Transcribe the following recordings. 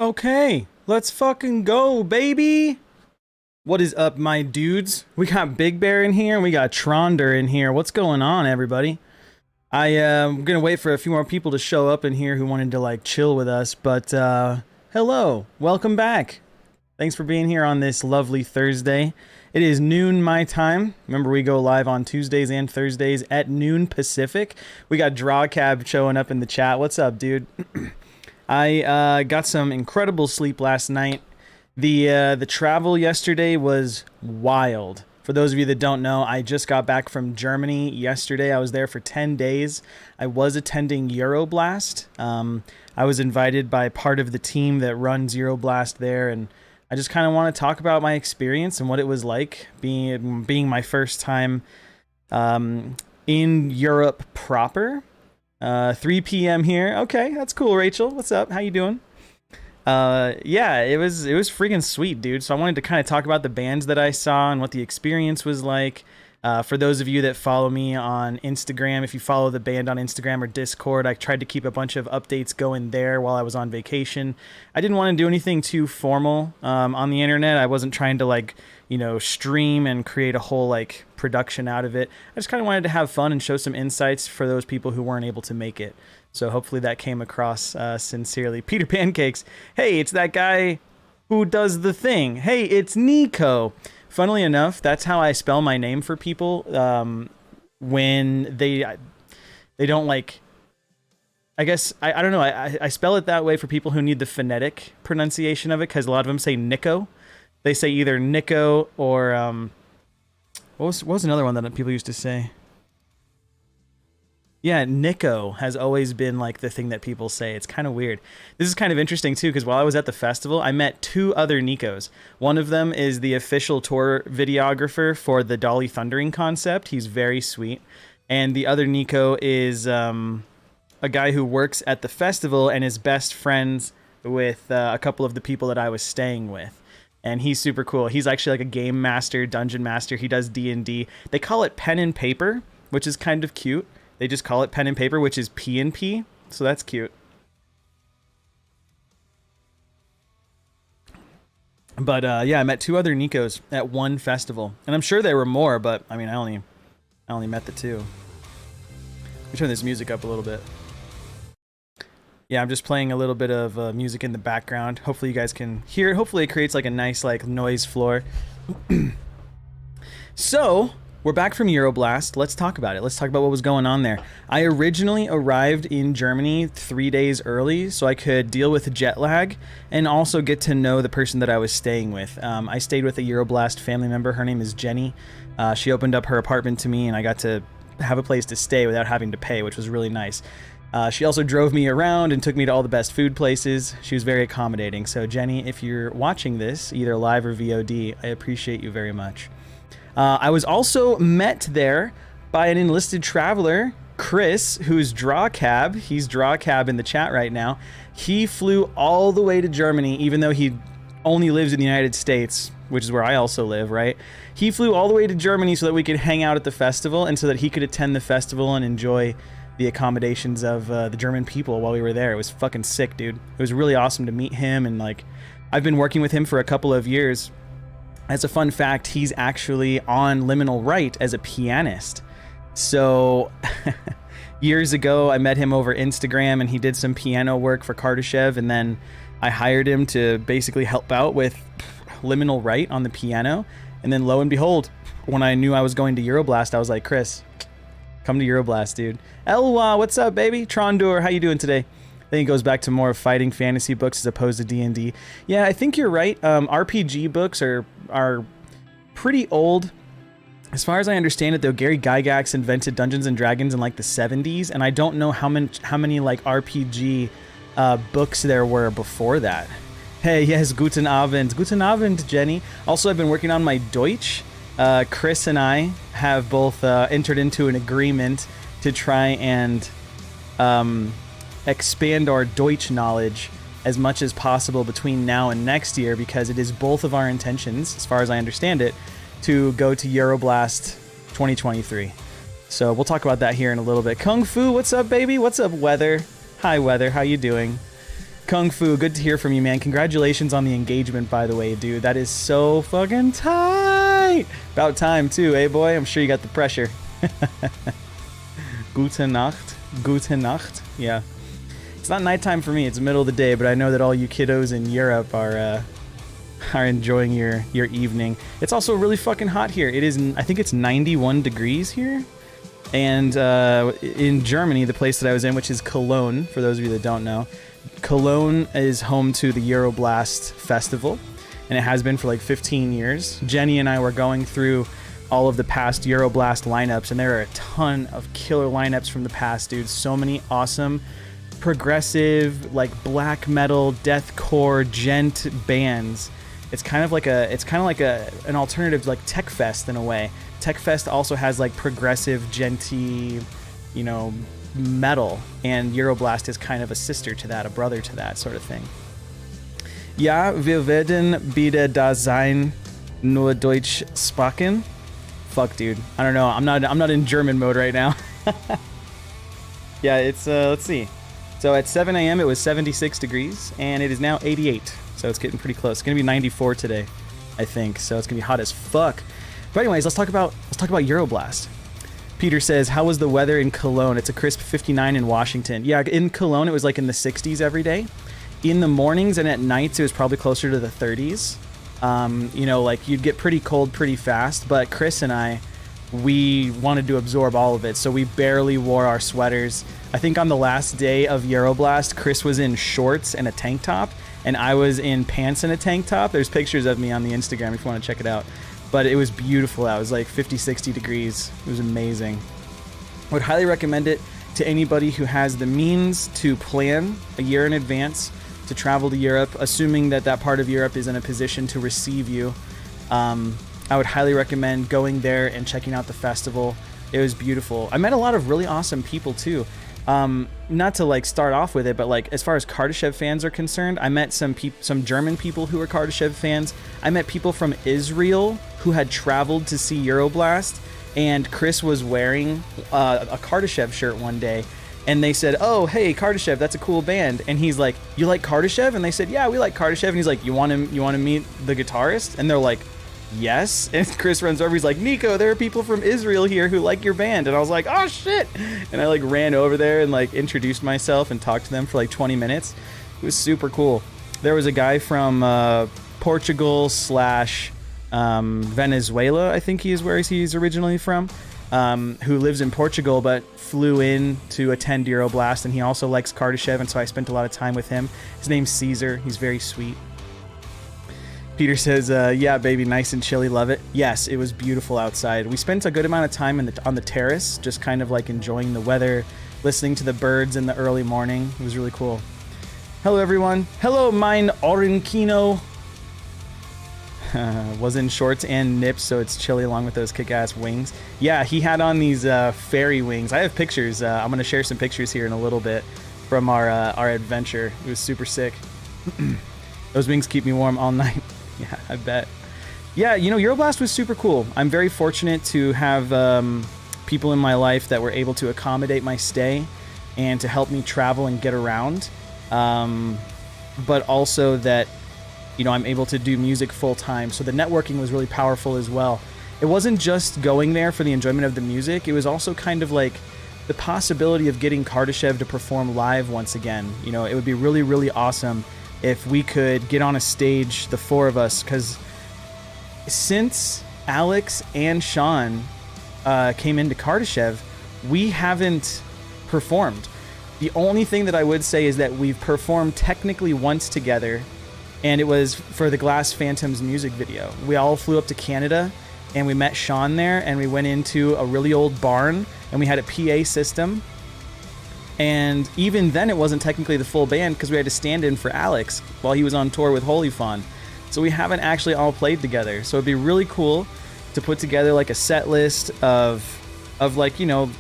Okay, let's fucking go, baby! What is up, my dudes? We got Big Bear in here, and we got Tronder in here. What's going on, everybody? I'm gonna wait for a few more people to show up in here who wanted to, like, chill with us, but, hello. Welcome back. Thanks for being here on this lovely Thursday. It is noon my time. Remember, we go live on Tuesdays and Thursdays at noon Pacific. We got Drawcab showing up in the chat. What's up, dude? I got some incredible sleep last night. The travel yesterday was wild. For those of you that don't know, I just got back from Germany yesterday. I was there for 10 days. I was attending Euroblast. I was invited by part of the team that runs Euroblast there, and I just kind of want to talk about my experience and what it was like being my first time in Europe proper. 3 p.m. here. Okay, that's cool, Rachel. What's up? How you doing? Yeah, it was freaking sweet, dude. So I wanted to kind of talk about the bands that I saw and what the experience was like. For those of you that follow me on Instagram, if you follow the band on Instagram or Discord, I tried to keep a bunch of updates going there while I was on vacation. I didn't want to do anything too formal on the internet. I wasn't trying to, like, you know, stream and create a whole, like, production out of it. I just kind of wanted to have fun and show some insights for those people who weren't able to make it. So hopefully that came across sincerely. Peter Pancakes. Hey, it's that guy who does the thing. Hey, it's Nico. Funnily enough, that's how I spell my name for people when they don't, like, I guess, I don't know, I spell it that way for people who need the phonetic pronunciation of it, because a lot of them say Nico. They say either Nico or, what was another one that people used to say? Yeah, Nico has always been, like, the thing that people say. It's kind of weird. This is kind of interesting, too, because while I was at the festival, I met 2 other Nikos. One of them is the official tour videographer for the Dolly Thundering concept. He's very sweet. And the other Nico is a guy who works at the festival and is best friends with a couple of the people that I was staying with. And he's super cool. He's actually like a game master, dungeon master. He does D&D. They call it pen and paper, which is kind of cute. They just call it pen and paper, which is P&P, so that's cute. But yeah, I met 2 other Nikos at one festival, and I'm sure there were more, but I mean, I only met the 2. Let me turn this music up a little bit. Yeah, I'm just playing a little bit of music in the background. Hopefully you guys can hear it. Hopefully it creates like a nice, like, noise floor. So we're back from Euroblast. Let's talk about it. Let's talk about what was going on there. I originally arrived in Germany 3 days early so I could deal with jet lag and also get to know the person that I was staying with. I stayed with a Euroblast family member. Her name is Jenny. She opened up her apartment to me, and I got to have a place to stay without having to pay, which was really nice. She also drove me around and took me to all the best food places. She was very accommodating. So Jenny, if you're watching this, either live or VOD, I appreciate you very much. I was also met there by an enlisted traveler, Chris, who's Drawcab. He's Drawcab in the chat right now. He flew all the way to Germany, even though he only lives in the United States, which is where I also live, right? He flew all the way to Germany so that we could hang out at the festival and so that he could attend the festival and enjoy the accommodations of the German people while we were there. It was fucking sick, dude. It was really awesome to meet him, and, like, I've been working with him for a couple of years. As a fun fact, he's actually on Liminal Right as a pianist. So years ago, I met him over Instagram, and he did some piano work for Kardashev, and then I hired him to basically help out with Liminal Right on the piano. And then lo and behold, when I knew I was going to Euroblast, I was like, Chris, come to Euroblast, dude. Elwa, what's up, baby? Trondur, how you doing today? I think it goes back to more fighting fantasy books as opposed to D&D. Yeah, I think you're right. RPG books are pretty old. As far as I understand it, though, Gary Gygax invented Dungeons and Dragons in, like, the 70s, and I don't know how many like RPG books there were before that. Hey, yes, guten Abend. Guten Abend, Jenny. Also, I've been working on my Deutsch. Chris and I have both entered into an agreement to try and expand our Deutsch knowledge as much as possible between now and next year, because it is both of our intentions, as far as I understand it, to go to Euroblast 2023. So we'll talk about that here in a little bit. Kung Fu, what's up, baby? What's up, Weather? Hi, Weather. How you doing? Kung Fu, good to hear from you, man. Congratulations on the engagement, by the way, dude. That is so fucking tight. About time, too, eh, boy? I'm sure you got the pressure. Gute Nacht. Gute Nacht. Yeah. It's not nighttime for me. It's the middle of the day, but I know that all you kiddos in Europe are enjoying your evening. It's also really fucking hot here. It is, I think it's 91 degrees here. And in Germany, the place that I was in, which is Cologne, for those of you that don't know, Cologne is home to the Euroblast festival, and it has been for like 15 years. Jenny and I were going through all of the past Euroblast lineups, and there are a ton of killer lineups from the past, dude. So many awesome, progressive, like black metal, deathcore, gent bands. It's kind of like an alternative like Tech Fest in a way. Tech Fest also has like progressive, genty, you know, metal, and Euroblast is kind of a sister to that, a brother to that sort of thing. Ja, wir werden wieder da sein, nur Deutsch sprechen. Fuck, dude. I don't know. I'm not in German mode right now. Yeah, it's let's see. So at 7 a.m. it was 76 degrees, and it is now 88. So it's getting pretty close. It's gonna be 94 today, I think. So it's gonna be hot as fuck. But anyways, let's talk about Euroblast. Peter says, how was the weather in Cologne? It's a crisp 59 in Washington. Yeah, in Cologne, it was like in the 60s every day. In the mornings and at nights, it was probably closer to the 30s. You know, like you'd get pretty cold pretty fast, but Chris and I, we wanted to absorb all of it, so we barely wore our sweaters. I think on the last day of Euroblast, Chris was in shorts and a tank top, and I was in pants and a tank top. There's pictures of me on the Instagram if you want to check it out. But it was beautiful. It was like 50, 60 degrees. It was amazing. I would highly recommend it to anybody who has the means to plan a year in advance to travel to Europe, assuming that that part of Europe is in a position to receive you. I would highly recommend going there and checking out the festival. It was beautiful. I met a lot of really awesome people too. Not to like start off with it, but like as far as Kardashev fans are concerned, I met some German people who were Kardashev fans. I met people from Israel who had traveled to see Euroblast, and Chris was wearing a Kardashev shirt one day, and they said, "Oh, hey, Kardashev, that's a cool band." And he's like, "You like Kardashev?" And they said, "Yeah, we like Kardashev." And he's like, "You want to meet the guitarist?" And they're like, "Yes." And Chris runs over, he's like, "Nico, there are people from Israel here who like your band." And I was like, "Oh shit." And I like ran over there and like introduced myself and talked to them for like 20 minutes. It was super cool. There was a guy from Portugal / Venezuela, I think he is where he's originally from, who lives in Portugal but flew in to attend Euroblast, and he also likes Kardashev, and so I spent a lot of time with him. His name's Caesar. He's very sweet. Peter says, yeah, baby, nice and chilly, love it. Yes, it was beautiful outside. We spent a good amount of time on the terrace, just kind of like enjoying the weather, listening to the birds in the early morning. It was really cool. Hello, everyone. Hello, mein Orinkino. Was in shorts and nips, so it's chilly along with those kick-ass wings. Yeah, he had on these fairy wings. I have pictures. I'm going to share some pictures here in a little bit from our adventure. It was super sick. Those wings keep me warm all night. Yeah, I bet. Yeah, you know, Euroblast was super cool. I'm very fortunate to have people in my life that were able to accommodate my stay and to help me travel and get around. But also that, you know, I'm able to do music full time. So the networking was really powerful as well. It wasn't just going there for the enjoyment of the music. It was also kind of like the possibility of getting Kardashev to perform live once again. You know, it would be really, really awesome if we could get on a stage, the four of us, because since Alex and Sean came into Kardashev, we haven't performed. The only thing that I would say is that we've performed technically once together, and it was for the Glass Phantoms music video. We all flew up to Canada, and we met Sean there, and we went into a really old barn, and we had a PA system. And even then, it wasn't technically the full band because we had to stand in for Alex while he was on tour with Holy Fawn. So we haven't actually all played together. So it'd be really cool to put together like a set list of like, you know,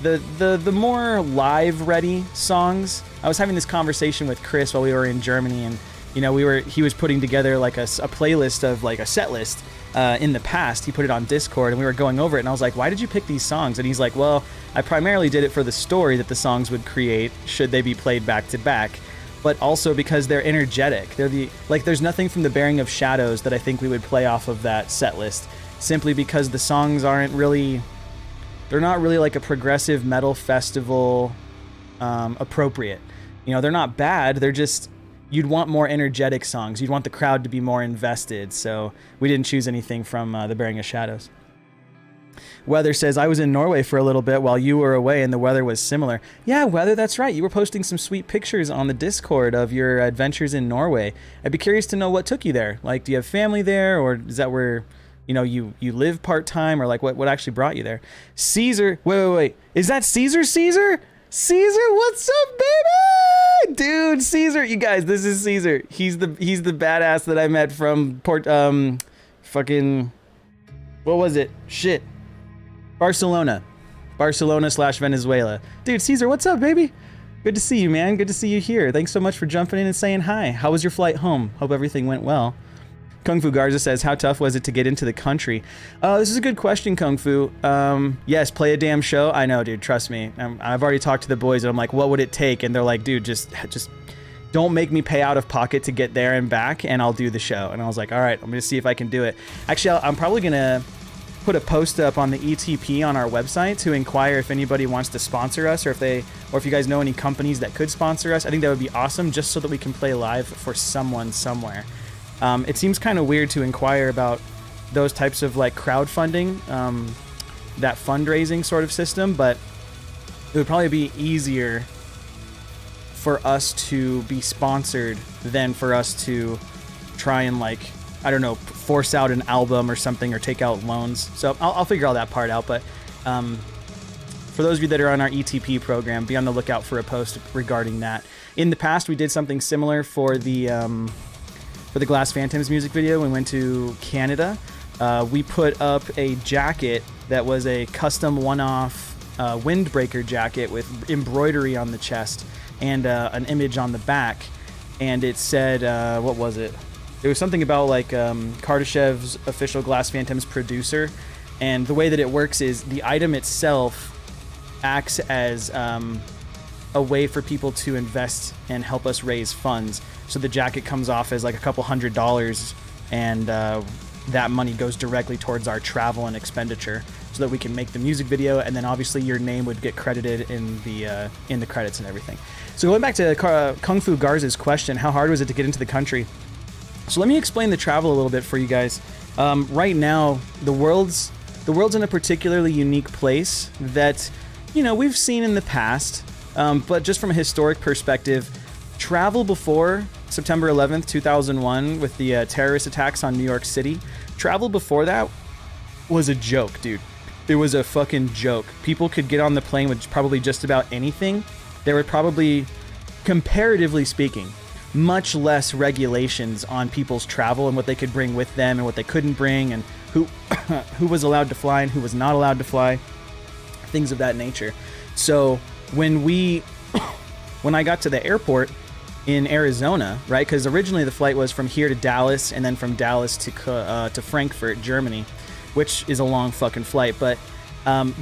the more live ready songs. I was having this conversation with Chris while we were in Germany, and you know, he was putting together like a playlist of like a set list in the past. He put it on Discord, and we were going over it, and I was like, why did you pick these songs? And he's like, well, I primarily did it for the story that the songs would create should they be played back to back. but also because they're energetic. They're there's nothing from the Bearing of Shadows that I think we would play off of that set list, simply because the songs aren't really, they're not really like a progressive metal festival appropriate. You know, they're not bad, they're just, you'd want more energetic songs. You'd want the crowd to be more invested, so we didn't choose anything from the Bearing of Shadows. Weather says, I was in Norway for a little bit while you were away and the weather was similar. Yeah, Weather, that's right. You were posting some sweet pictures on the Discord of your adventures in Norway. I'd be curious to know what took you there. Like, do you have family there, or is that where, you know, you live part-time, or like what actually brought you there? Caesar, wait. Is that Caesar? Caesar, what's up, baby? Dude, Caesar, you guys, this is Caesar. He's the badass that I met from fucking, what was it? Shit. Barcelona / Venezuela. Dude, Caesar, what's up, baby? Good to see you, man. Good to see you here. Thanks so much for jumping in and saying hi. How was your flight home? Hope everything went well. Kung Fu Garza says, how tough was it to get into the country? This is a good question, Kung Fu. Yes, play a damn show. I know, dude. Trust me. I've already talked to the boys, and I'm like, what would it take? And they're like, dude, just don't make me pay out of pocket to get there and back, and I'll do the show. And I was like, all right, I'm going to see if I can do it. Actually, I'm probably going to put a post up on the ETP on our website to inquire if anybody wants to sponsor us, or if you guys know any companies that could sponsor us. I think that would be awesome, just so that we can play live for someone somewhere. It seems kind of weird to inquire about those types of like crowdfunding, that fundraising sort of system, but it would probably be easier for us to be sponsored than for us to try and, like, I don't know, force out an album or something, or take out loans. So I'll figure all that part out. But for those of you that are on our ETP program, be on the lookout for a post regarding that. In the past, we did something similar for the Glass Phantoms music video. We went to Canada. We put up a jacket that was a custom one-off windbreaker jacket with embroidery on the chest and an image on the back. And it said, what was it? It was something about like Kardashev's official Glass Phantoms producer, and the way that it works is the item itself acts as a way for people to invest and help us raise funds. So the jacket comes off as like a couple $100, and that money goes directly towards our travel and expenditure, so that we can make the music video, and then obviously your name would get credited in the credits and everything. So going back to Kung Fu Garza's question, how hard was it to get into the country? So let me explain the travel a little bit for you guys. Right now, the world's in a particularly unique place that, you know, we've seen in the past, but just from a historic perspective, travel before September 11th, 2001, with the terrorist attacks on New York City, travel before that was a joke, dude. It was a fucking joke. People could get on the plane with probably just about anything. There were probably, comparatively speaking, much less regulations on people's travel and what they could bring with them and what they couldn't bring, and who was allowed to fly and who was not allowed to fly, things of that nature. So when I got to the airport in Arizona, right, because originally the flight was from here to Dallas, and then from Dallas to Frankfurt, Germany, which is a long fucking flight, but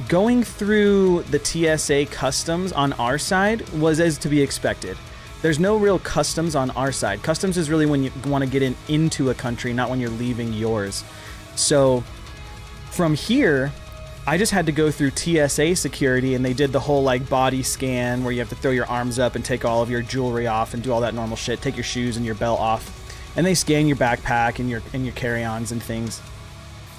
going through the TSA customs on our side was as to be expected. There's no real customs on our side. Customs is really when you want to get into a country, not when you're leaving yours. So from here, I just had to go through TSA security, and they did the whole like body scan where you have to throw your arms up and take all of your jewelry off and do all that normal shit, take your shoes and your belt off, and they scan your backpack and your carry-ons and things,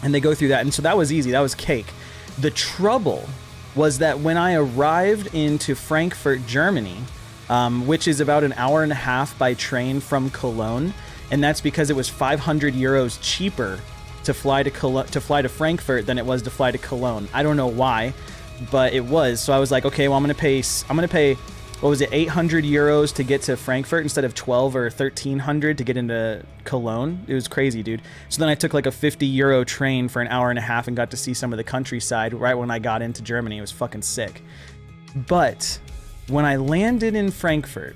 and they go through that. And so that was easy. That was cake. The trouble was that when I arrived into Frankfurt, Germany, which is about an hour and a half by train from Cologne, and that's because it was 500 euros cheaper to fly to Frankfurt than it was to fly to Cologne. I don't know why, but it was. So I was like, okay, well, I'm gonna pay what was it, 800 euros to get to Frankfurt instead of 12 or 1300 to get into Cologne. It was crazy, dude. So then I took like a 50 euro train for an hour and a half and got to see some of the countryside right when I got into Germany. It was fucking sick. But when I landed in Frankfurt,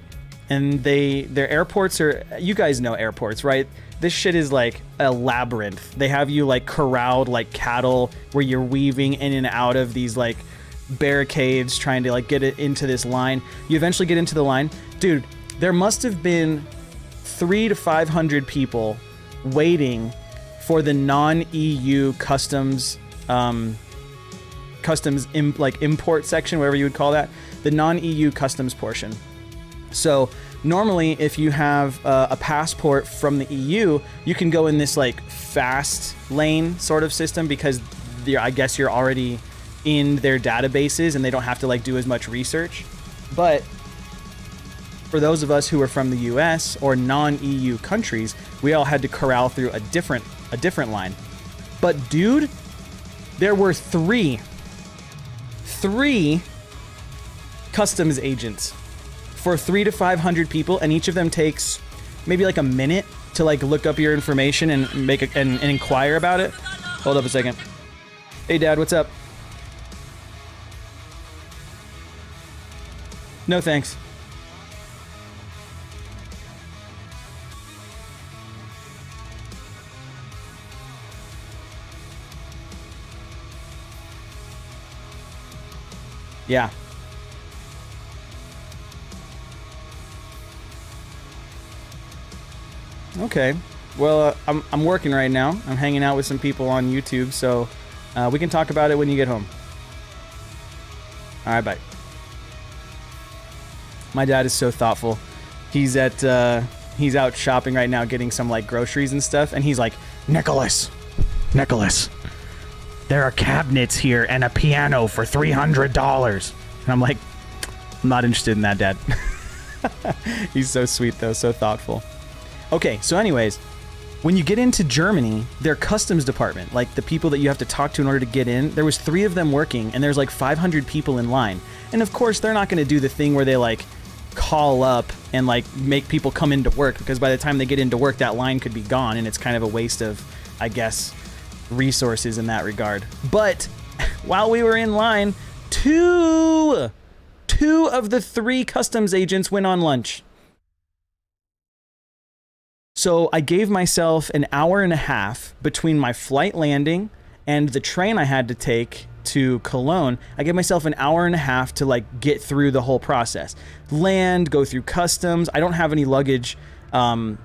and their airports are, you guys know airports, right? This shit is like a labyrinth. They have you like corralled like cattle, where you're weaving in and out of these like barricades trying to like get it into this line. You eventually get into the line. Dude, there must have been 300 to 500 people waiting for the non-EU customs import section, whatever you would call that, the non-EU customs portion. So normally if you have a passport from the EU, you can go in this like fast lane sort of system because I guess you're already in their databases and they don't have to like do as much research. But for those of us who are from the US or non-EU countries, we all had to corral through a different line. But dude, there were three customs agents for 300 to 500 people, and each of them takes maybe like a minute to like look up your information and and inquire about it. Hold up a second. Hey Dad, what's up? No thanks. Yeah. Okay. Well, I'm working right now. I'm hanging out with some people on YouTube, so we can talk about it when you get home. All right, bye. My dad is so thoughtful. He's out shopping right now, getting some like groceries and stuff, and he's like, Nicholas, there are cabinets here and a piano for $300. And I'm like, I'm not interested in that, Dad. He's so sweet though, so thoughtful. Okay, so anyways, when you get into Germany, their customs department, like the people that you have to talk to in order to get in, there was 3 of them working and there's like 500 people in line. And of course, they're not going to do the thing where they like call up and like make people come into work, because by the time they get into work, that line could be gone and it's kind of a waste of, I guess, resources in that regard. But while we were in line, two of the 3 customs agents went on lunch. So I gave myself an hour and a half between my flight landing and the train I had to take to Cologne. I gave myself an hour and a half to like get through the whole process. Land, go through customs. I don't have any luggage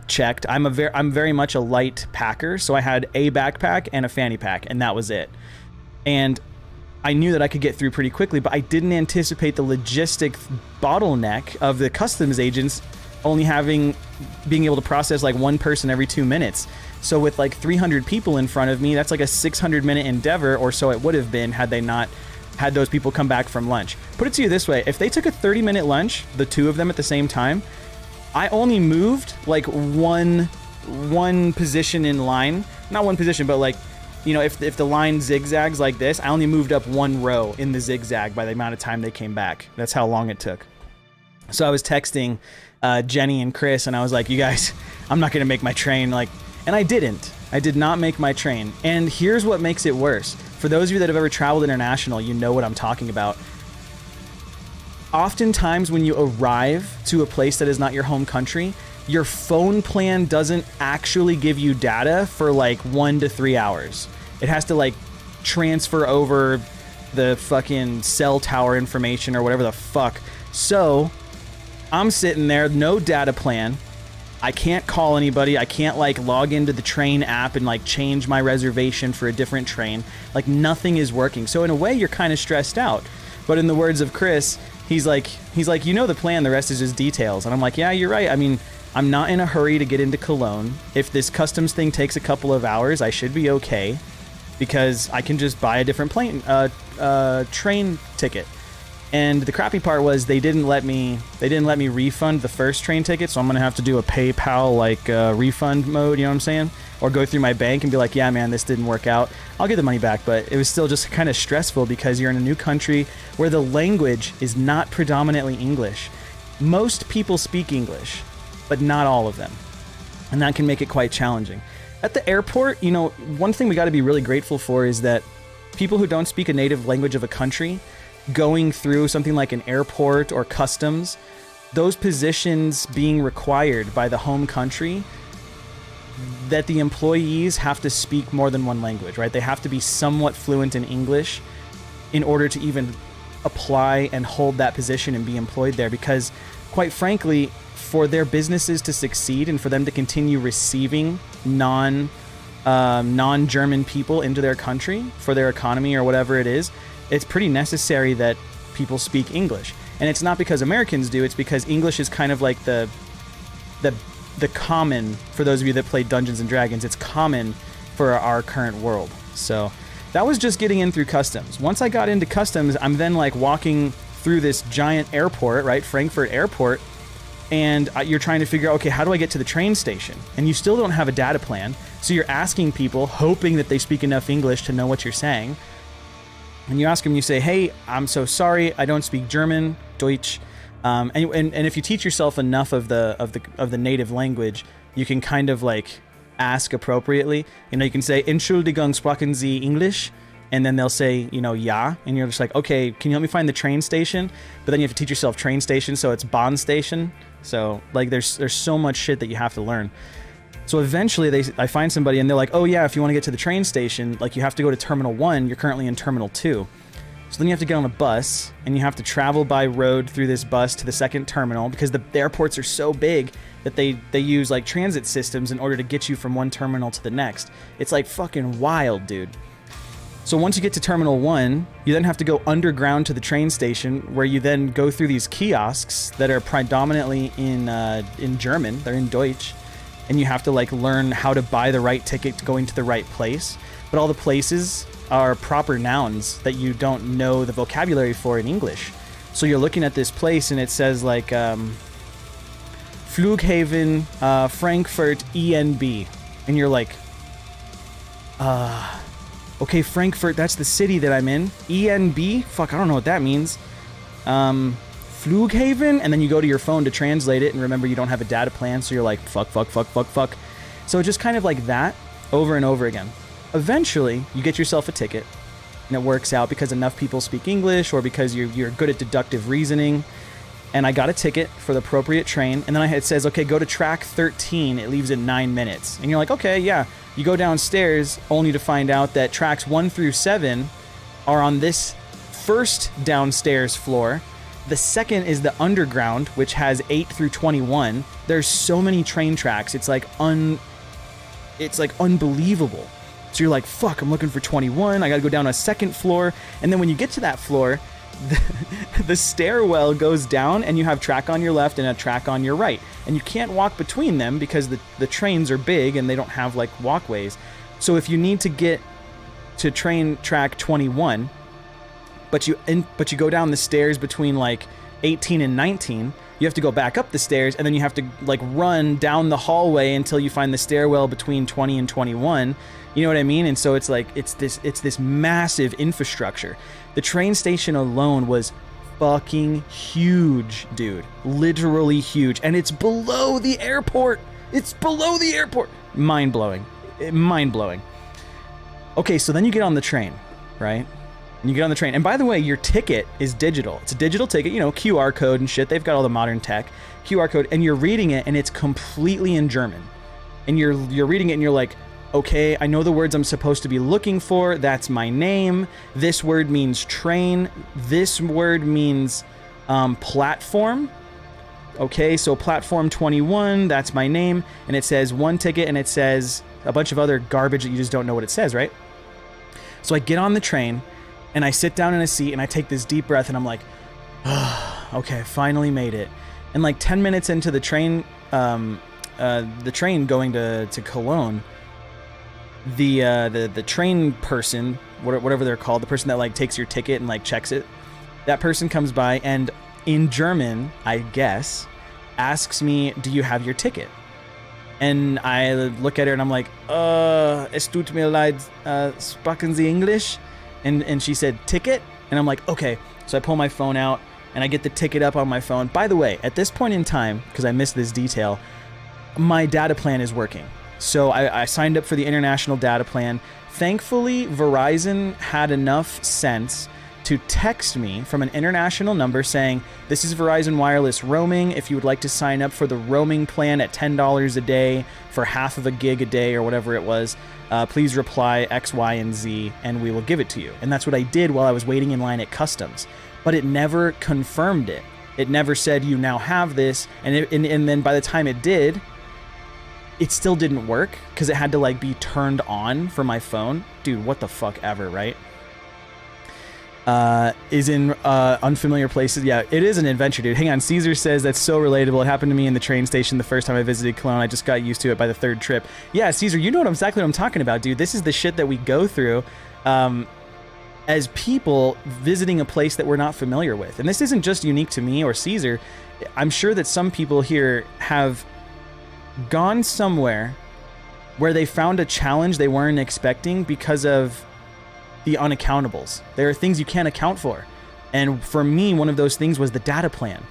checked. I'm very much a light packer, so I had a backpack and a fanny pack, and that was it. And I knew that I could get through pretty quickly, but I didn't anticipate the logistic bottleneck of the customs agents only being able to process like one person every 2 minutes. So with like 300 people in front of me, that's like a 600-minute endeavor, or so it would have been had they not had those people come back from lunch. Put it to you this way, if they took a 30-minute lunch, the 2 of them at the same time, I only moved like one position in line. Not one position, but like, you know, if the line zigzags like this, I only moved up 1 row in the zigzag by the amount of time they came back. That's how long it took. So I was texting Jenny and Chris, and I was like, you guys, I'm not going to make my train. And I didn't. I did not make my train. And here's what makes it worse. For those of you that have ever traveled international, you know what I'm talking about. Oftentimes when you arrive to a place that is not your home country, your phone plan doesn't actually give you data for like 1 to 3 hours. It has to like transfer over the fucking cell tower information or whatever the fuck. So I'm sitting there, no data plan. I can't call anybody. I can't like log into the train app and like change my reservation for a different train. Like nothing is working. So in a way, you're kind of stressed out. But in the words of Chris, he's like, you know the plan, the rest is just details. And I'm like, yeah, you're right. I mean, I'm not in a hurry to get into Cologne. If this customs thing takes a couple of hours, I should be okay, because I can just buy a different train ticket. And the crappy part was they didn't let me refund the first train ticket, so I'm gonna have to do a PayPal like refund mode, you know what I'm saying? Or go through my bank and be like, yeah man, this didn't work out. I'll get the money back, but it was still just kind of stressful because you're in a new country where the language is not predominantly English. Most people speak English, but not all of them. And that can make it quite challenging. At the airport, you know, one thing we gotta be really grateful for is that people who don't speak a native language of a country, going through something like an airport or customs, those positions being required by the home country, that the employees have to speak more than one language, right? They have to be somewhat fluent in English in order to even apply and hold that position and be employed there, because quite frankly, for their businesses to succeed and for them to continue receiving non-German people into their country for their economy or whatever it is, it's pretty necessary that people speak English. And it's not because Americans do, it's because English is kind of like the common, for those of you that play Dungeons and Dragons, it's common for our current world. So that was just getting in through customs. Once I got into customs, I'm then like walking through this giant airport, right? Frankfurt Airport. And you're trying to figure out, okay, how do I get to the train station? And you still don't have a data plan. So you're asking people, hoping that they speak enough English to know what you're saying. And you ask them, you say, hey, I'm so sorry, I don't speak German, Deutsch. And if you teach yourself enough of the native language, you can kind of like ask appropriately. You know, you can say, Entschuldigung, sprechen Sie English? And then they'll say, you know, ja. And you're just like, okay, can you help me find the train station? But then you have to teach yourself train station, so it's Bahn station. So like there's so much shit that you have to learn. So eventually I find somebody and they're like, oh yeah, if you want to get to the train station, like you have to go to Terminal 1, you're currently in Terminal 2. So then you have to get on a bus and you have to travel by road through this bus to the second terminal because the airports are so big that they use like transit systems in order to get you from one terminal to the next. It's like fucking wild, dude. So once you get to Terminal 1, you then have to go underground to the train station where you then go through these kiosks that are predominantly in German. They're in Deutsch. And you have to like learn how to buy the right ticket to going to the right place. But all the places are proper nouns that you don't know the vocabulary for in English. So you're looking at this place and it says like Flughafen Frankfurt ENB. And you're like, okay, Frankfurt, that's the city that I'm in. ENB? Fuck, I don't know what that means. Flughafen? And then you go to your phone to translate it, and remember you don't have a data plan, so you're like, fuck. So just kind of like that, over and over again. Eventually, you get yourself a ticket, and it works out because enough people speak English, or because you're good at deductive reasoning. And I got a ticket for the appropriate train, and then it says, okay, go to track 13, it leaves in 9 minutes. And you're like, okay, yeah. You go downstairs only to find out that tracks 1 through 7 are on this first downstairs floor. The second is the underground, which has 8 through 21. There's so many train tracks. It's like unbelievable. So you're like, fuck, I'm looking for 21. I got to go down a second floor. And then when you get to that floor, the stairwell goes down and you have track on your left and a track on your right. And you can't walk between them because the trains are big and they don't have like walkways. So if you need to get to train track 21, but you go down the stairs between like 18 and 19, you have to go back up the stairs and then you have to like run down the hallway until you find the stairwell between 20 and 21. You know what I mean? And so it's like it's this massive infrastructure. The train station alone was fucking huge, dude. Literally huge. And it's below the airport. It's below the airport. Mind-blowing. Mind-blowing. Okay, so then you get on the train, right? And you get on the train. And by the way, your ticket is digital. It's a digital ticket, you know, QR code and shit. They've got all the modern tech. QR code. And you're reading it and it's completely in German. And you're reading it and you're like, okay, I know the words I'm supposed to be looking for. That's my name. This word means train. This word means platform. Okay, so platform 21, that's my name. And it says one ticket and it says a bunch of other garbage that you just don't know what it says, right? So I get on the train and I sit down in a seat and I take this deep breath and I'm like, oh, okay, I finally made it. And like 10 minutes into the train going to Cologne, the train person, whatever they're called, the person that like takes your ticket and like checks it, that person comes by and in German, I guess, asks me, do you have your ticket? And I look at her and I'm like, es tut mir leid, sprechen Sie English? And she said, ticket? And I'm like, okay. So I pull my phone out and I get the ticket up on my phone. By the way, at this point in time, because I missed this detail, my data plan is working. So I signed up for the international data plan. Thankfully, Verizon had enough sense to text me from an international number saying, this is Verizon Wireless roaming. If you would like to sign up for the roaming plan at $10 a day for half of a gig a day or whatever it was, please reply X, Y, and Z and we will give it to you. And that's what I did while I was waiting in line at customs. But it never confirmed it. It never said you now have this, and then by the time it did, it still didn't work because it had to like be turned on for my phone. Dude, what the fuck ever, right? Is in unfamiliar places. Yeah, it is an adventure, dude. Hang on, Caesar says that's so relatable. It happened to me in the train station the first time I visited Cologne. I just got used to it by the third trip. Yeah, Caesar, you know exactly what I'm talking about, dude. This is the shit that we go through as people visiting a place that we're not familiar with. And this isn't just unique to me or Caesar. I'm sure that some people here have gone somewhere where they found a challenge they weren't expecting because of the unaccountables. There are things you can't account for. And for me, one of those things was the data plan.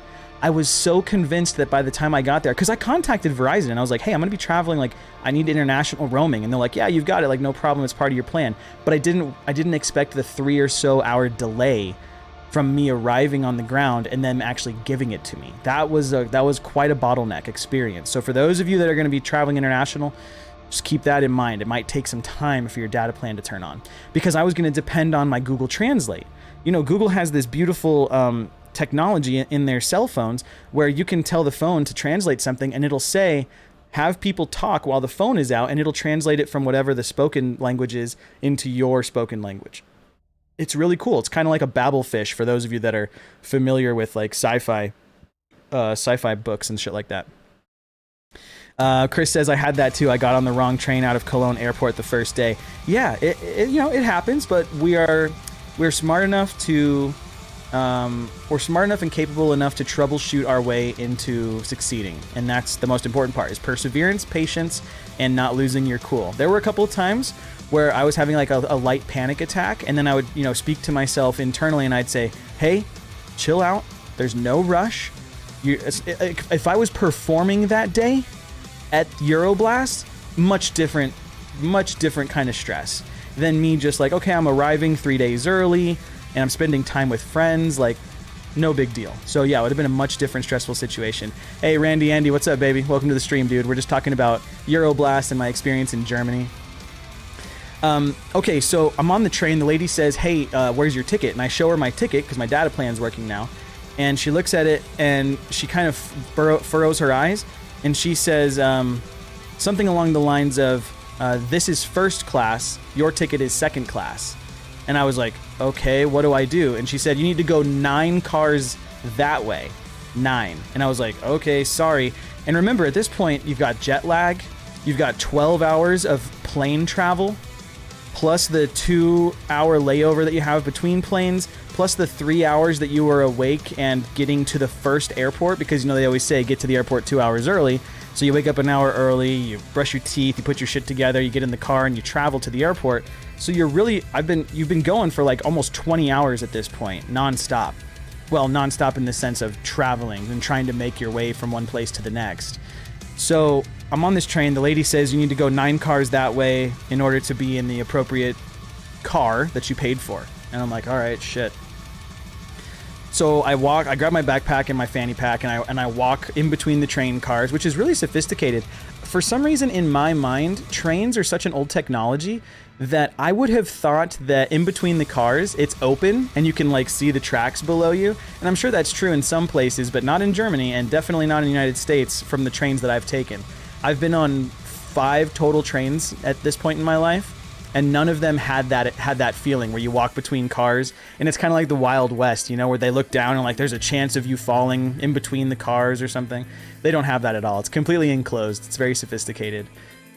I was so convinced that by the time I got there, because I contacted Verizon and I was like, hey, I'm going to be traveling, like I need international roaming. And they're like, yeah, you've got it, like no problem, it's part of your plan. But I didn't expect the 3 or so hour delay from me arriving on the ground and them actually giving it to me. That was quite a bottleneck experience. So for those of you that are going to be traveling international, just keep that in mind. It might take some time for your data plan to turn on, because I was going to depend on my Google Translate. You know, Google has this beautiful technology in their cell phones where you can tell the phone to translate something and it'll say, have people talk while the phone is out, and it'll translate it from whatever the spoken language is into your spoken language. It's really cool. It's kind of like a Babelfish for those of you that are familiar with like sci-fi books and shit like that. Chris says, I had that too. I got on the wrong train out of Cologne airport the first day. Yeah, it happens, but we're smart enough to, we're smart enough and capable enough to troubleshoot our way into succeeding. And that's the most important part, is perseverance, patience, and not losing your cool. There were a couple of times where I was having like a light panic attack, and then I would, speak to myself internally and I'd say, hey, chill out. There's no rush. If I was performing that day at Euroblast, much different kind of stress than me just like, okay, I'm arriving 3 days early and I'm spending time with friends, like no big deal. So yeah, it would have been a much different stressful situation. Hey, Andy, what's up, baby? Welcome to the stream, dude. We're just talking about Euroblast and my experience in Germany. Okay, so I'm on the train. The lady says, hey, where's your ticket? And I show her my ticket because my data plan's working now. And she looks at it and she kind of furrows her eyes. And she says something along the lines of, this is first class, your ticket is second class. And I was like, okay, what do I do? And she said, you need to go 9 cars that way. 9. And I was like, okay, sorry. And remember, at this point, you've got jet lag, you've got 12 hours of plane travel, plus the 2-hour layover that you have between planes, plus the 3 hours that you were awake and getting to the first airport, because they always say get to the airport 2 hours early. So you wake up an hour early, you brush your teeth, you put your shit together, you get in the car and you travel to the airport. So you've been going for like almost 20 hours at this point, nonstop. Well, nonstop in the sense of traveling and trying to make your way from one place to the next. So I'm on this train. The lady says you need to go 9 cars that way in order to be in the appropriate car that you paid for. And I'm like, all right, shit. So I grab my backpack and my fanny pack and I walk in between the train cars, which is really sophisticated. For some reason in my mind, trains are such an old technology that I would have thought that in between the cars, it's open and you can like see the tracks below you. And I'm sure that's true in some places, but not in Germany and definitely not in the United States from the trains that I've taken. I've been on 5 total trains at this point in my life, and none of them had that feeling where you walk between cars and it's kind of like the Wild West, where they look down and like there's a chance of you falling in between the cars or something. They don't have that at all. It's completely enclosed. It's very sophisticated.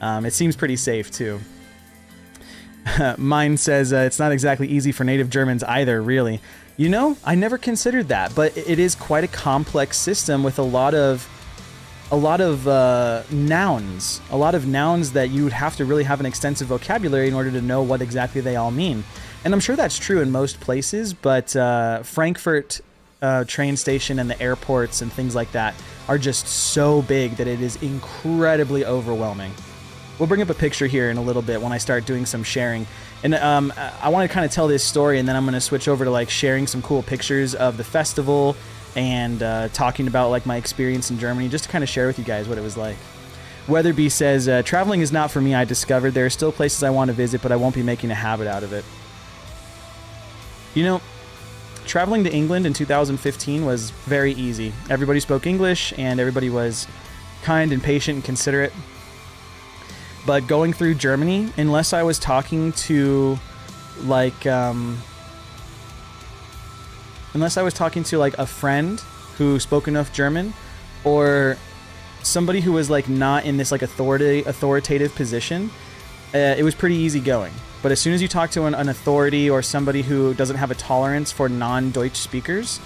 It seems pretty safe too. Mine says it's not exactly easy for native Germans either, really. I never considered that, but it is quite a complex system with a lot of nouns that you would have to really have an extensive vocabulary in order to know what exactly they all mean. And I'm sure that's true in most places, but Frankfurt train station and the airports and things like that are just so big that it is incredibly overwhelming. We'll bring up a picture here in a little bit when I start doing some sharing. And I want to kind of tell this story, and then I'm going to switch over to like sharing some cool pictures of the festival and talking about like my experience in Germany, just to kind of share with you guys what it was like. Weatherby says, traveling is not for me, I discovered. There are still places I want to visit, but I won't be making a habit out of it. traveling to England in 2015 was very easy. Everybody spoke English and everybody was kind and patient and considerate. But going through Germany, unless I was talking to like a friend who spoke enough German, or somebody who was like not in this like authoritative position, it was pretty easy going. But as soon as you talk to an authority or somebody who doesn't have a tolerance for non-Deutsch speakers,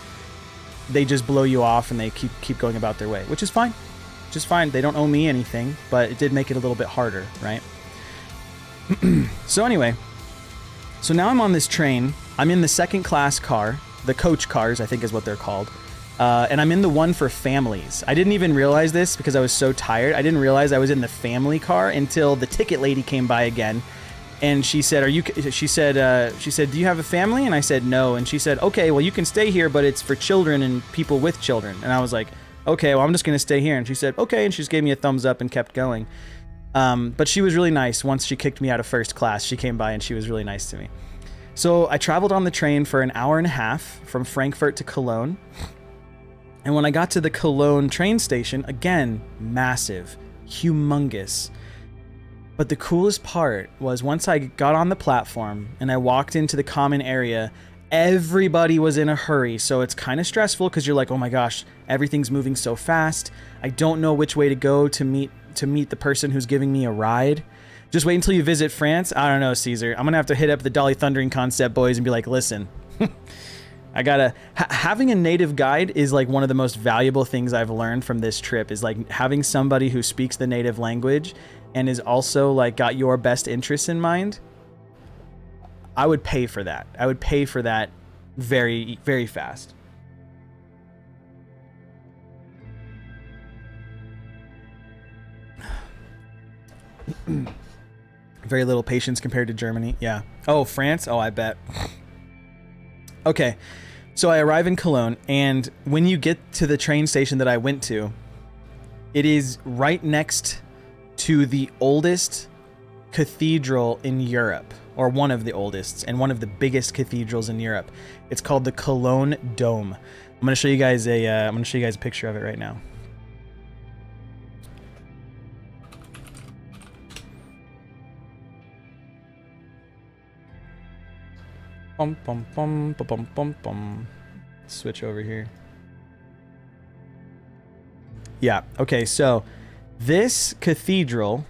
they just blow you off and they keep going about their way, which is fine. Just fine. They don't owe me anything, but it did make it a little bit harder, right? So anyway, so now I'm on this train. I'm in the second class car, the coach cars, I think is what they're called. And I'm in the one for families. I didn't even realize this because I was so tired. I didn't realize I was in the family car until the ticket lady came by again. And she said, she said, do you have a family? And I said, no. And she said, okay, well, you can stay here, but it's for children and people with children. And I was like, okay, well, I'm just going to stay here. And she said, okay. And she just gave me a thumbs up and kept going. But she was really nice. Once she kicked me out of first class, she came by and she was really nice to me. So I traveled on the train for an hour and a half from Frankfurt to Cologne. And when I got to the Cologne train station, again, massive, humongous. But the coolest part was once I got on the platform and I walked into the common area, everybody was in a hurry. So it's kind of stressful because you're like, oh my gosh, everything's moving so fast. I don't know which way to go to meet the person who's giving me a ride. Just wait until you visit France. I don't know, Caesar. I'm going to have to hit up the Dolly Thundering Concept boys and be like, listen, I gotta, having a native guide is like one of the most valuable things I've learned from this trip, is like having somebody who speaks the native language and is also like got your best interests in mind. I would pay for that. I would pay for that very, very fast. Very little patience compared to Germany. Yeah. Oh, France? Oh, I bet. Okay. So I arrive in Cologne, and when you get to the train station that I went to, it is right next to the oldest cathedral in Europe, or one of the oldest, and one of the biggest cathedrals in Europe. It's called the Cologne Dome. I'm going to show you guys a picture of it right now. Switch over here. Yeah, okay, so this cathedral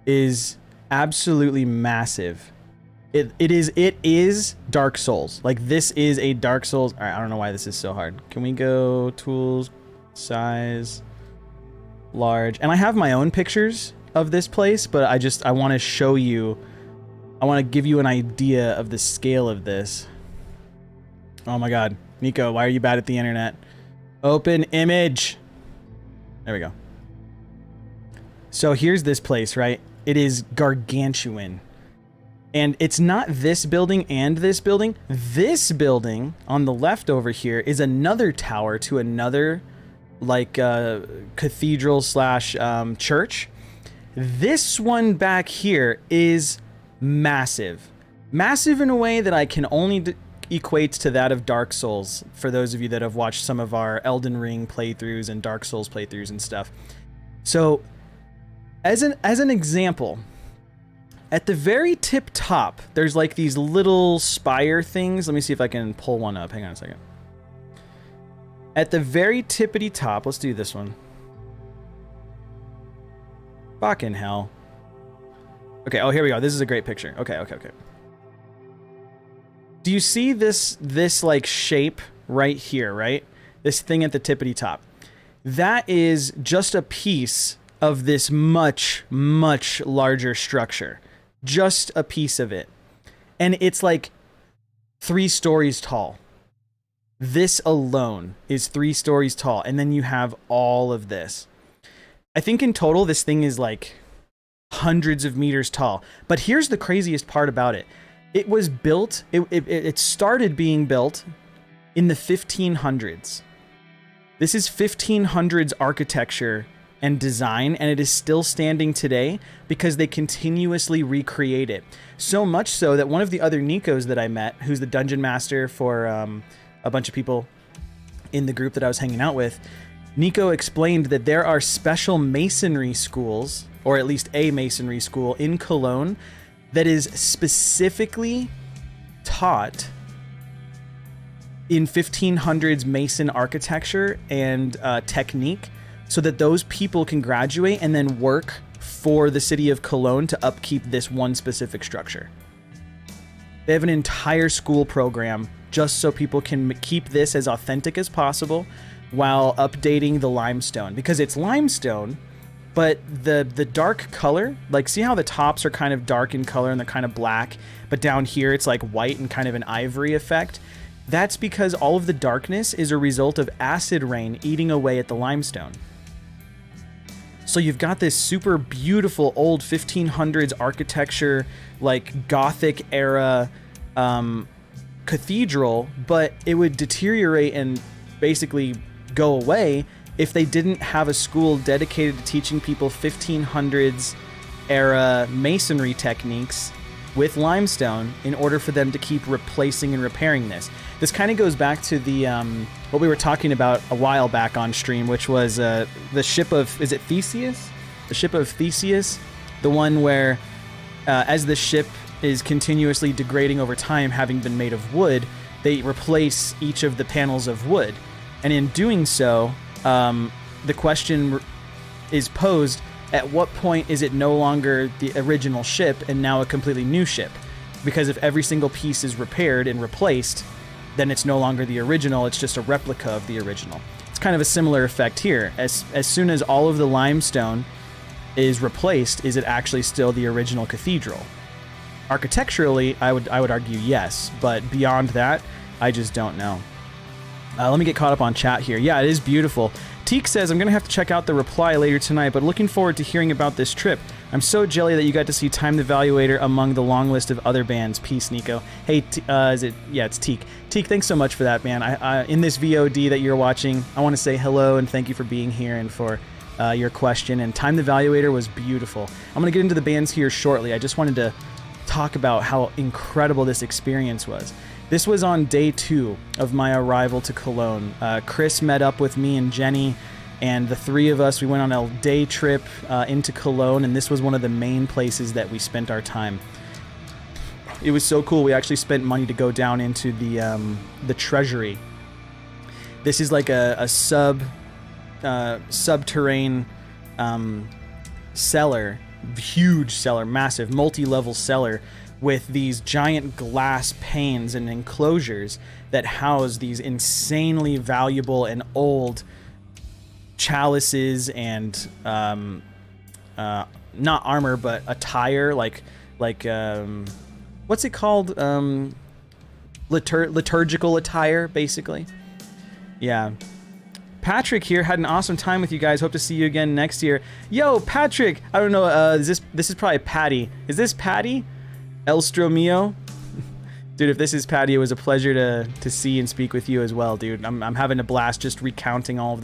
is absolutely massive. It is Dark Souls. Like, this is a Dark Souls. All right, I don't know why this is so hard. Can we go tools, size, large? And I have my own pictures of this place, but I want to show you. I want to give you an idea of the scale of this. Oh my God. Nico, why are you bad at the internet? Open image. There we go. So here's this place, right? It is gargantuan. And it's not this building and this building. This building on the left over here is another tower to another like cathedral slash church. This one back here is massive. Massive in a way that I can only equate to that of Dark Souls, for those of you that have watched some of our Elden Ring playthroughs and Dark Souls playthroughs and stuff. So, as an example, at the very tip top, there's like these little spire things. Let me see if I can pull one up. Hang on a second. At the very tippity top, let's do this one. Fucking hell. Okay, oh, here we go. This is a great picture. Okay. Do you see this like shape right here, right? This thing at the tippity top. That is just a piece of this much, much larger structure. Just a piece of it. And it's like 3 stories tall. This alone is 3 stories tall. And then you have all of this. I think in total, this thing is like hundreds of meters tall. But here's the craziest part about it. It was built, it started being built in the 1500s. This is 1500s architecture and design, and it is still standing today because they continuously recreate it. So much so that one of the other Nikos that I met, who's the dungeon master for a bunch of people in the group that I was hanging out with, Nico explained that there are special masonry schools, or at least a masonry school in Cologne, that is specifically taught in 1500s Mason architecture and technique, so that those people can graduate and then work for the city of Cologne to upkeep this one specific structure. They have an entire school program just so people can keep this as authentic as possible while updating the limestone, because it's limestone, but the dark color, like see how the tops are kind of dark in color and they're kind of black, but down here it's like white and kind of an ivory effect. That's because all of the darkness is a result of acid rain eating away at the limestone. So you've got this super beautiful old 1500s architecture, like Gothic era cathedral, but it would deteriorate and basically go away if they didn't have a school dedicated to teaching people 1500s era masonry techniques with limestone in order for them to keep replacing and repairing this. This kind of goes back to the what we were talking about a while back on stream, which was the ship of, is it Theseus? The ship of Theseus, the one where as the ship is continuously degrading over time, having been made of wood, they replace each of the panels of wood. And in doing so, the question is posed, at what point is it no longer the original ship and now a completely new ship? Because if every single piece is repaired and replaced, then it's no longer the original, it's just a replica of the original. It's kind of a similar effect here. As soon as all of the limestone is replaced, is it actually still the original cathedral? Architecturally, I would argue yes, but beyond that, I just don't know. Let me get caught up on chat here. Yeah, it is beautiful. Teek says, I'm going to have to check out the reply later tonight, but looking forward to hearing about this trip. I'm so jelly that you got to see Time the Valuator among the long list of other bands. Peace, Nico. Hey, it's Teek. Teek, thanks so much for that, man. I in this VOD that you're watching, I want to say hello and thank you for being here and for your question. And Time the Valuator was beautiful. I'm going to get into the bands here shortly. I just wanted to talk about how incredible this experience was. This was on day 2 of my arrival to Cologne. Chris met up with me and Jenny, and the three of us, we went on a day trip into Cologne, and this was one of the main places that we spent our time. It was so cool. We actually spent money to go down into the treasury. This is like a subterranean cellar, huge cellar, massive, multi-level cellar, with these giant glass panes and enclosures that house these insanely valuable and old chalices and not armor but attire, like what's it called, liturgical attire, basically. Yeah. Patrick here, had an awesome time with you guys. Hope to see you again next year. Yo, Patrick, I don't know, this is probably Patty. Is this Patty? Elstromio? Dude, if this is Patty, it was a pleasure to see and speak with you as well, dude. I'm having a blast just recounting all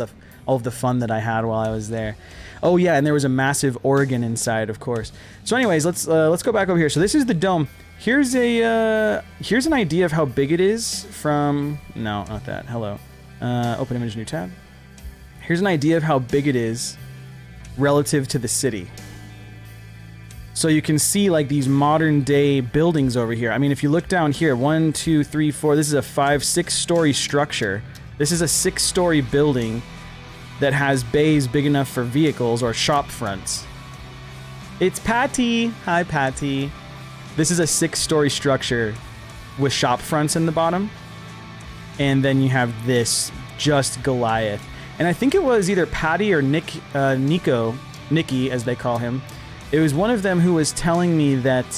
of the fun that I had while I was there. Oh yeah, and there was a massive organ inside, of course. So anyways, let's go back over here. So this is the dome. Here's an idea of how big it is from, no, not that. Hello. Open image, new tab. Here's an idea of how big it is relative to the city. So you can see like these modern day buildings over here. I mean, if you look down here, 1, 2, 3, 4, this is a 6 story structure. This is a 6 story building that has bays big enough for vehicles or shop fronts. It's Patty. Hi, Patty. This is a 6 story structure with shop fronts in the bottom. And then you have this, just Goliath. And I think it was either Patty or Nicky, as they call him. It was one of them who was telling me that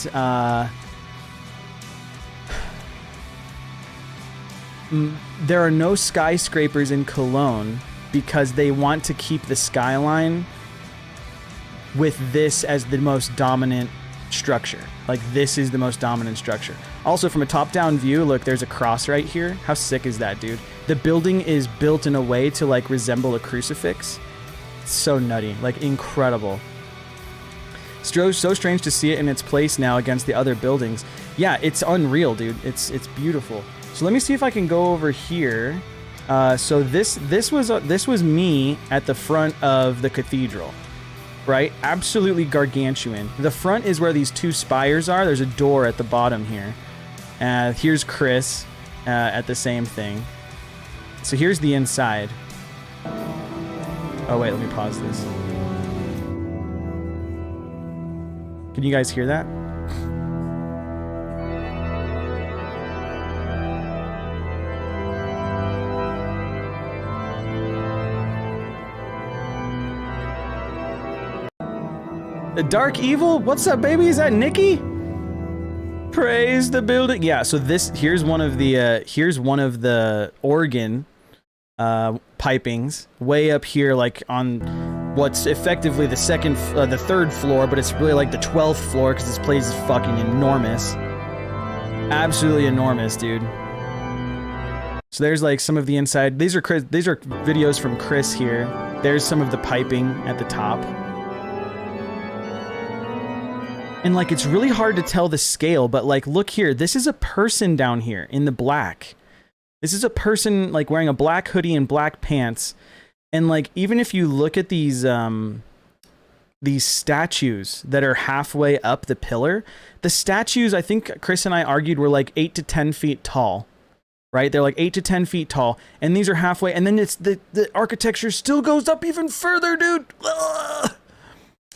there are no skyscrapers in Cologne because they want to keep the skyline with this as the most dominant structure. Like, this is the most dominant structure. Also, from a top-down view, look, there's a cross right here. How sick is that, dude? The building is built in a way to, like, resemble a crucifix. So nutty, like incredible. So strange to see it in its place now against the other buildings. Yeah, it's unreal, dude. It's beautiful. So let me see if I can go over here. So this was me at the front of the cathedral, right? Absolutely gargantuan. The front is where these two spires are. There's a door at the bottom here. Here's Chris at the same thing. So here's the inside. Oh wait, let me pause this. Can you guys hear that? The Dark Evil? What's up, baby? Is that Nikki? Praise the building. Yeah, so here's one of the organ pipings way up here, like on what's effectively the third floor, but it's really like the 12th floor because this place is fucking enormous. Absolutely enormous, dude. So there's like some of the inside. These are videos from Chris here. There's some of the piping at the top. And like it's really hard to tell the scale, but like look here, this is a person down here in the black. This is a person like wearing a black hoodie and black pants. And like even if you look at these statues that are halfway up the pillar, the statues, I think Chris and I argued, were like 8 to 10 feet tall. Right? They're like 8 to 10 feet tall, and these are halfway, and then it's the architecture still goes up even further, dude. Ugh.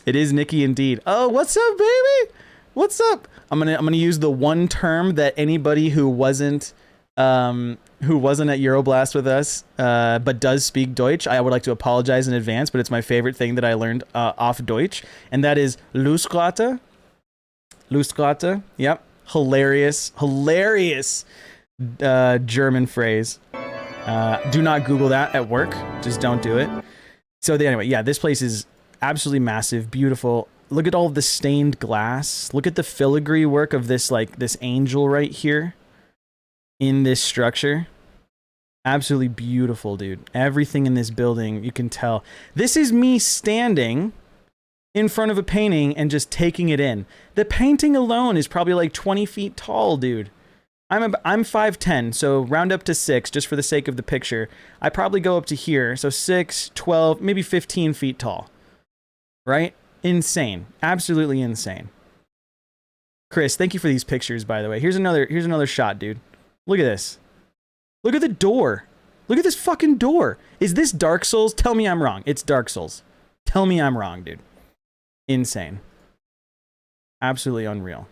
It is Nikki indeed. Oh, what's up, baby? What's up? I'm gonna use the one term that anybody who wasn't at Euroblast with us, but does speak Deutsch, I would like to apologize in advance, but it's my favorite thing that I learned off Deutsch, and that is Lustgrate. Lustgrate. Yep. Hilarious German phrase. Do not Google that at work. Just don't do it. So anyway, yeah, this place is absolutely massive, beautiful. Look at all of the stained glass. Look at the filigree work of this angel right here in this structure. Absolutely beautiful, dude. Everything in this building, you can tell. This is me standing in front of a painting and just taking it in. The painting alone is probably like 20 feet tall, dude. I'm 5'10", so round up to 6 just for the sake of the picture. I probably go up to here, so 6, 12, maybe 15 feet tall. Right? Insane. Absolutely insane. Chris, thank you for these pictures, by the way. Here's another shot, dude. Look at this. Look at the door. Look at this fucking door. Is this Dark Souls? Tell me I'm wrong. It's Dark Souls. Tell me I'm wrong, dude. Insane. Absolutely unreal.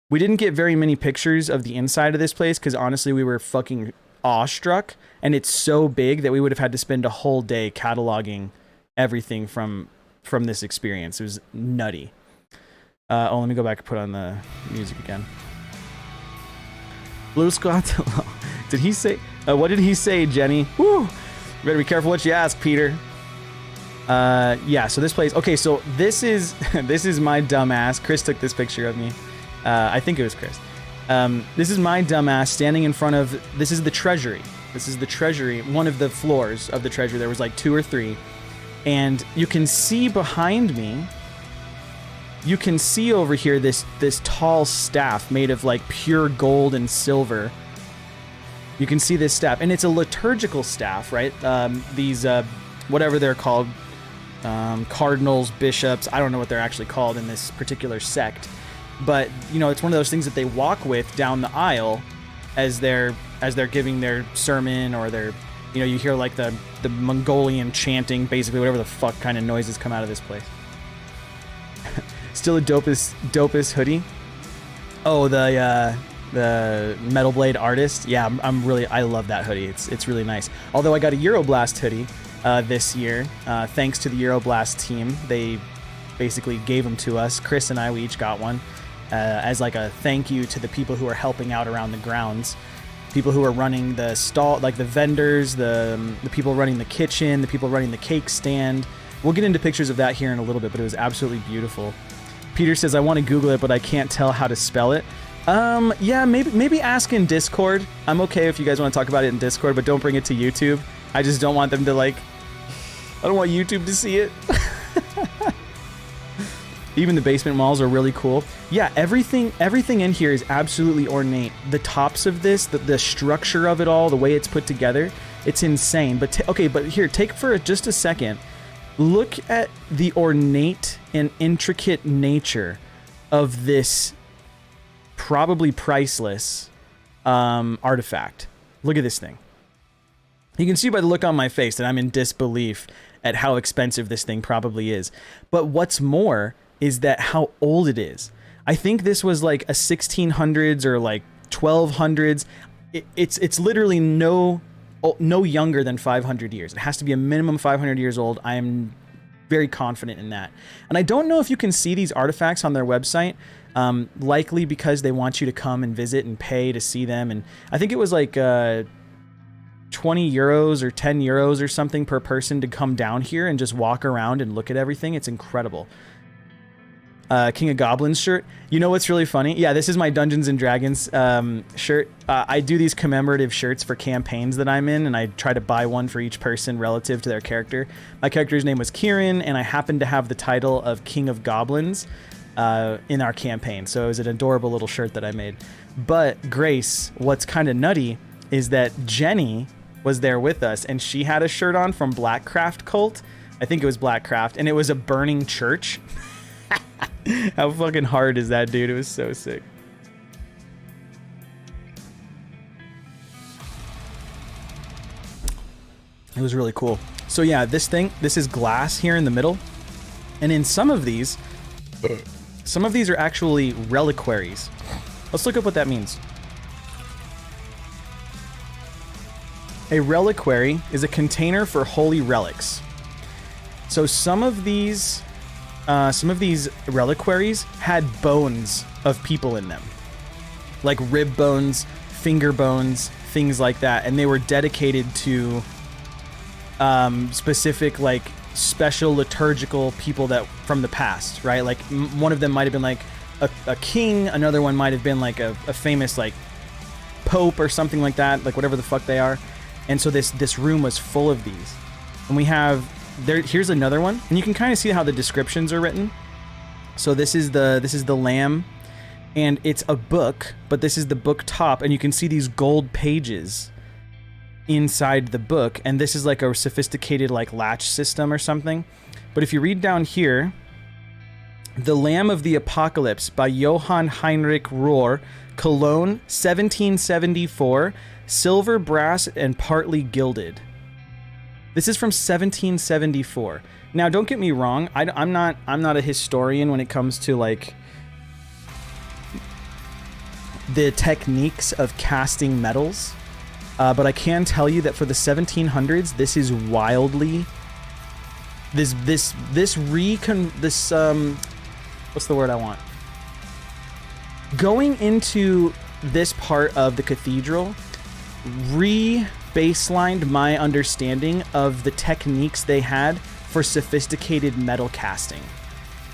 We didn't get very many pictures of the inside of this place because honestly we were fucking awestruck, and it's so big that we would have had to spend a whole day cataloging everything from this experience. It was nutty. Let me go back and put on the music again. Blue Scott. Did he say? What did he say, Jenny? Woo! You better be careful what you ask, Peter. Yeah. So this place. Okay. So this is my dumbass. Chris took this picture of me. I think it was Chris. This is my dumbass standing in front of. This is the treasury. This is the treasury. One of the floors of the treasury. There was like 2 or 3. And you can see behind me, you can see over here this tall staff made of like pure gold and silver. You can see this staff, and it's a liturgical staff, right? These, whatever they're called, cardinals, bishops, I don't know what they're actually called in this particular sect. But, you know, it's one of those things that they walk with down the aisle as they're giving their sermon, or their, you know, you hear like the Mongolian chanting, basically whatever the fuck kind of noises come out of this place. Still a dopest hoodie. Oh, the Metal Blade artist. Yeah, I love that hoodie. It's really nice. Although I got a Euroblast hoodie this year, thanks to the Euroblast team. They basically gave them to us. Chris and I, we each got one as like a thank you to the people who are helping out around the grounds. People who are running the stall, like the vendors, the people running the kitchen, the people running the cake stand. We'll get into pictures of that here in a little bit, but it was absolutely beautiful. Peter says, I want to Google it, but I can't tell how to spell it. Yeah, maybe ask in Discord. I'm okay if you guys want to talk about it in Discord, but don't bring it to YouTube. I just don't want them to like I don't want YouTube to see it. Even the basement walls are really cool. Yeah, everything in here is absolutely ornate. The tops of this, the structure of it all, the way it's put together, it's insane. But okay, but here, take for just a second. Look at the ornate and intricate nature of this probably priceless artifact. Look at this thing. You can see by the look on my face that I'm in disbelief at how expensive this thing probably is. But what's more is that how old it is. I think this was like a 1600s or like 1200s. It's literally no younger than 500 years. It has to be a minimum 500 years old. I am very confident in that. And I don't know if you can see these artifacts on their website, likely because they want you to come and visit and pay to see them. And I think it was like 20 euros or 10 euros or something per person to come down here and just walk around and look at everything. It's incredible. King of Goblins shirt. You know what's really funny? Yeah, this is my Dungeons and Dragons shirt. I do these commemorative shirts for campaigns that I'm in, and I try to buy one for each person relative to their character. My character's name was Kieran, and I happened to have the title of King of Goblins in our campaign, so it was an adorable little shirt that I made. But Grace, what's kind of nutty is that Jenny was there with us, and she had a shirt on from Blackcraft Cult. I think it was Blackcraft, and it was a burning church. How fucking hard is that, dude? It was so sick. It was really cool. So yeah, this is glass here in the middle. And in some of these are actually reliquaries. Let's look up what that means. A reliquary is a container for holy relics. So some of these reliquaries had bones of people in them, like rib bones, finger bones, things like that, and they were dedicated to specific, like, special liturgical people that from the past, right? Like one of them might have been like a king, another one might have been like a famous like pope or something like that, like whatever the fuck they are. And so this room was full of these, and we have. Here's another one, and you can kind of see how the descriptions are written. So this is the lamb, and it's a book, but this is the book top, and you can see these gold pages inside the book, and this is like a sophisticated like latch system or something. But if you read down here, The Lamb of the Apocalypse by Johann Heinrich Rohr, Cologne, 1774, silver, brass, and partly gilded. This is from 1774. Now, don't get me wrong. I'm not a historian when it comes to like the techniques of casting metals, but I can tell you that for the 1700s, this is wildly. What's the word I want? Going into this part of the cathedral, baselined my understanding of the techniques they had for sophisticated metal casting.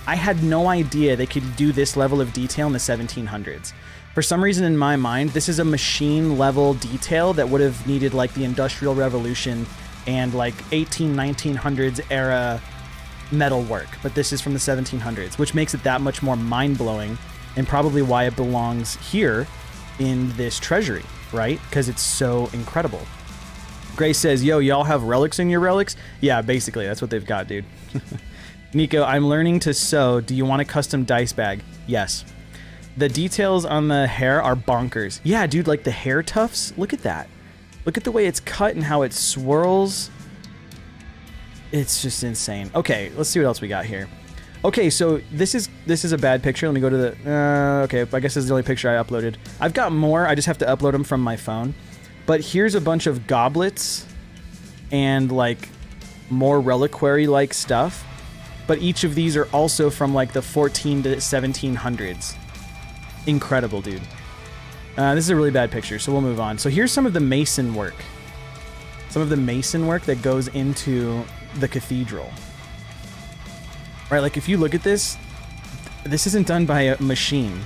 I had no idea they could do this level of detail in the 1700s. For some reason in my mind, this is a machine level detail that would have needed like the Industrial Revolution and like 1900s era metal work. But this is from the 1700s, which makes it that much more mind-blowing, and probably why it belongs here in this treasury, right? Because it's so incredible. Grace says, yo, y'all have relics in your relics? Yeah, basically, that's what they've got, dude. Nico, I'm learning to sew. Do you want a custom dice bag? Yes. The details on the hair are bonkers. Yeah, dude, like the hair tufts. Look at that. Look at the way it's cut and how it swirls. It's just insane. Okay, let's see what else we got here. Okay, so this is a bad picture. Let me go to the... okay, I guess this is the only picture I uploaded. I've got more. I just have to upload them from my phone. But here's a bunch of goblets and like more reliquary-like stuff. But each of these are also from like the 14 to 1700s. Incredible, dude. This is a really bad picture, so we'll move on. So here's some of the mason work. Some of the mason work that goes into the cathedral. Right, like if you look at this isn't done by a machine.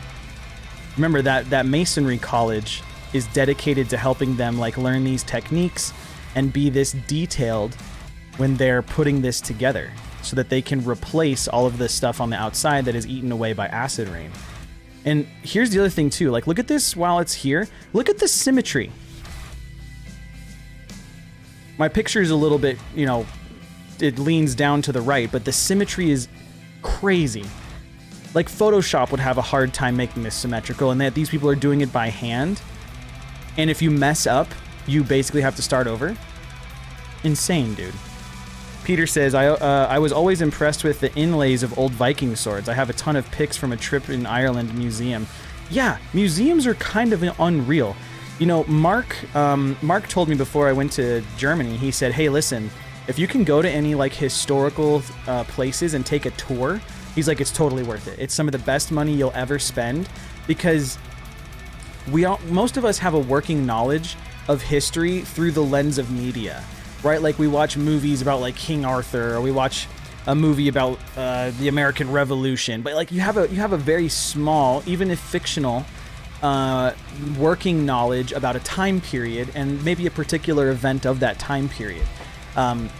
Remember that masonry college is dedicated to helping them like learn these techniques and be this detailed when they're putting this together so that they can replace all of the stuff on the outside that is eaten away by acid rain. And here's the other thing too, like look at this while it's here. Look at the symmetry. My picture is a little bit, you know, it leans down to the right, but the symmetry is crazy. Like Photoshop would have a hard time making this symmetrical, and that these people are doing it by hand. And if you mess up, you basically have to start over. Insane, dude. Peter says, I was always impressed with the inlays of old Viking swords. I have a ton of pics from a trip in Ireland museum. Yeah, museums are kind of unreal. You know, Mark told me before I went to Germany, he said, hey, listen, if you can go to any like historical places and take a tour, he's like, it's totally worth it. It's some of the best money you'll ever spend, because most of us have a working knowledge of history through the lens of media, right? Like we watch movies about like King Arthur, or we watch a movie about the American Revolution, but like you have a very small, even if fictional, working knowledge about a time period and maybe a particular event of that time period. And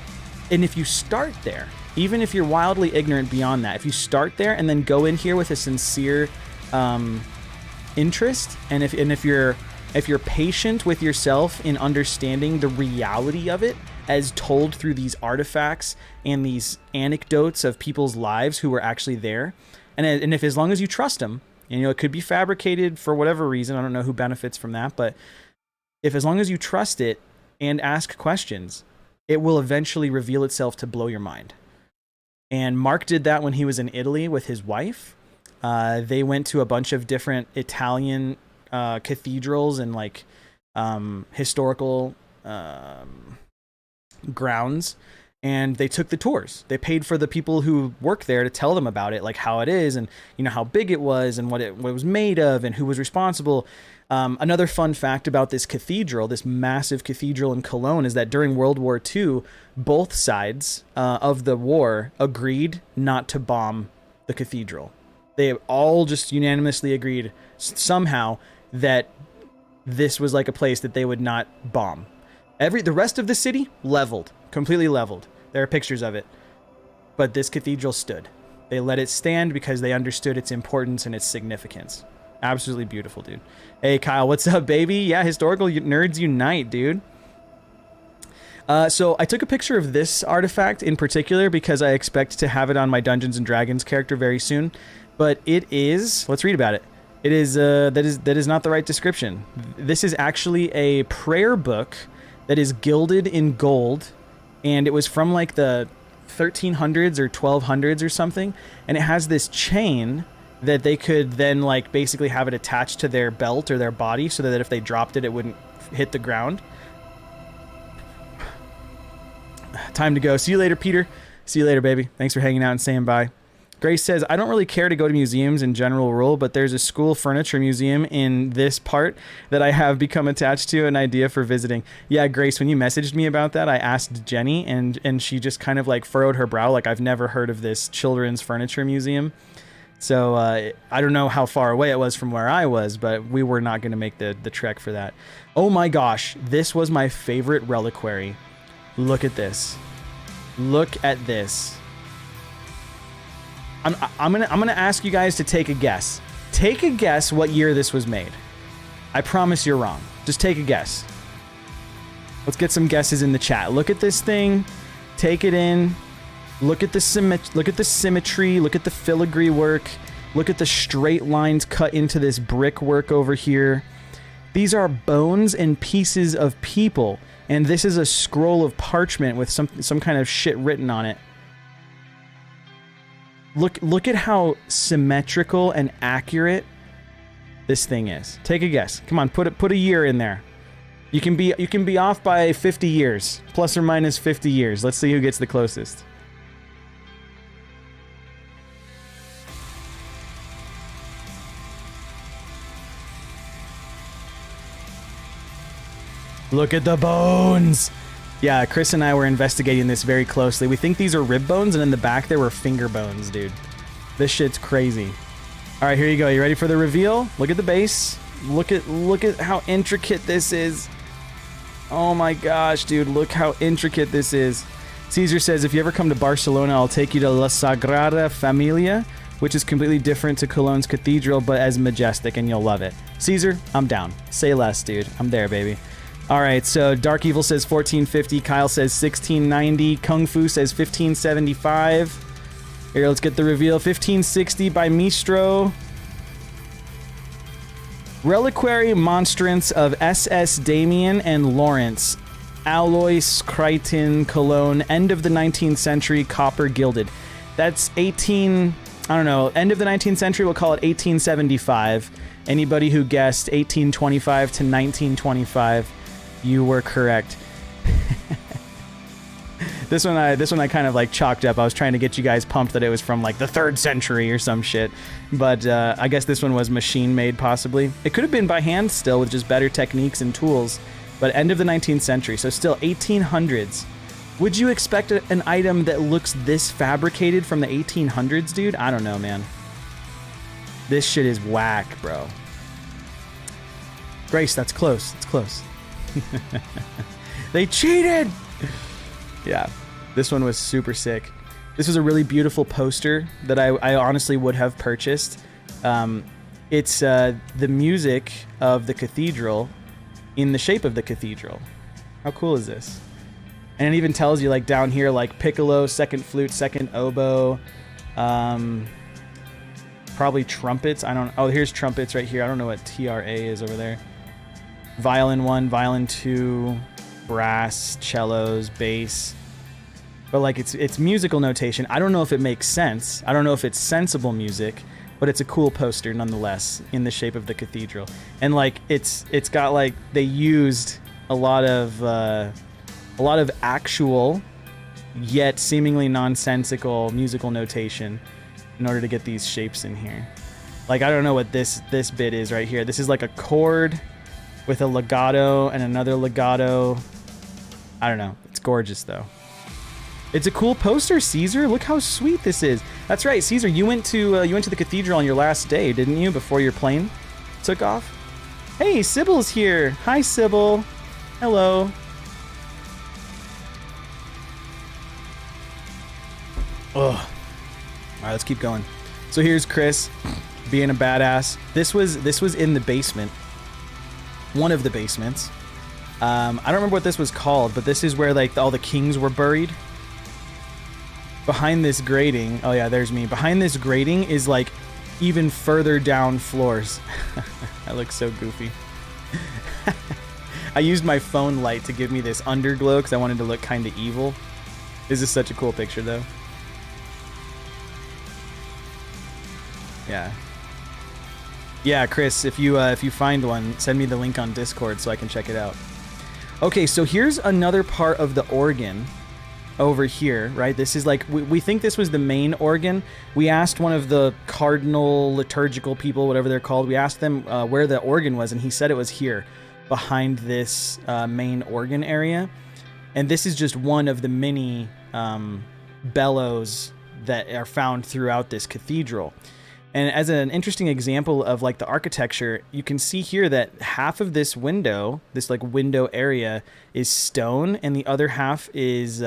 if you start there, even if you're wildly ignorant beyond that, if you start there and then go in here with a sincere interest, and if you're patient with yourself in understanding the reality of it as told through these artifacts and these anecdotes of people's lives who were actually there, and if as long as you trust them, and you know it could be fabricated for whatever reason, I don't know who benefits from that, but if as long as you trust it and ask questions, it will eventually reveal itself to blow your mind. And Mark did that when he was in Italy with his wife. They went to a bunch of different Italian cathedrals and like historical grounds, and they took the tours. They paid for the people who work there to tell them about it, like how it is, and you know how big it was, and what it was made of, and who was responsible. Another fun fact about this cathedral, this massive cathedral in Cologne, is that during World War II, both sides of the war agreed not to bomb the cathedral. They all just unanimously agreed somehow that this was like a place that they would not bomb. The rest of the city, leveled, completely leveled. There are pictures of it. But this cathedral stood. They let it stand because they understood its importance and its significance. Absolutely beautiful, dude. Hey, Kyle, what's up, baby? Yeah, historical nerds unite, dude. So I took a picture of this artifact in particular because I expect to have it on my Dungeons and Dragons character very soon. But it is, let's read about it. It is, that is not the right description. This is actually a prayer book that is gilded in gold, and it was from like the 1300s or 1200s or something, and it has this chain that they could then like basically have it attached to their belt or their body so that if they dropped it, it wouldn't hit the ground. Time to go. See you later, Peter. See you later, baby. Thanks for hanging out and saying bye. Grace says, I don't really care to go to museums in general rule, but there's a school furniture museum in this part that I have become attached to, an idea for visiting. Yeah, Grace, when you messaged me about that, I asked Jenny, and she just kind of like furrowed her brow, like I've never heard of this children's furniture museum. So I don't know how far away it was from where I was, but we were not going to make the trek for that. Oh my gosh, this was my favorite reliquary. Look at this. Look at this. I'm gonna ask you guys to take a guess. Take a guess what year this was made. I promise you're wrong. Just take a guess. Let's get some guesses in the chat. Look at this thing. Take it in. Look at the symmetry. Look at the filigree work. Look at the straight lines cut into this brickwork over here. These are bones and pieces of people, and this is a scroll of parchment with some kind of shit written on it. Look at how symmetrical and accurate this thing is. Take a guess. Come on, put a year in there. You can be off by 50 years, plus or minus 50 years. Let's see who gets the closest. Look at the bones. Yeah, Chris and I were investigating this very closely. We think these are rib bones, and in the back there were finger bones, dude. This shit's crazy. All right, here you go. You ready for the reveal? Look at the base. Look at how intricate this is. Oh my gosh, dude, look how intricate this is. Caesar says, if you ever come to Barcelona, I'll take you to La Sagrada Familia, which is completely different to Cologne's cathedral, but as majestic, and you'll love it. Caesar, I'm down. Say less, dude. I'm there, baby. All right, so Dark Evil says 1450. Kyle says 1690. Kung Fu says 1575. Here, let's get the reveal. 1560 by Mistro. Reliquary Monstrance of S.S. Damien and Lawrence. Alois Crichton, Cologne. End of the 19th century, copper gilded. That's 18... I don't know, end of the 19th century, we'll call it 1875. Anybody who guessed 1825 to 1925, you were correct. This one I kind of like chalked up. I was trying to get you guys pumped that it was from like the 3rd century or some shit. But I guess this one was machine made possibly. It could have been by hand still with just better techniques and tools. But end of the 19th century, so still 1800s. Would you expect an item that looks this fabricated from the 1800s, dude? I don't know, man. This shit is whack, bro. Grace, that's close. It's close. They cheated! Yeah, this one was super sick. This was a really beautiful poster that I honestly would have purchased. It's the music of the cathedral in the shape of the cathedral. How cool is this? And it even tells you, like, down here, like, piccolo, second flute, second oboe, probably trumpets. Oh, here's trumpets right here. I don't know what TRA is over there. Violin 1, violin 2, brass, cellos, bass. But, like, it's musical notation. I don't know if it makes sense. I don't know if it's sensible music, but it's a cool poster nonetheless in the shape of the cathedral. And, like, it's got, like, they used a lot of actual yet seemingly nonsensical musical notation in order to get these shapes in here. Like, I don't know what this bit is right here. This is like a chord with a legato and another legato. I don't know. It's gorgeous though. It's a cool poster, Caesar. Look how sweet this is. That's right, Caesar. You went to the cathedral on your last day, didn't you? Before your plane took off. Hey, Sybil's here. Hi, Sybil. Hello. Ugh. All right, let's keep going. So here's Chris being a badass. This was in the basement, one of the basements. I don't remember what this was called, but this is where like all the kings were buried. Behind this grating, oh yeah, there's me. Behind this grating is like even further down floors. I look so goofy. I used my phone light to give me this underglow because I wanted to look kind of evil. This is such a cool picture though. Yeah, Chris, if you find one, send me the link on Discord so I can check it out. Okay, so here's another part of the organ over here, right? This is like, we think this was the main organ. We asked one of the cardinal liturgical people, whatever they're called, we asked them where the organ was, and he said it was here, behind this main organ area. And this is just one of the many bellows that are found throughout this cathedral. And as an interesting example of like the architecture, you can see here that half of this window, this like window area, is stone, and the other half is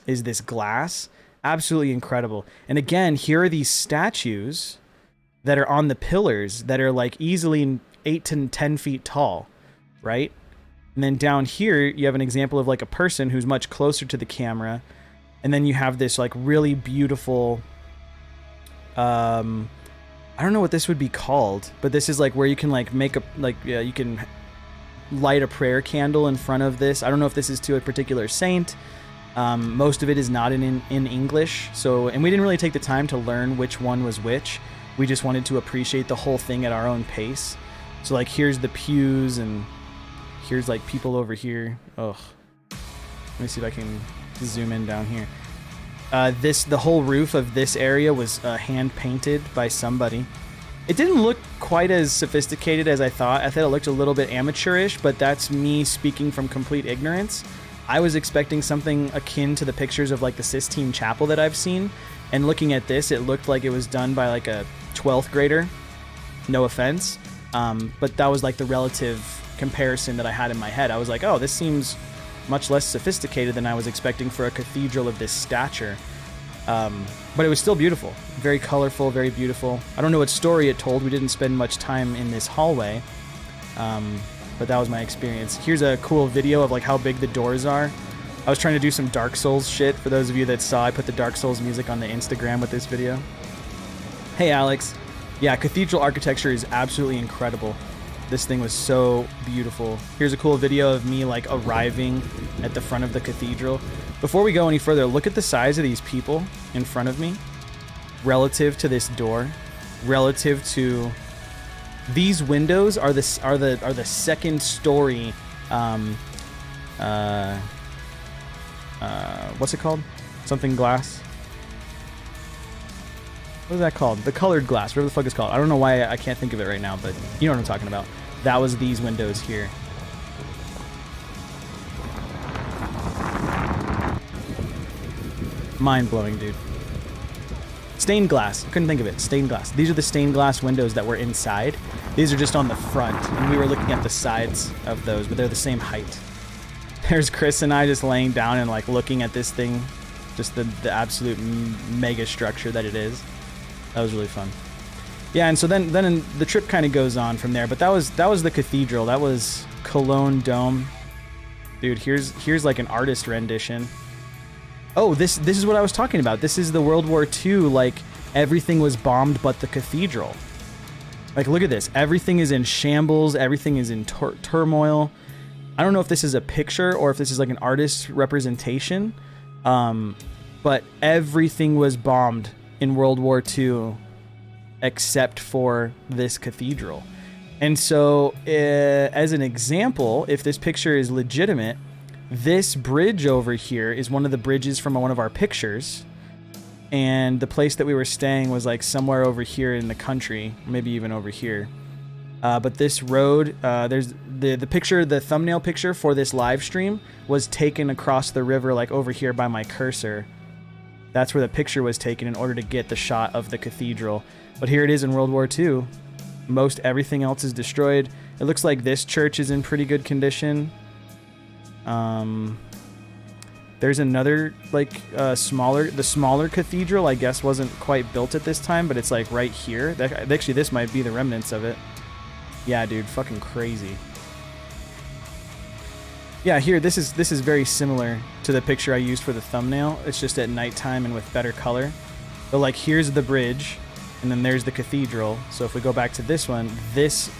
this glass. Absolutely incredible. And again, here are these statues that are on the pillars that are like easily 8 to 10 feet tall, right? And then down here, you have an example of like a person who's much closer to the camera, and then you have this like really beautiful. I don't know what this would be called, but this is like where you can like make a you can light a prayer candle in front of this. I don't know if this is to a particular saint. Most of it is not in English, so, and we didn't really take the time to learn which one was which. We just wanted to appreciate the whole thing at our own pace. So like here's the pews, and here's like people over here. Ugh. Let me see if I can zoom in down here. The whole roof of this area was hand painted by somebody. It didn't look quite as sophisticated as I thought. I thought it looked a little bit amateurish, but that's me speaking from complete ignorance. I was expecting something akin to the pictures of like the Sistine Chapel that I've seen, and looking at this, it looked like it was done by like a 12th grader. No offense, but that was like the relative comparison that I had in my head. I was like, oh, this seems much less sophisticated than I was expecting for a cathedral of this stature. But it was still beautiful, very colorful, very beautiful. I don't know what story it told. We didn't spend much time in this hallway, but that was my experience. Here's a cool video of like how big the doors are. I was trying to do some Dark Souls shit. For those of you that saw, I put the Dark Souls music on the Instagram with this video. Hey, Alex. Yeah, cathedral architecture is absolutely incredible. This thing was so beautiful. Here's a cool video of me like arriving at the front of the cathedral. Before we go any further, look at the size of these people in front of me relative to this door, relative to these windows are the second story. What's it called? Something glass. What is that called? The colored glass, whatever the fuck it's called. I don't know why I can't think of it right now, but you know what I'm talking about. That was these windows here. Mind-blowing, dude. Stained glass. I couldn't think of it. Stained glass. These are the stained glass windows that were inside. These are just on the front, and we were looking at the sides of those, but they're the same height. There's Chris and I just laying down and like looking at this thing, just the absolute mega structure that it is. That was really fun. Yeah, and so then the trip kind of goes on from there, but that was the cathedral. That was Cologne Dome. Dude, here's like an artist rendition. Oh, this is what I was talking about. This is the World War II, like everything was bombed but the cathedral. Like look at this. Everything is in shambles, everything is in turmoil. I don't know if this is a picture or if this is like an artist's representation. But everything was bombed in World War II except for this cathedral. And so as an example, if this picture is legitimate, this bridge over here is one of the bridges from one of our pictures. And the place that we were staying was like somewhere over here in the country, maybe even over here. But this road, there's the picture, the thumbnail picture for this live stream was taken across the river, like over here by my cursor. That's where the picture was taken in order to get the shot of the cathedral. But here it is in World War II. Most everything else is destroyed. It looks like this church is in pretty good condition. There's another like the smaller cathedral, I guess wasn't quite built at this time, but it's like right here. Actually, this might be the remnants of it. Yeah, dude, fucking crazy. Yeah, here, this is very similar to the picture I used for the thumbnail. It's just at nighttime and with better color. But like, here's the bridge, and then there's the cathedral. So if we go back to this one, this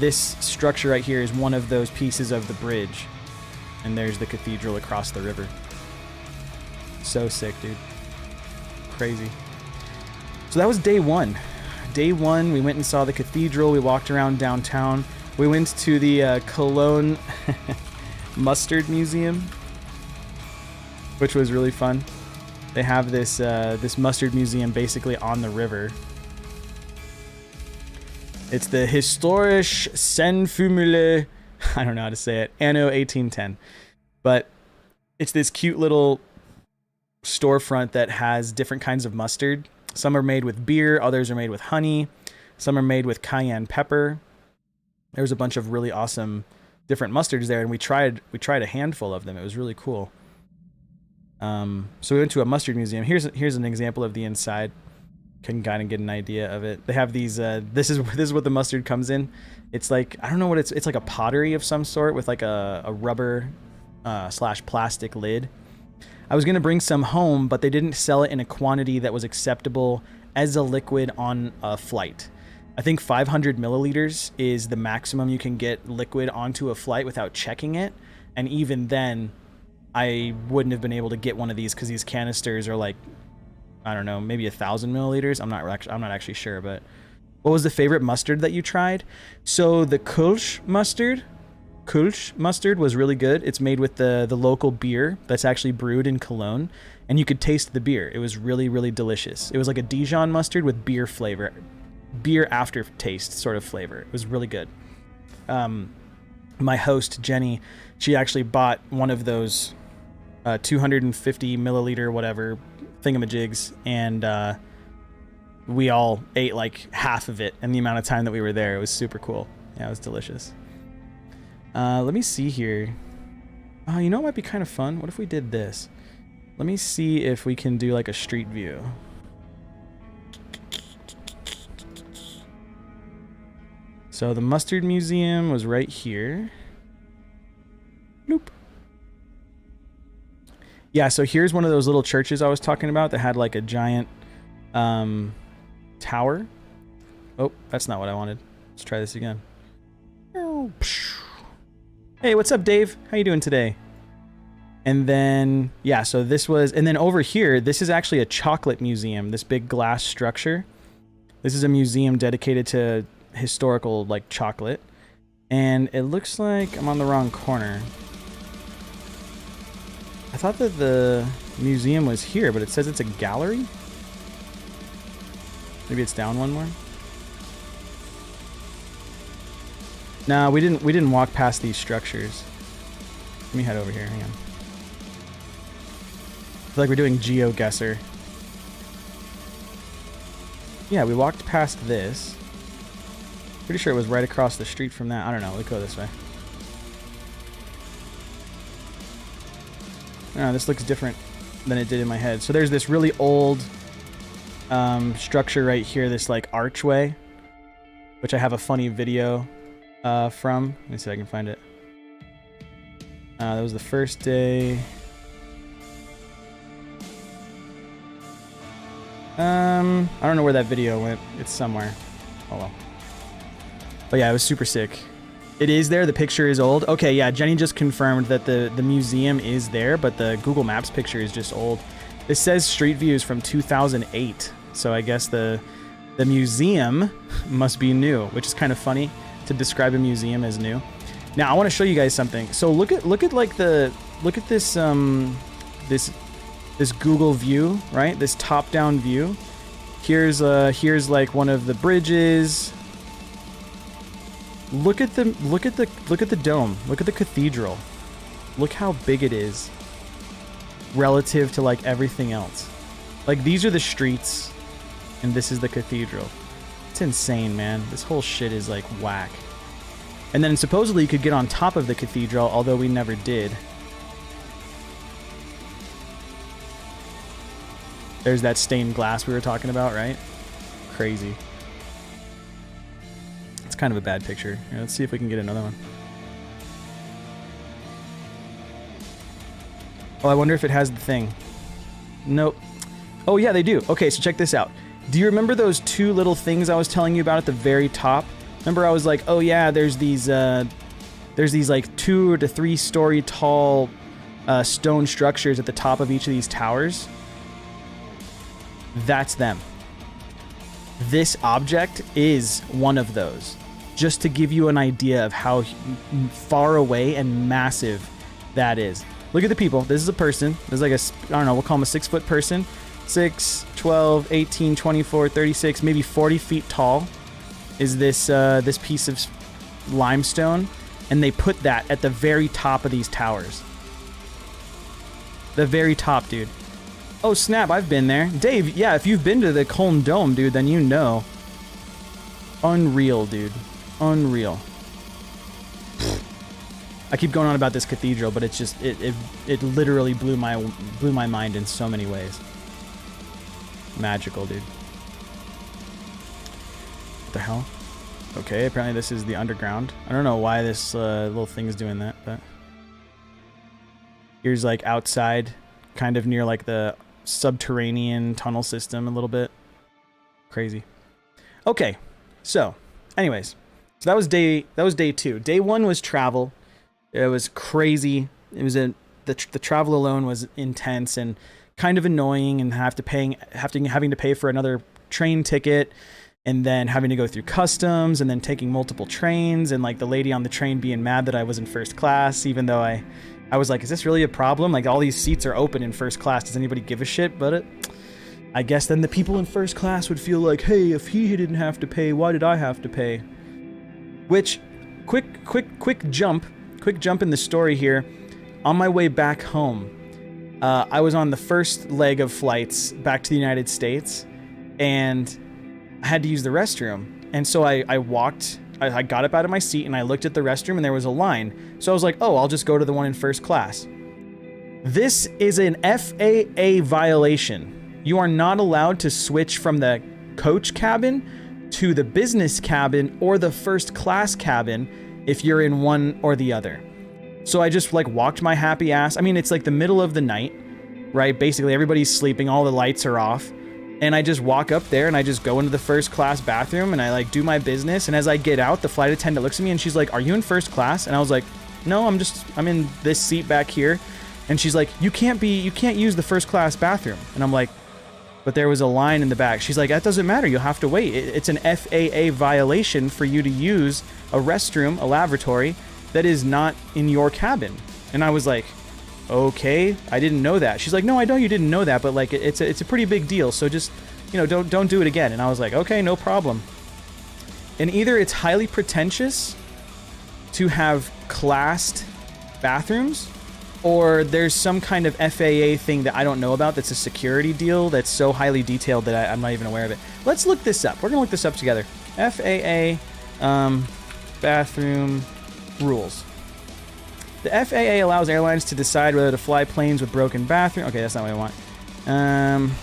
structure right here is one of those pieces of the bridge. And there's the cathedral across the river. So sick, dude. Crazy. So that was day one. Day one, we went and saw the cathedral. We walked around downtown. We went to the Cologne Mustard Museum, which was really fun. They have this this mustard museum basically on the river. It's the Historische Senfumule. I don't know how to say it. Anno 1810. But it's this cute little storefront that has different kinds of mustard. Some are made with beer, others are made with honey, some are made with cayenne pepper. There was a bunch of really awesome different mustards there, and we tried a handful of them. It was really cool. So we went to a mustard museum. Here's an example of the inside. Can kind of get an idea of it. They have these this is what the mustard comes in. It's like, I don't know what it's like a pottery of some sort with like a rubber / plastic lid. I was gonna bring some home, but they didn't sell it in a quantity that was acceptable as a liquid on a flight. I think 500 milliliters is the maximum you can get liquid onto a flight without checking it, and even then I wouldn't have been able to get one of these because these canisters are like, I don't know, maybe 1,000 milliliters. I'm not actually sure. But what was the favorite mustard that you tried? So the Kulch mustard was really good. It's made with the local beer that's actually brewed in Cologne, and you could taste the beer. It was really, really delicious. It was like a Dijon mustard with beer flavor, beer aftertaste sort of flavor. It was really good. My host Jenny, she actually bought one of those 250 milliliter whatever thingamajigs, and we all ate like half of it in the amount of time that we were there. It was super cool. Yeah, it was delicious. Let me see here. You know what might be kind of fun? What if we did this? Let me see if we can do like a street view. So the Mustard Museum was right here. Bloop. Yeah, so here's one of those little churches I was talking about that had like a giant tower. Oh, that's not what I wanted. Let's try this again. Hey, what's up, Dave? How you doing today? And then, yeah, so this was, and then over here, this is actually a chocolate museum, this big glass structure. This is a museum dedicated to historical, like, chocolate. And it looks like I'm on the wrong corner. I thought that the museum was here, but it says it's a gallery? Maybe it's down one more? No, we didn't walk past these structures. Let me head over here, hang on. I feel like we're doing GeoGuessr. Yeah, we walked past this. Pretty sure it was right across the street from that. I don't know, let's go this way. Oh, this looks different than it did in my head. So there's this really old structure right here, this like archway, which I have a funny video from. Let me see if I can find it. That was the first day. I don't know where that video went. It's somewhere. Oh well. But yeah, it was super sick. It is there. The picture is old. Okay, yeah, Jenny just confirmed that the museum is there, but the Google Maps picture is just old. It says Street View is from 2008, so I guess the museum must be new, which is kind of funny to describe a museum as new. Now I want to show you guys something. So look at this this Google view, right? This top-down view. Here's like one of the bridges. Look at the dome. Look at the cathedral. Look how big it is relative to like everything else. Like these are the streets and this is the cathedral. It's insane, man. This whole shit is like whack. And then supposedly you could get on top of the cathedral, although we never did. There's that stained glass we were talking about, right? Crazy. It's kind of a bad picture. Here, let's see if we can get another one. Oh, I wonder if it has the thing. Nope. Oh yeah, they do. Okay, so check this out. Do you remember those two little things I was telling you about at the very top? Remember I was like, oh yeah, there's these like 2 to 3 story tall stone structures at the top of each of these towers? That's them. This object is one of those. Just to give you an idea of how far away and massive that is. Look at the people. This is a person. This is like I don't know, we'll call him a 6-foot person. 6, 12, 18, 24, 36, maybe 40 feet tall is this this piece of limestone, and they put that at the very top of these towers. The very top, dude. Oh snap, I've been there. Dave, yeah, if you've been to the Cologne Dome, dude, then you know. Unreal, dude. Unreal. I keep going on about this cathedral, but it's just it literally blew my mind in so many ways. Magical, dude. What the hell? Okay, apparently this is the underground. I don't know why this little thing is doing that, but here's like outside, kind of near like the subterranean tunnel system a little bit. Crazy. Okay, so anyways, so that was day 2. Day 1 was travel. It was crazy. It was the travel alone was intense and kind of annoying, and having to pay for another train ticket, and then having to go through customs, and then taking multiple trains, and like the lady on the train being mad that I was in first class, even though I was like, is this really a problem? Like all these seats are open in first class. Does anybody give a shit? But I guess then the people in first class would feel like, hey, if he didn't have to pay, why did I have to pay? Which, quick jump in the story here. On my way back home, I was on the first leg of flights back to the United States, and I had to use the restroom. And so I got up out of my seat and I looked at the restroom and there was a line. So I was like, oh, I'll just go to the one in first class. This is an FAA violation. You are not allowed to switch from the coach cabin to the business cabin or the first class cabin if you're in one or the other. So I just like walked my happy ass. I mean, it's like the middle of the night, right? Basically everybody's sleeping, all the lights are off. And I just walk up there and I just go into the first class bathroom and I like do my business. And as I get out, the flight attendant looks at me and she's like, "Are you in first class?" And I was like, "No, I'm in this seat back here." And she's like, you can't use the first class bathroom." And I'm like, "But there was a line in the back." She's like, "That doesn't matter. You'll have to wait. It's an FAA violation for you to use a restroom, a lavatory that is not in your cabin." And I was like, "Okay, I didn't know that." She's like, "No, I know you didn't know that, but like it's a pretty big deal. So just, don't do it again." And I was like, "Okay, no problem." And either it's highly pretentious to have classed bathrooms, or there's some kind of FAA thing that I don't know about that's a security deal that's so highly detailed that I'm not even aware of it. Let's look this up. We're gonna look this up together. FAA bathroom rules. The FAA allows airlines to decide whether to fly planes with broken bathroom. Okay, that's not what I want.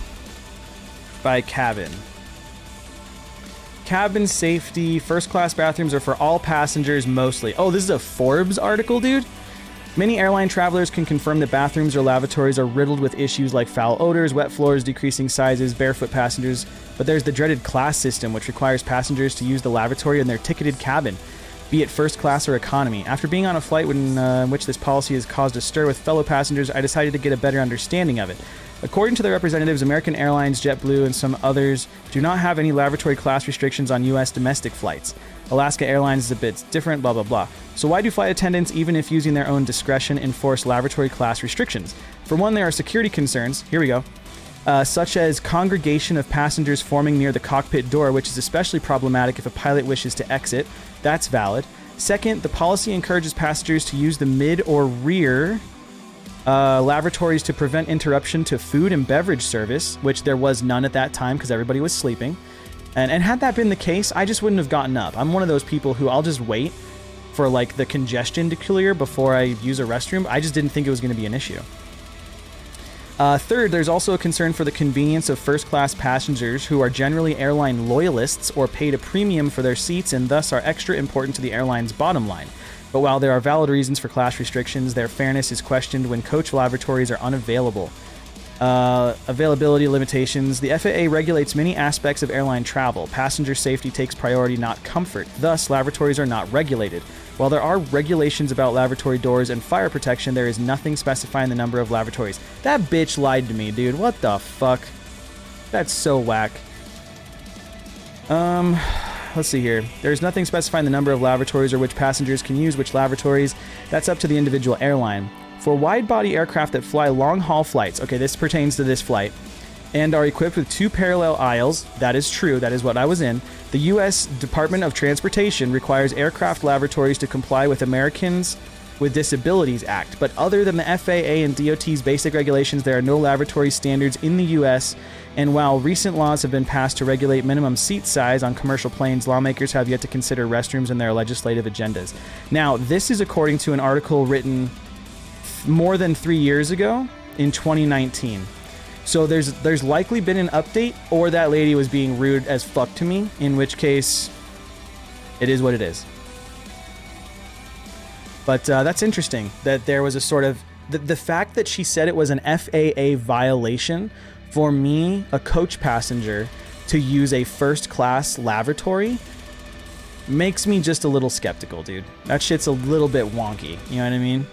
By cabin. Cabin safety. First class bathrooms are for all passengers mostly. Oh, this is a Forbes article, dude. Many airline travelers can confirm that bathrooms or lavatories are riddled with issues like foul odors, wet floors, decreasing sizes, barefoot passengers. But there's the dreaded class system, which requires passengers to use the lavatory in their ticketed cabin, be it first class or economy. After being on a flight in which this policy has caused a stir with fellow passengers, I decided to get a better understanding of it. According to the representatives, American Airlines, JetBlue, and some others do not have any lavatory class restrictions on U.S. domestic flights. Alaska Airlines is a bit different, blah, blah, blah. So why do flight attendants, even if using their own discretion, enforce lavatory class restrictions? For one, there are security concerns. Here we go. Such as congregation of passengers forming near the cockpit door, which is especially problematic if a pilot wishes to exit. That's valid. Second, the policy encourages passengers to use the mid or rear lavatories to prevent interruption to food and beverage service, which there was none at that time because everybody was sleeping. And had that been the case, I just wouldn't have gotten up. I'm one of those people who I'll just wait for like the congestion to clear before I use a restroom. I just didn't think it was going to be an issue. Third, there's also a concern for the convenience of first-class passengers who are generally airline loyalists or paid a premium for their seats and thus are extra important to the airline's bottom line. But while there are valid reasons for class restrictions, their fairness is questioned when coach lavatories are unavailable. Availability limitations. The FAA regulates many aspects of airline travel. Passenger safety takes priority, not comfort. Thus, lavatories are not regulated. While there are regulations about lavatory doors and fire protection, there is nothing specifying the number of lavatories. That bitch lied to me, dude. What the fuck? That's so whack. Let's see here. There's nothing specifying the number of lavatories or which passengers can use which lavatories. That's up to the individual airline. For wide-body aircraft that fly long-haul flights, okay, this pertains to this flight, and are equipped with 2 parallel aisles, that is true, that is what I was in, the U.S. Department of Transportation requires aircraft lavatories to comply with Americans with Disabilities Act. But other than the FAA and DOT's basic regulations, there are no lavatory standards in the U.S., and while recent laws have been passed to regulate minimum seat size on commercial planes, lawmakers have yet to consider restrooms in their legislative agendas. Now, this is according to an article written more than 3 years ago in 2019. So there's likely been an update, or that lady was being rude as fuck to me, in which case it is what it is. But that's interesting that there was a sort of the fact that she said it was an FAA violation for me, a coach passenger, to use a first class lavatory makes me just a little skeptical, dude. That shit's a little bit wonky, you know what I mean?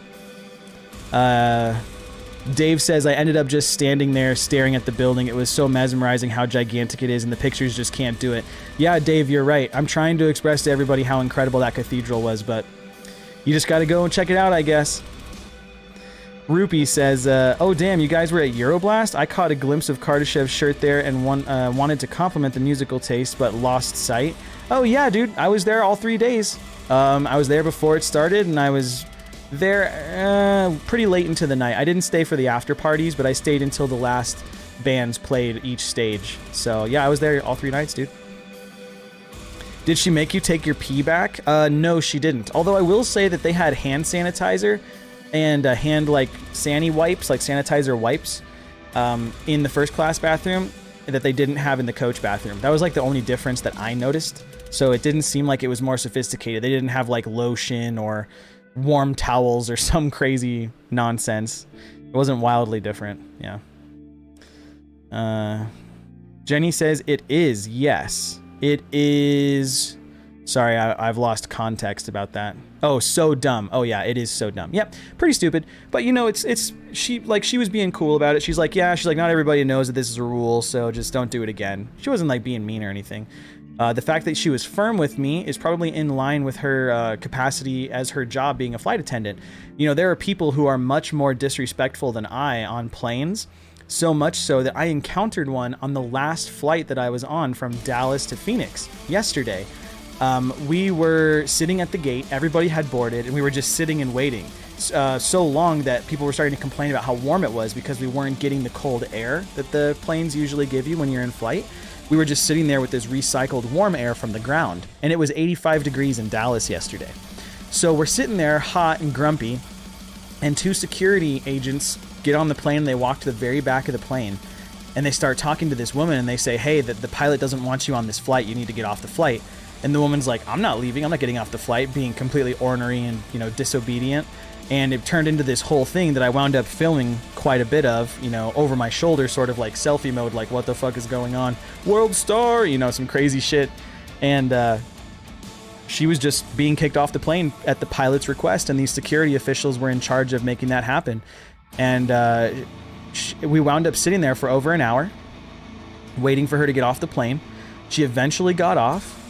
Dave says, I ended up just standing there staring at the building. It was so mesmerizing how gigantic it is, and the pictures just can't do it. Yeah, Dave, you're right. I'm trying to express to everybody how incredible that cathedral was, but you just gotta go and check it out, I guess. Rupee says, oh damn, you guys were at Euroblast? I caught a glimpse of Kardashev's shirt there and wanted to compliment the musical taste, but lost sight. Oh yeah, dude, I was there all 3 days. I was there before it started, and I was there pretty late into the night. I didn't stay for the after parties, but I stayed until the last bands played each stage. So yeah, I was there all 3 nights, dude. Did she make you take your pee back? No, she didn't. Although I will say that they had hand sanitizer and hand like Sani wipes, like sanitizer wipes, in the first class bathroom that they didn't have in the coach bathroom. That was like the only difference that I noticed. So it didn't seem like it was more sophisticated. They didn't have like lotion or warm towels or some crazy nonsense. It wasn't wildly different. Yeah. Jenny says it is. Yes, it is. Sorry, I've lost context about that. Oh, so dumb. Oh yeah, it is so dumb. Yep, pretty stupid. But you know, she was being cool about it. She's like, not everybody knows that this is a rule, so just don't do it again. She wasn't like being mean or anything. The fact that she was firm with me is probably in line with her capacity as her job being a flight attendant. You know, there are people who are much more disrespectful than I on planes. So much so that I encountered one on the last flight that I was on from Dallas to Phoenix yesterday. We were sitting at the gate, everybody had boarded, and we were just sitting and waiting. So long that people were starting to complain about how warm it was because we weren't getting the cold air that the planes usually give you when you're in flight. We were just sitting there with this recycled warm air from the ground, and it was 85 degrees in Dallas yesterday. So we're sitting there hot and grumpy, and 2 security agents get on the plane, and they walk to the very back of the plane, and they start talking to this woman, and they say, hey, the pilot doesn't want you on this flight, you need to get off the flight. And the woman's like, I'm not leaving, I'm not getting off the flight, being completely ornery and, you know, disobedient. And it turned into this whole thing that I wound up filming quite a bit of, you know, over my shoulder, sort of like selfie mode, like what the fuck is going on? World star, you know, some crazy shit. And she was just being kicked off the plane at the pilot's request, and these security officials were in charge of making that happen. And we wound up sitting there for over an hour, waiting for her to get off the plane. She eventually got off.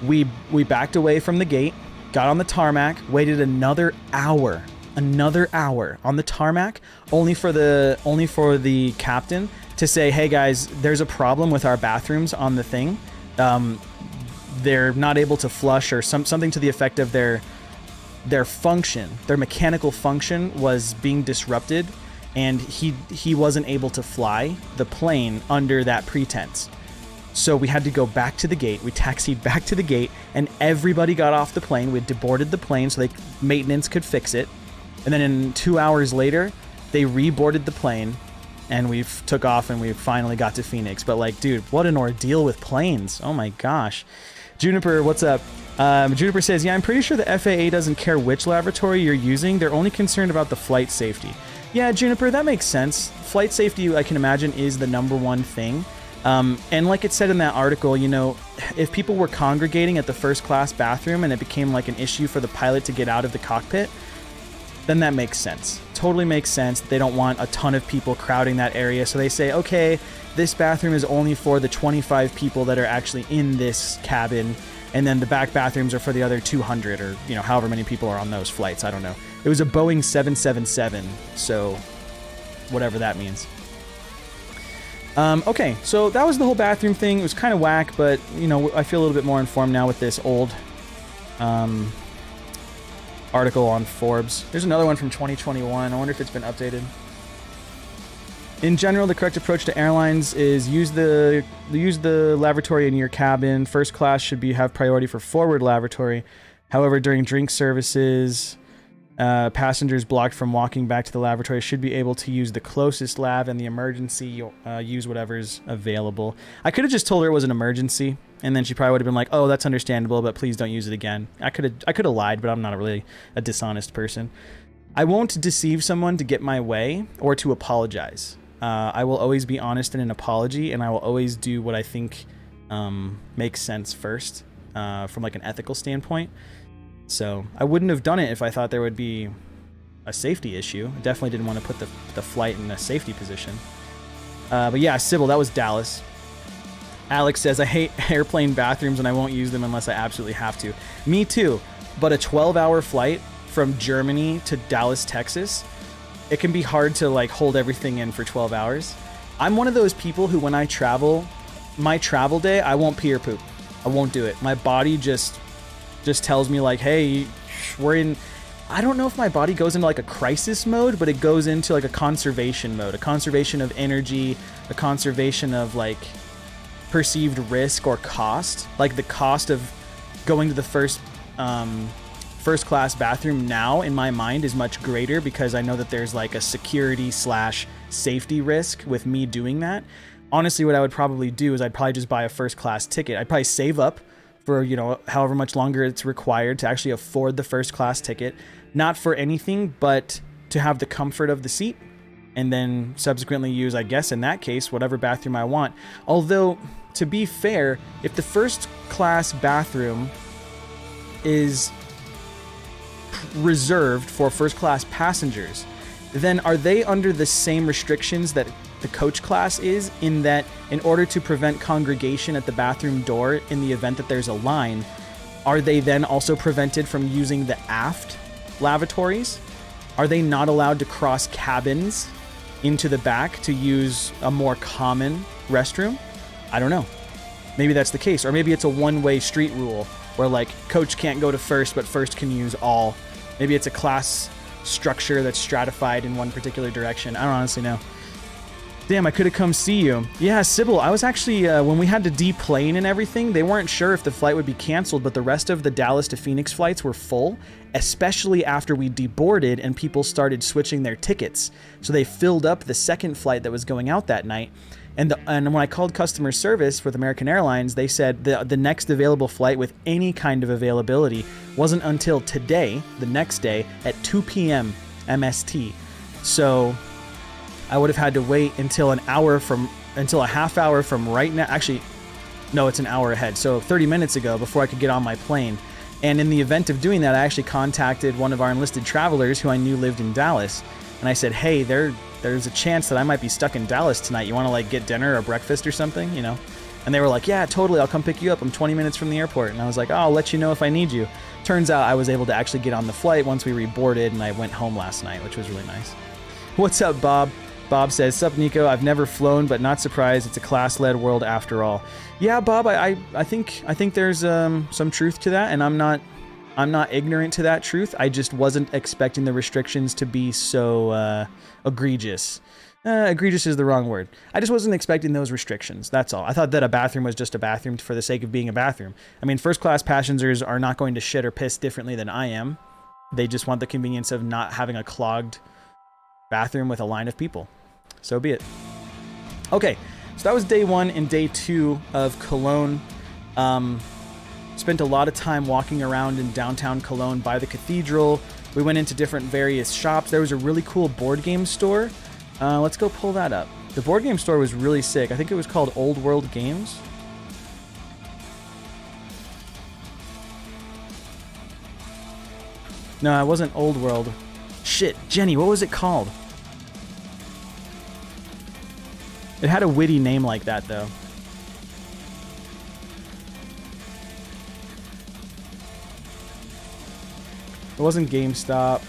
We backed away from the gate, got on the tarmac, waited another hour on the tarmac, only for the captain to say, hey guys, there's a problem with our bathrooms on the thing. They're not able to flush, or something to the effect of their function, their mechanical function was being disrupted, and he wasn't able to fly the plane under that pretense. So we had to go back to the gate. We taxied back to the gate, and everybody got off the plane. We deboarded the plane so maintenance could fix it. And then 2 hours later, they reboarded the plane, and we took off, and we finally got to Phoenix. But like, dude, what an ordeal with planes. Oh my gosh. Juniper, what's up? Juniper says, yeah, I'm pretty sure the FAA doesn't care which laboratory you're using. They're only concerned about the flight safety. Yeah, Juniper, that makes sense. Flight safety, I can imagine, is the number one thing. And like it said in that article, you know, if people were congregating at the first class bathroom and it became like an issue for the pilot to get out of the cockpit, then that makes sense. Totally makes sense. They don't want a ton of people crowding that area. So they say, okay, this bathroom is only for the 25 people that are actually in this cabin. And then the back bathrooms are for the other 200, or, you know, however many people are on those flights. I don't know. It was a Boeing 777. So whatever that means. Okay, so that was the whole bathroom thing. It was kind of whack, but, you know, I feel a little bit more informed now with this old article on Forbes. There's another one from 2021. I wonder if it's been updated. In general, the correct approach to airlines is use the lavatory in your cabin. First class should have priority for forward lavatory. However, during drink services, passengers blocked from walking back to the lavatory should be able to use the closest lav, and the emergency use whatever's available. I could have just told her it was an emergency, and then she probably would have been like, oh, that's understandable, but please don't use it again. I could have lied, but I'm not really a dishonest person. I won't deceive someone to get my way or to apologize. I will always be honest in an apology, and I will always do what I think makes sense first from like an ethical standpoint. So I wouldn't have done it if I thought there would be a safety issue. I definitely didn't want to put the flight in a safety position. But yeah, Sybil, that was Dallas. Alex says, I hate airplane bathrooms and I won't use them unless I absolutely have to. Me too. But a 12-hour flight from Germany to Dallas, Texas, it can be hard to like hold everything in for 12 hours. I'm one of those people who, when I travel, my travel day, I won't pee or poop. I won't do it. My body just tells me like, hey, we're in, I don't know if my body goes into like a crisis mode, but it goes into like a conservation mode, a conservation of energy, a conservation of like perceived risk or cost. Like the cost of going to the first class bathroom now in my mind is much greater because I know that there's like a security / safety risk with me doing that. Honestly, what I would probably do is I'd probably just buy a first class ticket. I'd probably save up for, you know, however much longer it's required to actually afford the first class ticket, not for anything, but to have the comfort of the seat, and then subsequently use, I guess in that case, whatever bathroom I want. Although, to be fair, if the first class bathroom is reserved for first class passengers, then are they under the same restrictions that the coach class is, in that in order to prevent congregation at the bathroom door in the event that there's a line, are they then also prevented from using the aft lavatories? Are they not allowed to cross cabins into the back to use a more common restroom? I don't know. Maybe that's the case. Or maybe it's a one-way street rule where like coach can't go to first, but first can use all. Maybe it's a class structure that's stratified in one particular direction. I don't honestly know. Damn, I could have come see you. Yeah, Sybil, I was actually, when we had to deplane and everything, they weren't sure if the flight would be canceled, but the rest of the Dallas to Phoenix flights were full, especially after we deboarded and people started switching their tickets. So they filled up the second flight that was going out that night. And when I called customer service with American Airlines, they said the next available flight with any kind of availability wasn't until today, the next day, at 2 p.m. MST. So I would have had to wait until a half hour from right now. Actually, no, it's an hour ahead. So 30 minutes ago before I could get on my plane. And in the event of doing that, I actually contacted one of our enlisted travelers who I knew lived in Dallas. And I said, hey, there's a chance that I might be stuck in Dallas tonight. You want to like get dinner or breakfast or something, you know? And they were like, yeah, totally. I'll come pick you up. I'm 20 minutes from the airport. And I was like, oh, I'll let you know if I need you. Turns out I was able to actually get on the flight once we reboarded, and I went home last night, which was really nice. What's up, Bob? Bob says, sup, Nico. I've never flown, but not surprised. It's a class-led world after all. Yeah, Bob, I think there's some truth to that, and I'm not ignorant to that truth. I just wasn't expecting the restrictions to be so egregious. Egregious is the wrong word. I just wasn't expecting those restrictions. That's all. I thought that a bathroom was just a bathroom for the sake of being a bathroom. I mean, first-class passengers are not going to shit or piss differently than I am. They just want the convenience of not having a clogged bathroom with a line of people. So be it. Okay, so that was day 1 and day 2 of Cologne. Spent a lot of time walking around in downtown Cologne by the cathedral. We went into different various shops. There was a really cool board game store. Let's go pull that up. The board game store was really sick. I think it was called Old World Games. No, it wasn't Old World. Shit, Jenny, what was it called? It had a witty name like that, though. It wasn't GameStop.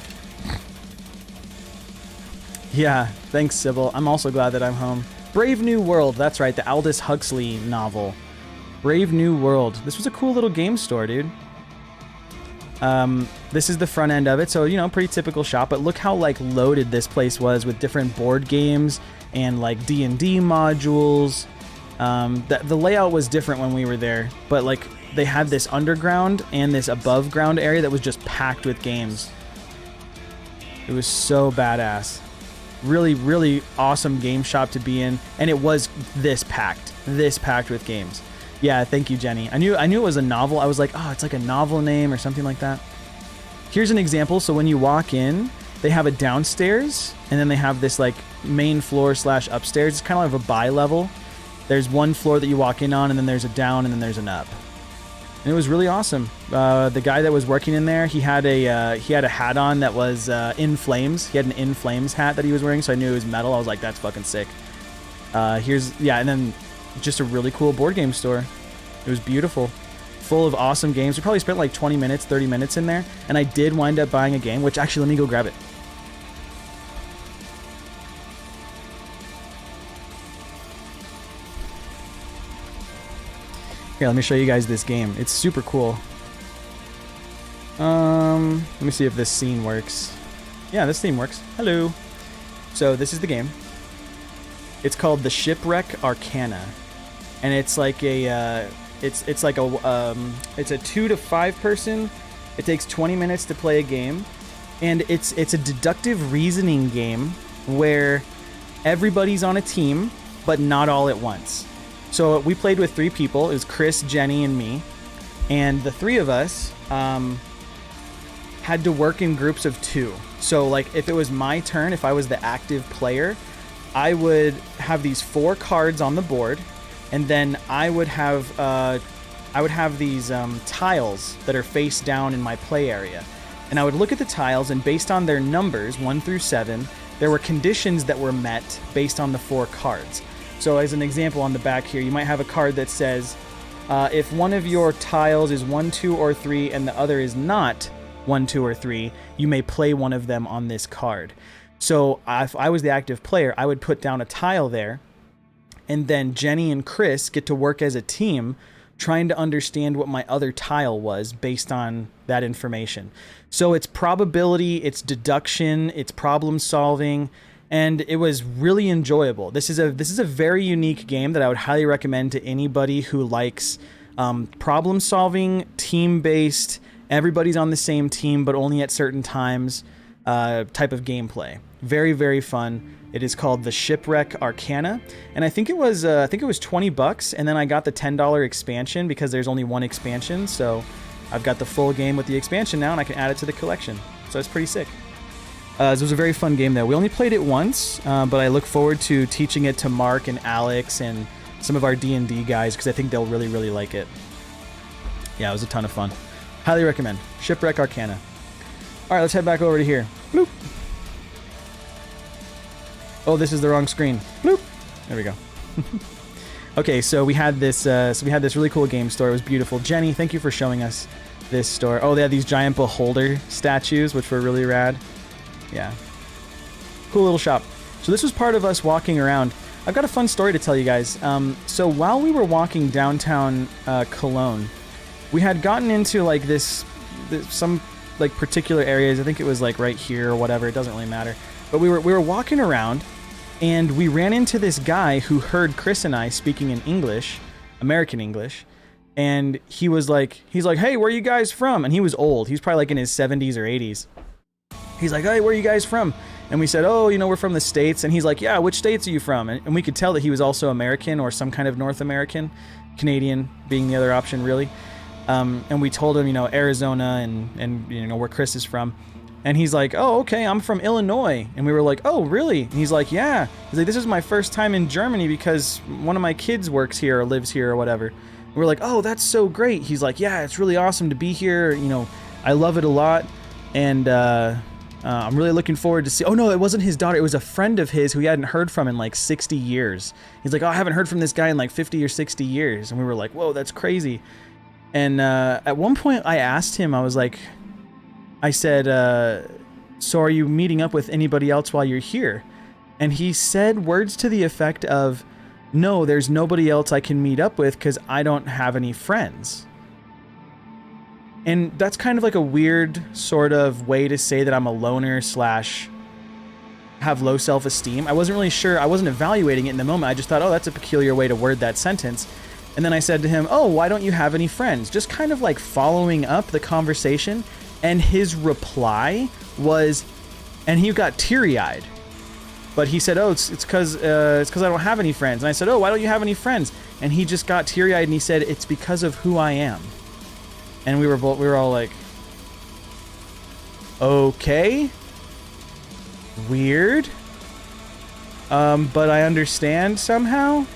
Yeah, thanks, Sybil. I'm also glad that I'm home. Brave New World. That's right, the Aldous Huxley novel. Brave New World. This was a cool little game store, dude. This is the front end of it, so, you know, pretty typical shop, but look how, like, loaded this place was with different board games and, like, D&D modules. The layout was different when we were there, but, like, they had this underground and this above ground area that was just packed with games. It was so badass. Really, really awesome game shop to be in, and it was this packed with games. Yeah, thank you, Jenny. I knew it was a novel. I was like, oh, it's like a novel name or something like that. Here's an example. So when you walk in, they have a downstairs, and then they have this like main floor / upstairs. It's kind of like a bi-level. There's one floor that you walk in on, and then there's a down, and then there's an up. And it was really awesome. The guy that was working in there, he had a hat on that was in flames. He had an in flames hat that he was wearing, so I knew it was metal. I was like, that's fucking sick. And then just a really cool board game store. It was beautiful, full of awesome games. We probably spent like 20 minutes, 30 minutes in there, and I did wind up buying a game, which actually, let me go grab it. Here, let me show you guys this game. It's super cool. Let me see if this scene works. Yeah, this scene works. Hello. So this is the game. It's called the Shipwreck Arcana. And it's like a It's like it's a 2 to 5 person. It takes 20 minutes to play a game, and it's a deductive reasoning game where everybody's on a team, but not all at once. So we played with 3 people. It was Chris, Jenny, and me, and the 3 of us had to work in groups of 2. So like if it was my turn, if I was the active player, I would have these 4 cards on the board, and then I would have these tiles that are face down in my play area. And I would look at the tiles, and based on their numbers, 1 through 7, there were conditions that were met based on the 4 cards. So as an example on the back here, you might have a card that says, if one of your tiles is 1, 2, or 3, and the other is not 1, 2, or 3, you may play one of them on this card. So if I was the active player, I would put down a tile there, and then Jenny and Chris get to work as a team trying to understand what my other tile was based on that information. So it's probability, it's deduction, it's problem solving, and it was really enjoyable. This is a very unique game that I would highly recommend to anybody who likes problem solving, team-based, everybody's on the same team but only at certain times type of gameplay. Very, very fun. It is called the Shipwreck Arcana, and I think it was $20, and then I got the $10 expansion because there's only one expansion, so I've got the full game with the expansion now, and I can add it to the collection. So it's pretty sick. This was a very fun game, though. We only played it once, but I look forward to teaching it to Mark and Alex and some of our D&D guys because I think they'll really, really like it. Yeah, it was a ton of fun. Highly recommend. Shipwreck Arcana. All right, let's head back over to here. Bloop. Oh, this is the wrong screen. Bloop. There we go. Okay, so we had this really cool game store. It was beautiful. Jenny, thank you for showing us this store. Oh, they had these giant beholder statues, which were really rad. Yeah. Cool little shop. So this was part of us walking around. I've got a fun story to tell you guys. So while we were walking downtown Cologne, we had gotten into like some like particular areas. I think it was like right here or whatever. It doesn't really matter. But we were walking around, and we ran into this guy who heard Chris and I speaking in English, American English, and he's like, hey, where are you guys from? And he was old. He's probably like in his 70s or 80s. He's like, hey, where are you guys from? And we said, oh, we're from the States. And he's like, yeah, which states are you from? And we could tell that he was also American or some kind of North American, Canadian being the other option, really. And we told him, Arizona and where Chris is from. And he's like, oh, okay, I'm from Illinois. And we were like, oh, really? And he's like, yeah. He's like, this is my first time in Germany because one of my kids works here or lives here or whatever. And we're like, oh, that's so great. He's like, yeah, it's really awesome to be here. I love it a lot. And I'm really looking forward to see. Oh, no, it wasn't his daughter. It was a friend of his who he hadn't heard from in like 60 years. He's like, oh, I haven't heard from this guy in like 50 or 60 years. And we were like, whoa, that's crazy. And at one point I asked him, I said, so are you meeting up with anybody else while you're here? And he said words to the effect of, no, there's nobody else I can meet up with because I don't have any friends. And that's kind of like a weird sort of way to say that I'm a loner / have low self-esteem. I wasn't really sure. I wasn't evaluating it in the moment. I just thought, oh, that's a peculiar way to word that sentence. And then I said to him, oh, why don't you have any friends? Just kind of like following up the conversation. And his reply was, and he got teary-eyed, but he said, oh, it's because I don't have any friends. And I said, oh, why don't you have any friends? And he just got teary-eyed and he said, it's because of who I am. And we were all like, okay, weird, but I understand somehow.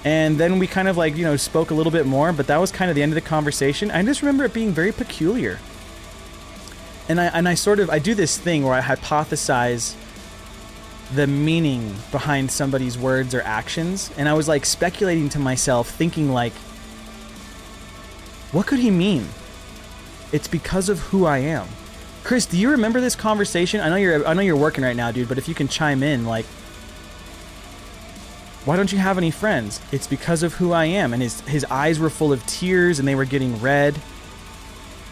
And then we kind of like, spoke a little bit more, but that was kind of the end of the conversation. I just remember it being very peculiar. And I do this thing where I hypothesize the meaning behind somebody's words or actions. And I was like speculating to myself, thinking like, what could he mean? It's because of who I am. Chris, do you remember this conversation? I know you're working right now, dude, but if you can chime in, like, why don't you have any friends? It's because of who I am. And his eyes were full of tears and they were getting red.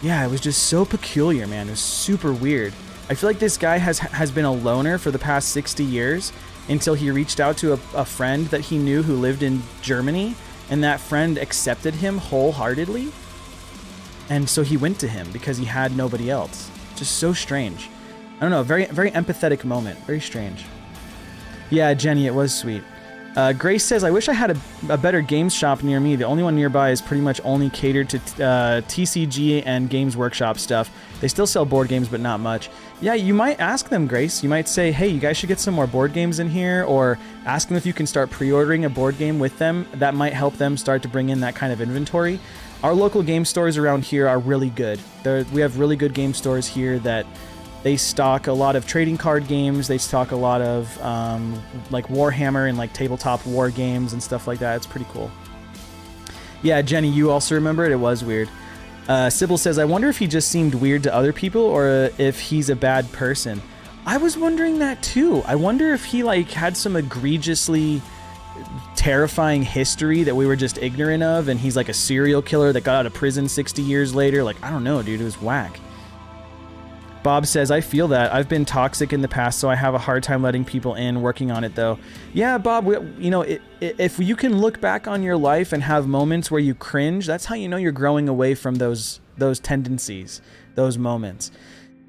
Yeah, it was just so peculiar, man. It was super weird. I feel like this guy has been a loner for the past 60 years until he reached out to a friend that he knew who lived in Germany, and that friend accepted him wholeheartedly. And so he went to him because he had nobody else. Just so strange. I don't know, very, very empathetic moment. Very strange. Yeah, Jenny, it was sweet. Grace says, I wish I had a better games shop near me. The only one nearby is pretty much only catered to TCG and Games Workshop stuff. They still sell board games, but not much. Yeah, you might ask them, Grace. You might say, hey, you guys should get some more board games in here, or ask them if you can start pre-ordering a board game with them. That might help them start to bring in that kind of inventory. Our local game stores around here are really good. We have really good game stores here that they stock a lot of trading card games. They stock a lot of like Warhammer and like tabletop war games and stuff like that. It's pretty cool. Yeah, Jenny, you also remember it? It was weird. Sybil says, I wonder if he just seemed weird to other people or if he's a bad person. I was wondering that too. I wonder if he like had some egregiously terrifying history that we were just ignorant of, and he's like a serial killer that got out of prison 60 years later. Like, I don't know, dude. It was whack. Bob says, I feel that. I've been toxic in the past, so I have a hard time letting people in, working on it, though. Yeah, Bob, you know, if you can look back on your life and have moments where you cringe, that's how you know you're growing away from those tendencies, those moments.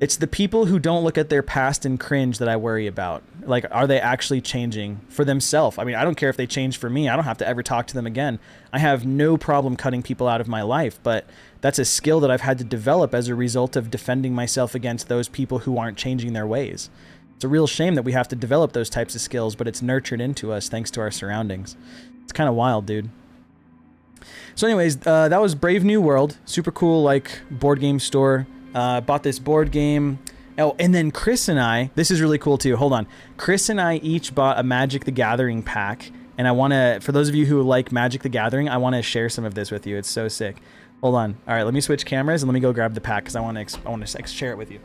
It's the people who don't look at their past and cringe that I worry about. Like, are they actually changing for themselves? I mean, I don't care if they change for me. I don't have to ever talk to them again. I have no problem cutting people out of my life, but that's a skill that I've had to develop as a result of defending myself against those people who aren't changing their ways. It's a real shame that we have to develop those types of skills, but it's nurtured into us thanks to our surroundings. It's kind of wild, dude. So anyways, that was Brave New World. Super cool, like, board game store. Bought this board game. Oh, and then Chris and I, this is really cool too. Hold on. Chris and I each bought a Magic the Gathering pack. And I want to, for those of you who like Magic the Gathering, I want to share some of this with you. It's so sick. Hold on. All right, let me switch cameras and let me go grab the pack because I want to share it with you.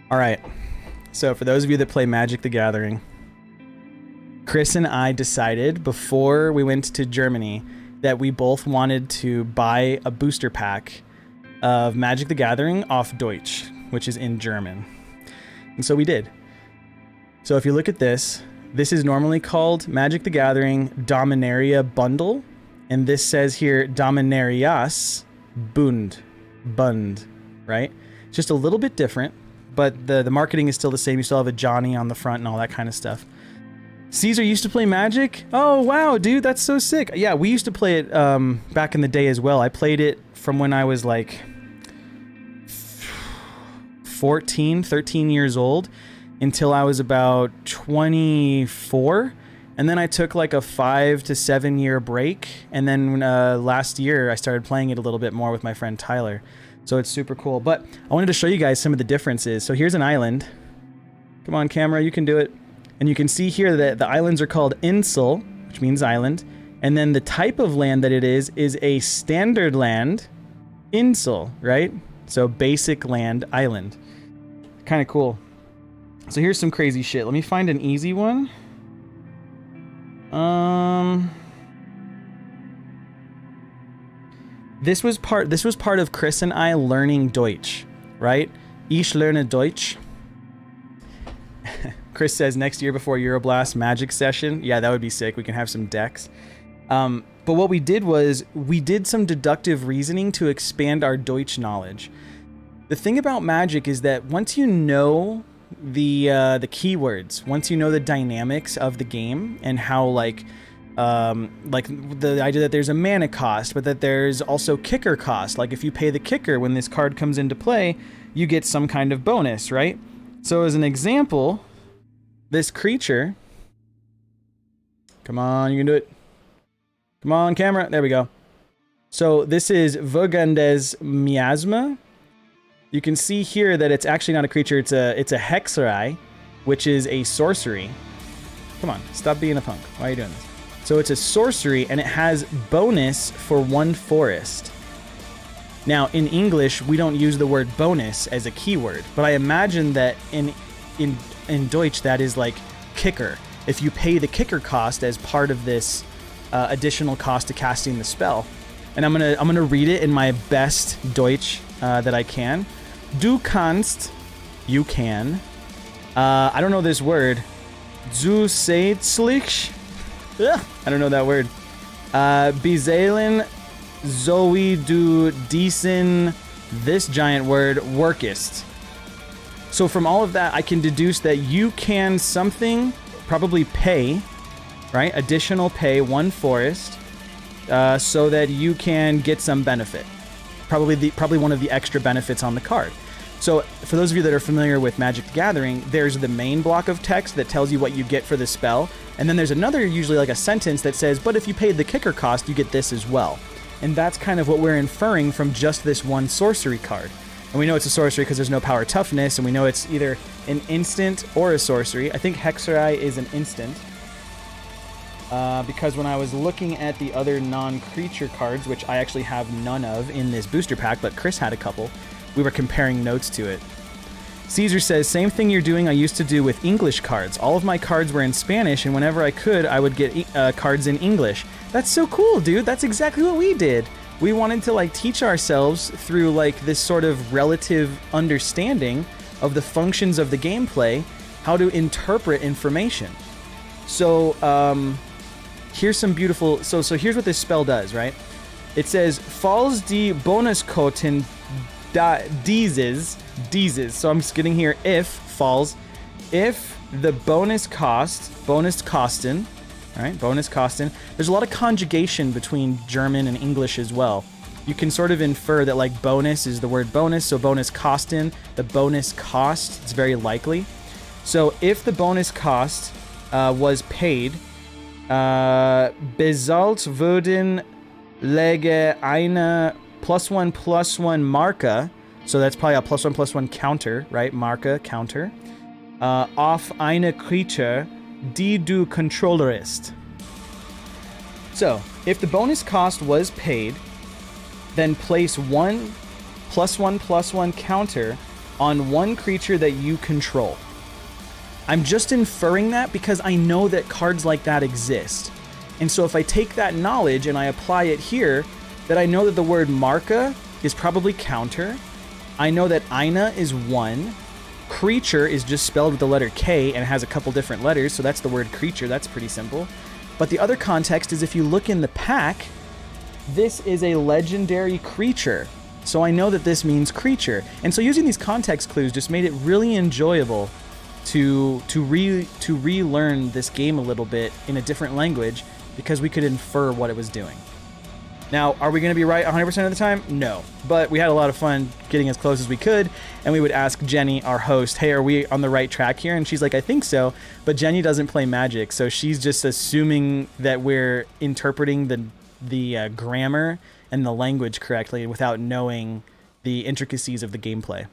All right, so for those of you that play Magic the Gathering, Chris and I decided before we went to Germany that we both wanted to buy a booster pack of Magic the Gathering off Deutsch, which is in German. And so we did. So if you look at this, this is normally called Magic the Gathering Dominaria Bundle, and this says here Dominarias Bund, right? It's just a little bit different. But the marketing is still the same. You still have a Johnny on the front and all that kind of stuff. Caesar used to play Magic? Oh, wow, dude, that's so sick. Yeah, we used to play it back in the day as well. I played it from when I was like 13 years old until I was about 24. And then I took like a 5 to 7 year break. And then last year I started playing it a little bit more with my friend Tyler. So it's super cool. But I wanted to show you guys some of the differences. So here's an island. Come on, camera, you can do it. And you can see here that the islands are called Insel, which means island. And then the type of land that it is a standard land Insel, right? So basic land island. Kind of cool. So here's some crazy shit. Let me find an easy one. This was part of Chris and I learning Deutsch, right? Ich lerne Deutsch. Chris says next year before Euroblast Magic session. Yeah, that would be sick. We can have some decks. But what we did was we did some deductive reasoning to expand our Deutsch knowledge. The thing about Magic is that once you know the keywords, once you know the dynamics of the game and how like the idea that there's a mana cost, but that there's also kicker cost. Like if you pay the kicker when this card comes into play, you get some kind of bonus, right? So as an example, this creature, come on, you can do it. Come on, camera. There we go. So this is Vogandes Miasma. You can see here that it's actually not a creature. It's a Hexerai, which is a sorcery. Come on, stop being a punk. Why are you doing this? So it's a sorcery, and it has bonus for 1 forest. Now, in English, we don't use the word bonus as a keyword, but I imagine that in Deutsch, that is like kicker. If you pay the kicker cost as part of this additional cost to casting the spell, and I'm gonna read it in my best Deutsch that I can. Du kannst, you can. I don't know this word. Zusätzlich. I don't know that word. Bezahlen, Zoe du diesen, this giant word, workest. So from all of that, I can deduce that you can something, probably pay, right? Additional pay, 1 forest, so that you can get some benefit. Probably one of the extra benefits on the card. So for those of you that are familiar with Magic the Gathering, there's the main block of text that tells you what you get for the spell. And then there's another, usually like a sentence that says, but if you paid the kicker cost, you get this as well. And that's kind of what we're inferring from just this one sorcery card. And we know it's a sorcery because there's no power toughness, and we know it's either an instant or a sorcery. I think Hexerai is an instant. Because when I was looking at the other non-creature cards, which I actually have none of in this booster pack, but Chris had a couple, we were comparing notes to it. Caesar says, same thing you're doing I used to do with English cards. All of my cards were in Spanish, and whenever I could, I would get cards in English. That's so cool, dude. That's exactly what we did. We wanted to like teach ourselves through like this sort of relative understanding of the functions of the gameplay, how to interpret information. So here's some beautiful, so here's what this spell does, right? It says, falls die Bonuskosten dieses. So I'm just getting here, if falls, if the bonus kosten, all right, bonus kosten. There's a lot of conjugation between German and English as well. You can sort of infer that like bonus is the word bonus, so bonus kosten, the bonus cost, it's very likely. So if the bonus cost was paid, bezahlt würden lege eine +1/+1 Marke, so that's probably a +1/+1 counter, right? Marke, counter, auf eine Creature, die du controllerist. So, if the bonus cost was paid, then place 1 +1/+1 counter on one creature that you control. I'm just inferring that because I know that cards like that exist. And so if I take that knowledge and I apply it here, that I know that the word Marka is probably counter. I know that Eine is 1. Creature is just spelled with the letter K and it has a couple different letters, so that's the word creature. That's pretty simple. But the other context is if you look in the pack, this is a legendary creature. So I know that this means creature. And so using these context clues just made it really enjoyable to relearn this game a little bit in a different language because we could infer what it was doing. Now, are we going to be right 100% of the time? No. But we had a lot of fun getting as close as we could, and we would ask Jenny, our host, hey, are we on the right track here? And she's like, I think so. But Jenny doesn't play Magic, so she's just assuming that we're interpreting the grammar and the language correctly without knowing the intricacies of the gameplay.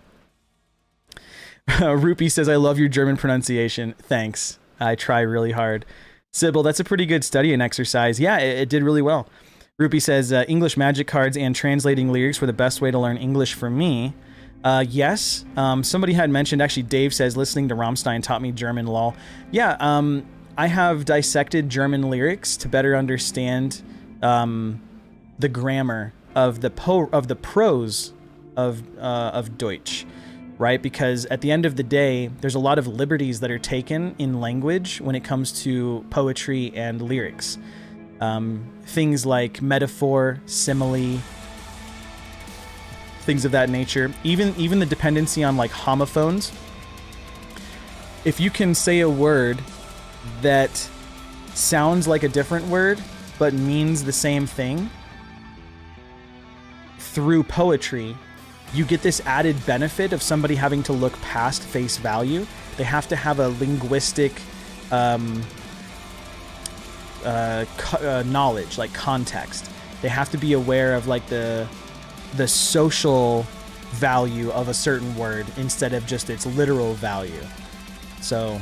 Rupee says, I love your German pronunciation. Thanks. I try really hard. Sybil, that's a pretty good studying exercise. Yeah, it did really well. Rupee says, English Magic cards and translating lyrics were the best way to learn English for me. Yes. Somebody had mentioned, actually Dave says, listening to Rammstein taught me German, lol. Yeah, I have dissected German lyrics to better understand the grammar of the prose of Deutsch. Right? Because at the end of the day, there's a lot of liberties that are taken in language when it comes to poetry and lyrics. Things like metaphor, simile, things of that nature. Even the dependency on like homophones. If you can say a word that sounds like a different word but means the same thing through poetry, you get this added benefit of somebody having to look past face value. They have to have a linguistic knowledge, like context. They have to be aware of like the social value of a certain word instead of just its literal value. So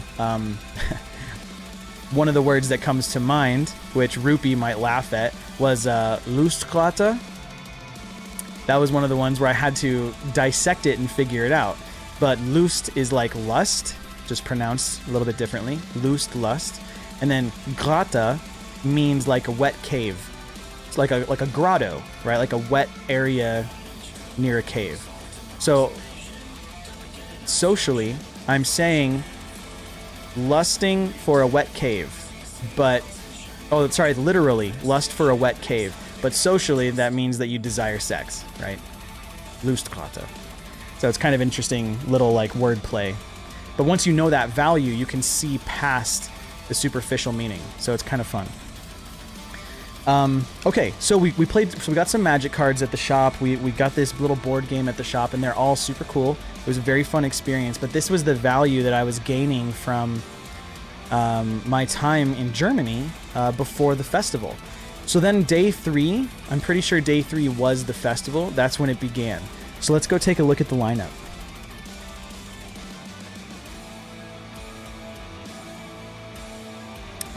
one of the words that comes to mind, which Rupee might laugh at, was Lustgrata. That was one of the ones where I had to dissect it and figure it out. But Lust is like lust, just pronounced a little bit differently. Lust, lust. And then Grata means like a wet cave. like a grotto, right? Like a wet area near a cave. So socially, I'm saying lusting for a wet cave, but literally lust for a wet cave, but socially that means that you desire sex, right? Lustgrate. So it's kind of interesting little like wordplay. But once you know that value, you can see past the superficial meaning. So it's kind of fun. Okay, so we got some Magic cards at the shop. We got this little board game at the shop, and they're all super cool. It was a very fun experience, but this was the value that I was gaining from my time in Germany before the festival. So then day 3, I'm pretty sure day 3 was the festival. That's when it began. So let's go take a look at the lineup.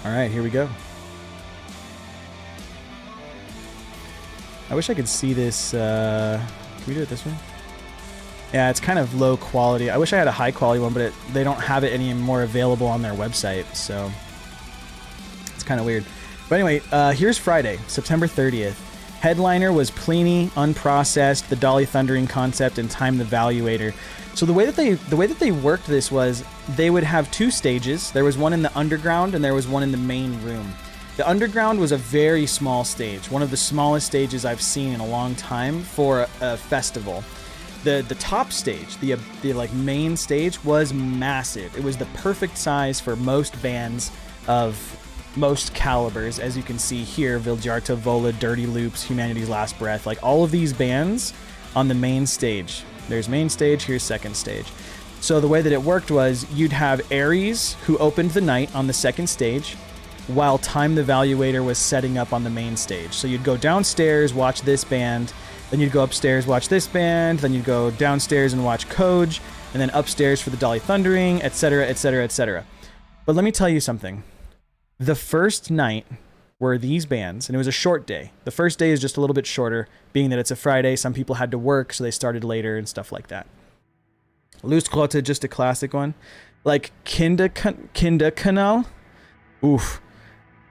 All right, here we go. I wish I could see this. Can we do it this way? Yeah, it's kind of low quality. I wish I had a high quality one, but they don't have it anymore available on their website, so it's kind of weird. But anyway, here's Friday, September 30th. Headliner was Pliny, Unprocessed, the Dolly Thundering Concept, and Time the Valuator. So the way that they worked this was they would have 2 stages. There was one in the underground and there was one in the main room. The underground was a very small stage, one of the smallest stages I've seen in a long time for a festival. The top stage, the like main stage, was massive. It was the perfect size for most bands of most calibers, as you can see here: Viljarta, Vola, Dirty Loops, Humanity's Last Breath. Like all of these bands on the main stage. There's main stage, here's second stage. So the way that it worked was you'd have Ares, who opened the night on the second stage, while Time the Valuator was setting up on the main stage. So you'd go downstairs, watch this band, then you'd go upstairs, watch this band, then you'd go downstairs and watch Koj, and then upstairs for the Dolly Thundering, etc., etc., etc. But let me tell you something. The first night were these bands, and it was a short day. The first day is just a little bit shorter, being that it's a Friday. Some people had to work, so they started later and stuff like that. Lustgrotte, just a classic one. Like Kinderkanal. Oof.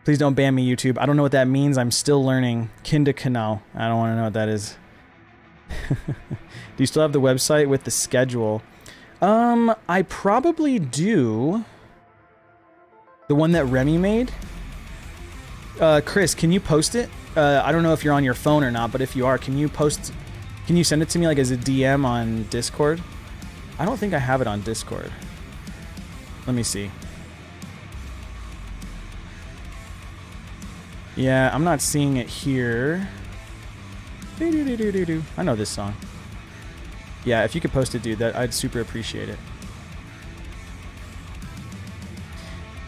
Please don't ban me, YouTube. I don't know what that means. I'm still learning. Kinderkanal. I don't want to know what that is. Do you still have the website with the schedule? I probably do. The one that Remy made? Chris, can you post it? I don't know if you're on your phone or not, but if you are, can you send it to me like as a DM on Discord? I don't think I have it on Discord. Let me see. Yeah, I'm not seeing it here. I know this song. Yeah, if you could post it, dude, I'd super appreciate it.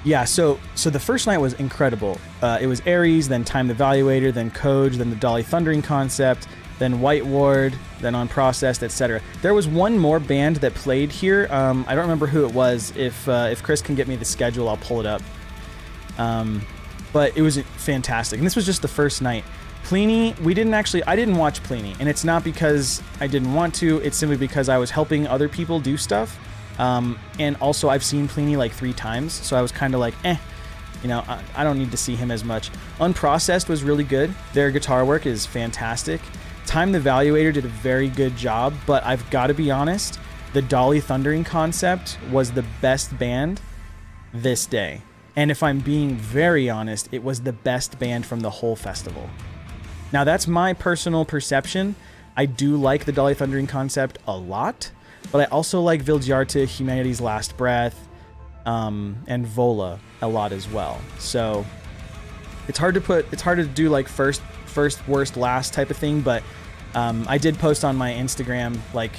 Yeah, so the first night was incredible. It was Ares, then Time the Valuator, then Koj, then the Dolly Thundering Concept, then White Ward, then Unprocessed, etc. There was one more band that played here. I don't remember who it was. If Chris can get me the schedule, I'll pull it up. But it was fantastic. And this was just the first night. Pliny, I didn't watch Pliny. And it's not because I didn't want to. It's simply because I was helping other people do stuff. And also I've seen Pliny like 3 times. So I was kind of like, I don't need to see him as much. Unprocessed was really good. Their guitar work is fantastic. Time the Valuator did a very good job. But I've got to be honest, the Dolly Thundering Concept was the best band this day. And if I'm being very honest, it was the best band from the whole festival. Now, that's my personal perception. I do like the Dolly Thundering Concept a lot, but I also like Viljarta, Humanity's Last Breath, and Vola a lot as well. So it's hard to do like first, worst, last type of thing, but I did post on my Instagram like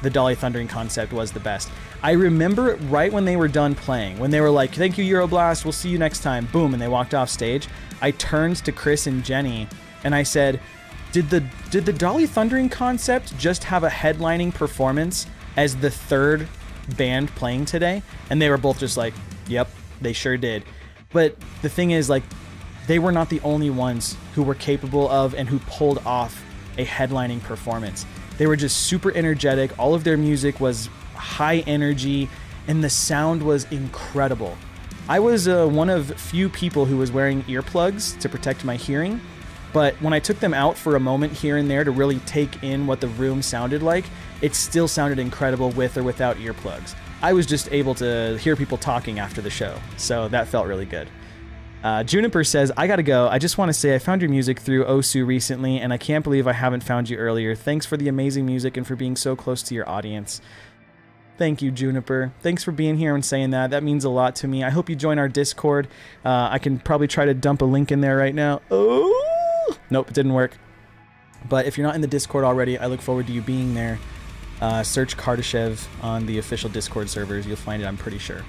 the Dolly Thundering Concept was the best. I remember it right when they were done playing, when they were like, "Thank you, Euroblast, we'll see you next time," boom, and they walked off stage. I turned to Chris and Jenny and I said, did the Dolly Thundering Concept just have a headlining performance as the 3rd band playing today? And they were both just like, yep, they sure did. But the thing is, like, they were not the only ones who were capable of and who pulled off a headlining performance. They were just super energetic. All of their music was high energy, and the sound was incredible. I was one of few people who was wearing earplugs to protect my hearing, But when I took them out for a moment here and there to really take in what the room sounded like, it still sounded incredible with or without earplugs. I was just able to hear people talking after the show, so that felt really good. Juniper says, I gotta go. I just want to say I found your music through Osu recently, and I can't believe I haven't found you earlier. Thanks for the amazing music and for being so close to your audience. Thank you, Juniper. Thanks for being here and saying that. That means a lot to me. I hope you join our Discord. I can probably try to dump a link in there right now. Oh! Nope, it didn't work. But if you're not in the Discord already, I look forward to you being there. Search Kardashev on the official Discord servers. You'll find it, I'm pretty sure.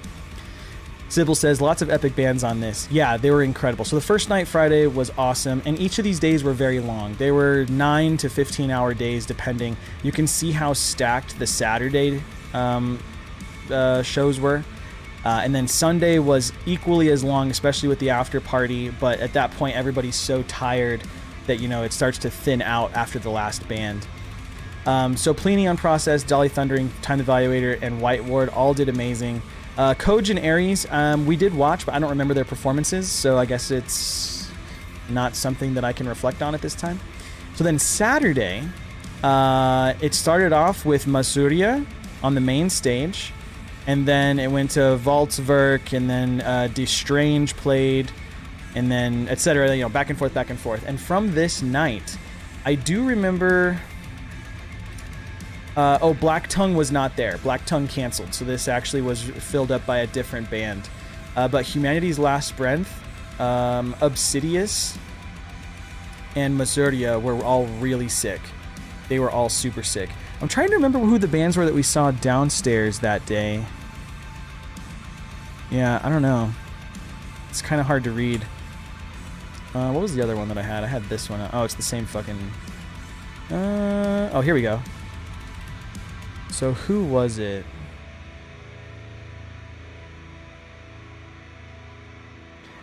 Sybil says, lots of epic bands on this. Yeah, they were incredible. So the first night Friday was awesome, and each of these days were very long. They were 9 to 15-hour days, depending. You can see how stacked the Saturday shows were. And then Sunday was equally as long, especially with the after party, but at that point, everybody's so tired that, you know, it starts to thin out after the last band. So Pliny Unprocessed, Dolly Thundering, Time Evaluator, and White Ward all did amazing. Koj and Aries, we did watch, but I don't remember their performances, so I guess it's not something that I can reflect on at this time. So then Saturday, it started off with Masuria on the main stage, and then it went to Voltswerk, and then Die Strange played, and then etc. You know, back and forth, back and forth. And from this night, I do remember. Black Tongue was not there. Black Tongue canceled, so this actually was filled up by a different band. But Humanity's Last Breath, Obsidious, and Masuria were all really sick. They were all super sick. I'm trying to remember who the bands were that we saw downstairs that day. Yeah, I don't know. It's kind of hard to read. What was the other one that I had? I had this one. Oh, it's the same fucking... oh, here we go. So who was it?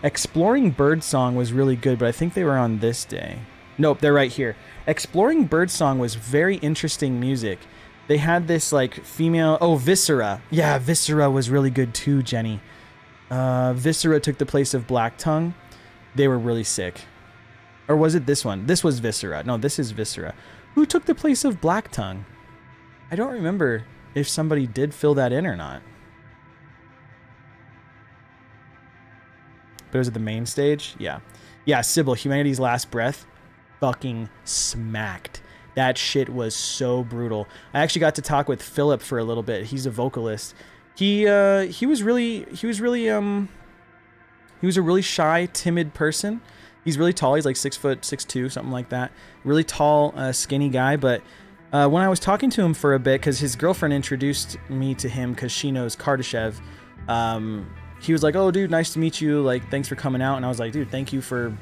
Exploring Birdsong was really good, but I think they were on this day. Nope, they're right here. Exploring Birdsong was very interesting music. They had this like female... Oh, Viscera. Yeah, Viscera was really good too, Jenny. Viscera took the place of Black Tongue. They were really sick. Or was it this one? This was Viscera. No, this is Viscera. Who took the place of Black Tongue? I don't remember if somebody did fill that in or not. But it was at the main stage? Yeah. Yeah, Sybil, Humanity's Last Breath, fucking smacked. That shit was so brutal. I actually got to talk with Philip for a little bit. He's a vocalist. He was a really shy, timid person. He's really tall. He's like 6'6", something like that. Really tall, skinny guy, but when I was talking to him for a bit, because his girlfriend introduced me to him because she knows Kardashev, he was like, oh, dude, nice to meet you. Like, thanks for coming out. And I was like, dude, thank you for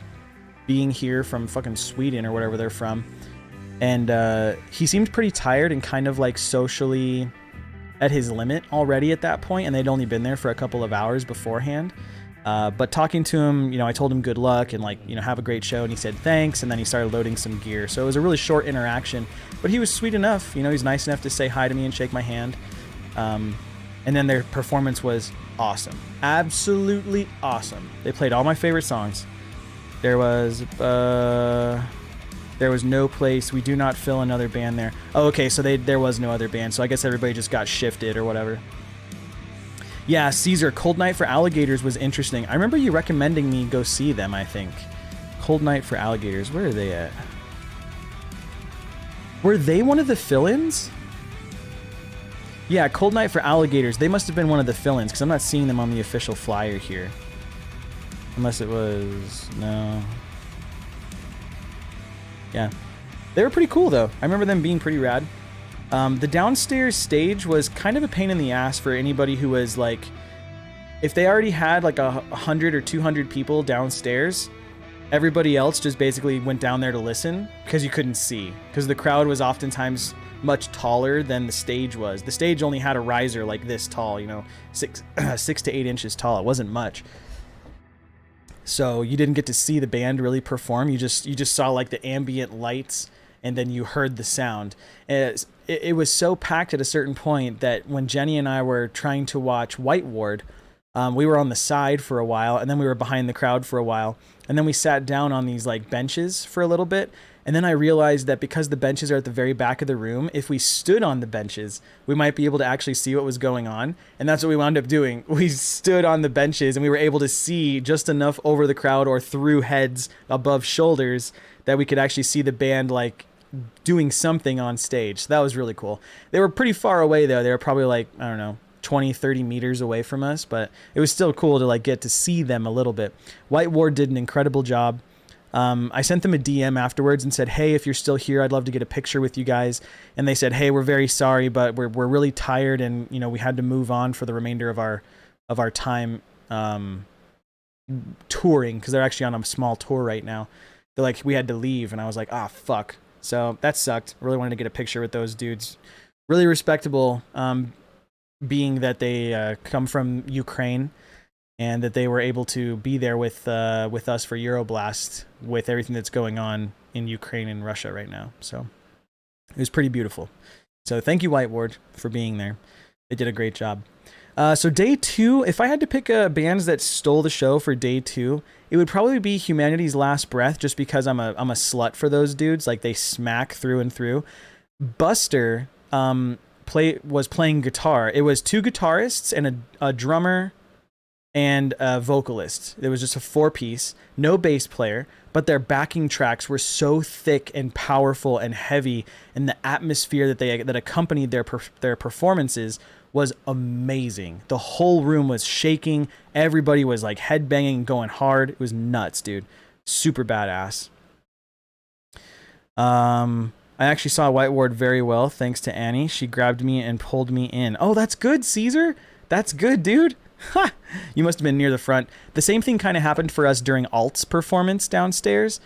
being here from fucking Sweden or whatever they're from. And he seemed pretty tired and kind of like socially at his limit already at that point, and they'd only been there for a couple of hours beforehand. But talking to him, you know, I told him good luck and, like, you know, have a great show, and he said thanks, and then he started loading some gear. So it was a really short interaction, but he was sweet enough. You know, he's nice enough to say hi to me and shake my hand. And then their performance was awesome. Absolutely awesome. They played all my favorite songs. There was No Place, We Do Not Fill Another Band there. Oh, okay, so there was no other band, so I guess everybody just got shifted or whatever. Yeah, Caesar, Cold Night for Alligators was interesting. I remember you recommending me go see them, I think. Cold Night for Alligators, where are they at? Were they one of the fill-ins? Yeah, Cold Night for Alligators. They must have been one of the fill-ins, because I'm not seeing them on the official flyer here. Unless it was... No. Yeah. They were pretty cool, though. I remember them being pretty rad. The downstairs stage was kind of a pain in the ass for anybody who was, like... If they already had, like, 100 or 200 people downstairs, everybody else just basically went down there to listen, because you couldn't see. Because the crowd was oftentimes much taller than the stage was. The stage only had a riser like this tall, you know, 6 to 8 inches tall. It wasn't much. So you didn't get to see the band really perform. You just saw like the ambient lights, and then you heard the sound. It was so packed at a certain point that when Jenny and I were trying to watch White Ward, We were on the side for a while, and then we were behind the crowd for a while, and then we sat down on these like benches for a little bit. And then I realized that because the benches are at the very back of the room, if we stood on the benches, we might be able to actually see what was going on. And that's what we wound up doing. We stood on the benches and we were able to see just enough over the crowd or through heads above shoulders that we could actually see the band like doing something on stage. So that was really cool. They were pretty far away though. They were probably like, I don't know, 20, 30 meters away from us, but it was still cool to like get to see them a little bit. White Ward did an incredible job. I sent them a DM afterwards and said, hey, if you're still here, I'd love to get a picture with you guys. And they said, hey, we're very sorry, but we're really tired, and you know, we had to move on for the remainder of our time touring, because they're actually on a small tour right now. They're like, we had to leave, and I was like, ah, fuck. So that sucked. I really wanted to get a picture with those dudes. Really respectable, being that they come from Ukraine, and that they were able to be there with us for Euroblast with everything that's going on in Ukraine and Russia right now. So it was pretty beautiful. So thank you, White Ward, for being there. They did a great job. So day 2, if I had to pick bands that stole the show for day 2, it would probably be Humanity's Last Breath, just because I'm a slut for those dudes. Like, they smack through and through. Buster was playing guitar. It was 2 guitarists and a drummer and a vocalist. It was just a 4-piece, no bass player, but their backing tracks were so thick and powerful and heavy, and the atmosphere that accompanied their performances was amazing. The whole room was shaking. Everybody was like headbanging and going hard. It was nuts, dude. Super badass. I actually saw White Ward very well, thanks to Annie. She grabbed me and pulled me in. Oh, that's good, Caesar. That's good, dude. Ha! You must have been near the front. The same thing kind of happened for us during Alt's performance downstairs.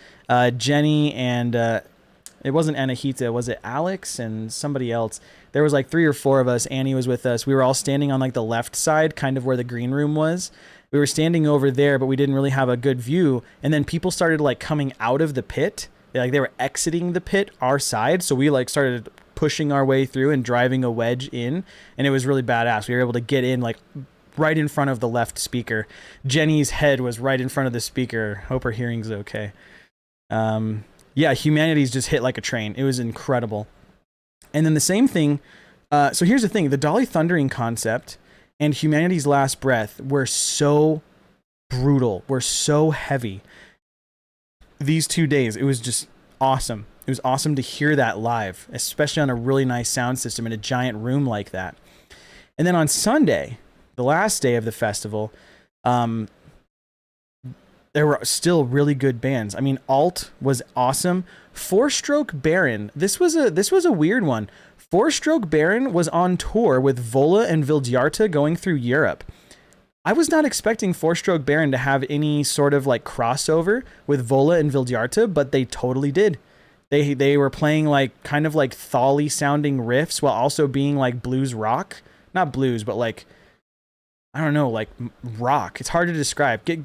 Jenny and it wasn't Anahita, was it Alex and somebody else? There was like 3 or 4 of us. Annie was with us. We were all standing on like the left side, kind of where the green room was. We were standing over there, but we didn't really have a good view. And then people started like coming out of the pit. They were exiting the pit our side. So we like started pushing our way through and driving a wedge in. And it was really badass. We were able to get in like right in front of the left speaker. Jenny's head was right in front of the speaker. Hope her hearing's okay. Yeah, Humanity's just hit like a train. It was incredible. And then the same thing. So here's the thing. The Dolly Thundering concept and Humanity's Last Breath were so brutal, were so heavy. These 2 days, it was just awesome. It was awesome to hear that live, especially on a really nice sound system in a giant room like that. And then on Sunday, the last day of the festival, there were still really good bands. I mean, Alt was awesome. 4-Stroke Baron. This was a weird one. 4-Stroke Baron was on tour with Vola and Vildyarta going through Europe. I was not expecting 4-Stroke Baron to have any sort of like crossover with Vola and Vildyarta, but they totally did. They were playing like kind of like Thali sounding riffs while also being like blues rock. Not blues, but like, I don't know, like rock. It's hard to describe. Give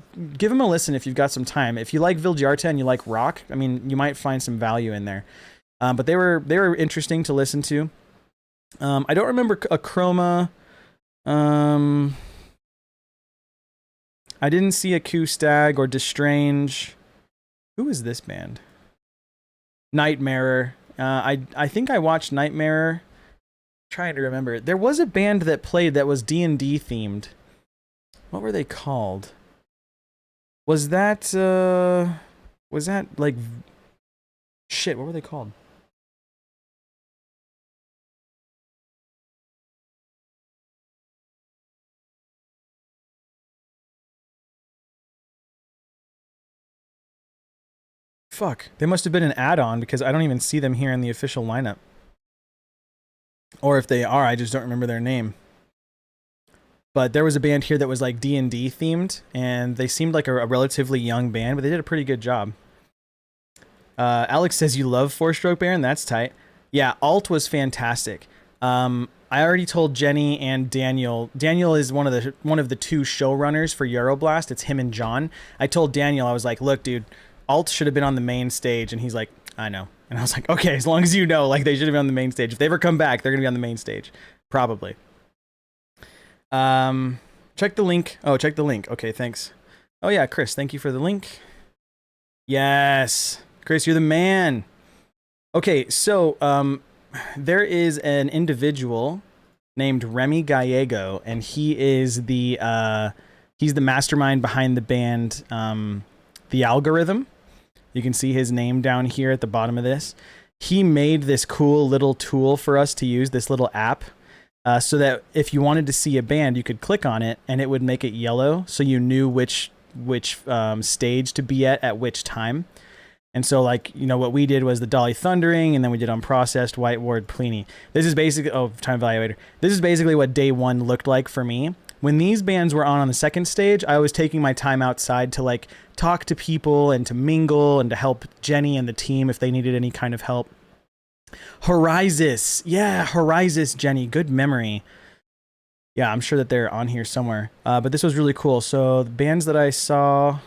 them a listen if you've got some time. If you like Vildyarta and you like rock, I mean, you might find some value in there. But they were interesting to listen to. I don't remember a Chroma. I didn't see a Q-Stag or Destrange. Who is this band? Nightmare. I think I watched Nightmare. Trying to remember. There was a band that played that was D&D themed. What were they called? Was that like shit, what were they called? Fuck. They must have been an add-on because I don't even see them here in the official lineup. Or if they are, I just don't remember their name. But there was a band here that was like D&D themed, and they seemed like a relatively young band, but they did a pretty good job. Alex says you love 4-Stroke Baron. That's tight. Yeah, Alt was fantastic. I already told Jenny and Daniel. Daniel is one of the 2 showrunners for Euroblast. It's him and John. I told Daniel, I was like, look, dude, Alt should have been on the main stage, and he's like, I know. And I was like, okay, as long as you know, like they should have been on the main stage. If they ever come back, they're gonna be on the main stage, probably. Trying Check the link. Oh, check the link. Okay, thanks. Oh yeah, Chris, thank you for the link. Yes, Chris, you're the man. Okay, so there is an individual named Remy Gallego, and he's the mastermind behind the band, The Algorithm. You can see his name down here at the bottom of this. He made this cool little tool for us to use, this little app, so that if you wanted to see a band, you could click on it and it would make it yellow, so you knew which stage to be at which time. And so, like, you know, what we did was the Dolly Thundering, and then we did Unprocessed, White Ward, Pliny. This is basically, Time Evaluator. This is basically what day one looked like for me. When these bands were on the second stage, I was taking my time outside to, like, talk to people and to mingle and to help Jenny and the team if they needed any kind of help. Horizis. Yeah, Horizis, Jenny. Good memory. Yeah, I'm sure that they're on here somewhere. But this was really cool. So the bands that I saw...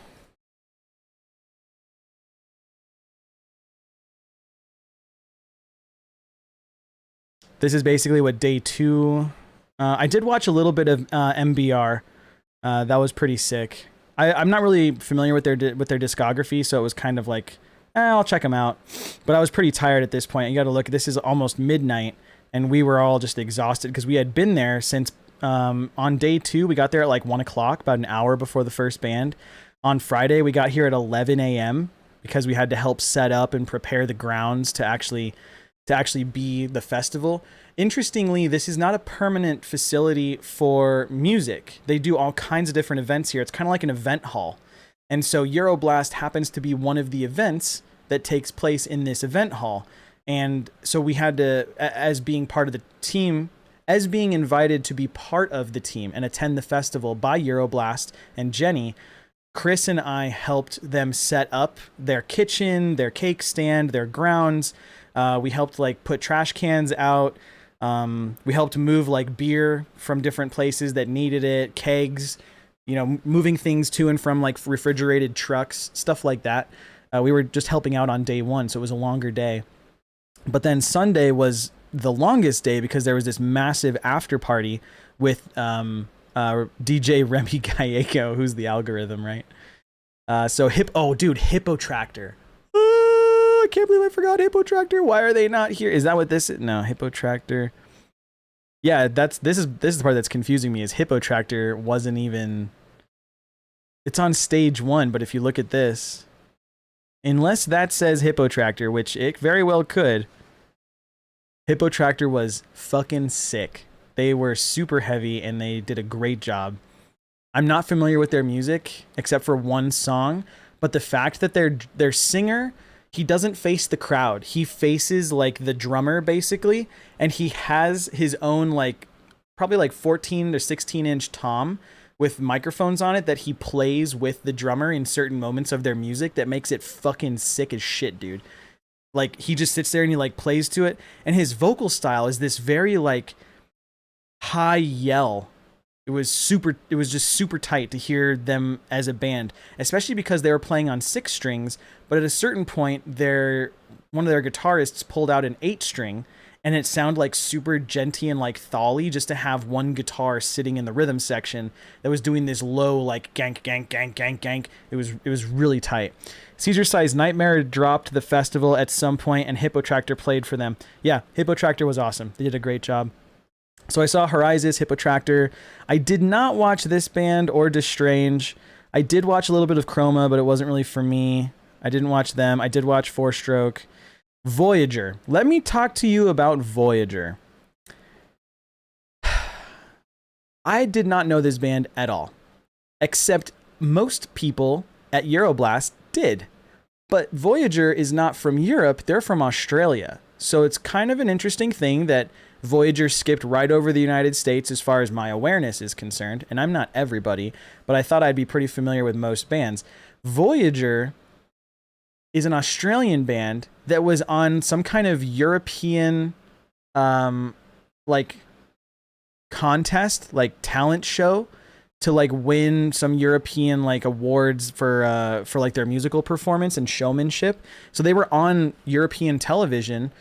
This is basically what day two... I did watch a little bit of MBR. That was pretty sick. I'm not really familiar with their discography, so it was kind of like, I'll check them out. But I was pretty tired at this point. You got to look, this is almost midnight, and we were all just exhausted because we had been there since on day two. We got there at like 1 o'clock, about an hour before the first band. On Friday, we got here at 11 a.m. because we had to help set up and prepare the grounds to actually be the festival. Interestingly, this is not a permanent facility for music. They do all kinds of different events here. It's kind of like an event hall. And so Euroblast happens to be one of the events that takes place in this event hall. And so we had to, as being part of the team, as being invited to be part of the team and attend the festival by Euroblast and Jenny, Chris and I helped them set up their kitchen, their cake stand, their grounds. We helped like put trash cans out. We helped move like beer from different places that needed it, kegs, you know, moving things to and from like refrigerated trucks, stuff like that. We were just helping out on day one, so it was a longer day. But then Sunday was the longest day because there was this massive after party with DJ Remy Gallego, who's the Algorithm, right? Hippo Tractor. I can't believe I forgot Hippo Tractor. Why are they not here? Is that what this is? No, Hippo Tractor. Yeah, this is the part that's confusing me is Hippo Tractor wasn't even... It's on stage one, but if you look at this, unless that says Hippo Tractor, which it very well could, Hippo Tractor was fucking sick. They were super heavy and they did a great job. I'm not familiar with their music except for one song, but the fact that their singer... He doesn't face the crowd. He faces like the drummer basically. And he has his own like probably like 14 to 16 inch tom with microphones on it that he plays with the drummer in certain moments of their music that makes it fucking sick as shit, dude. Like he just sits there and he like plays to it. And his vocal style is this very like high yell. It was just super tight to hear them as a band, especially because they were playing on 6 strings. But at a certain point, one of their guitarists pulled out an 8 string, and it sounded like super genty and like thally just to have one guitar sitting in the rhythm section that was doing this low like gank gank gank gank gank. It was really tight. Caesar Size Nightmare dropped the festival at some point, and Hippo Tractor played for them. Yeah, Hippo Tractor was awesome. They did a great job. So I saw Horizis, Hippo Tractor. I did not watch this band or Destrange. I did watch a little bit of Chroma, but it wasn't really for me. I didn't watch them. I did watch Four Stroke. Voyager. Let me talk to you about Voyager. I did not know this band at all, except most people at Euroblast did. But Voyager is not from Europe. They're from Australia. So it's kind of an interesting thing that Voyager skipped right over the United States as far as my awareness is concerned, and I'm not everybody, but I thought I'd be pretty familiar with most bands. Voyager is an Australian band that was on some kind of European, like, contest, like, talent show to, like, win some European, like, awards for like, their musical performance and showmanship. So they were on European television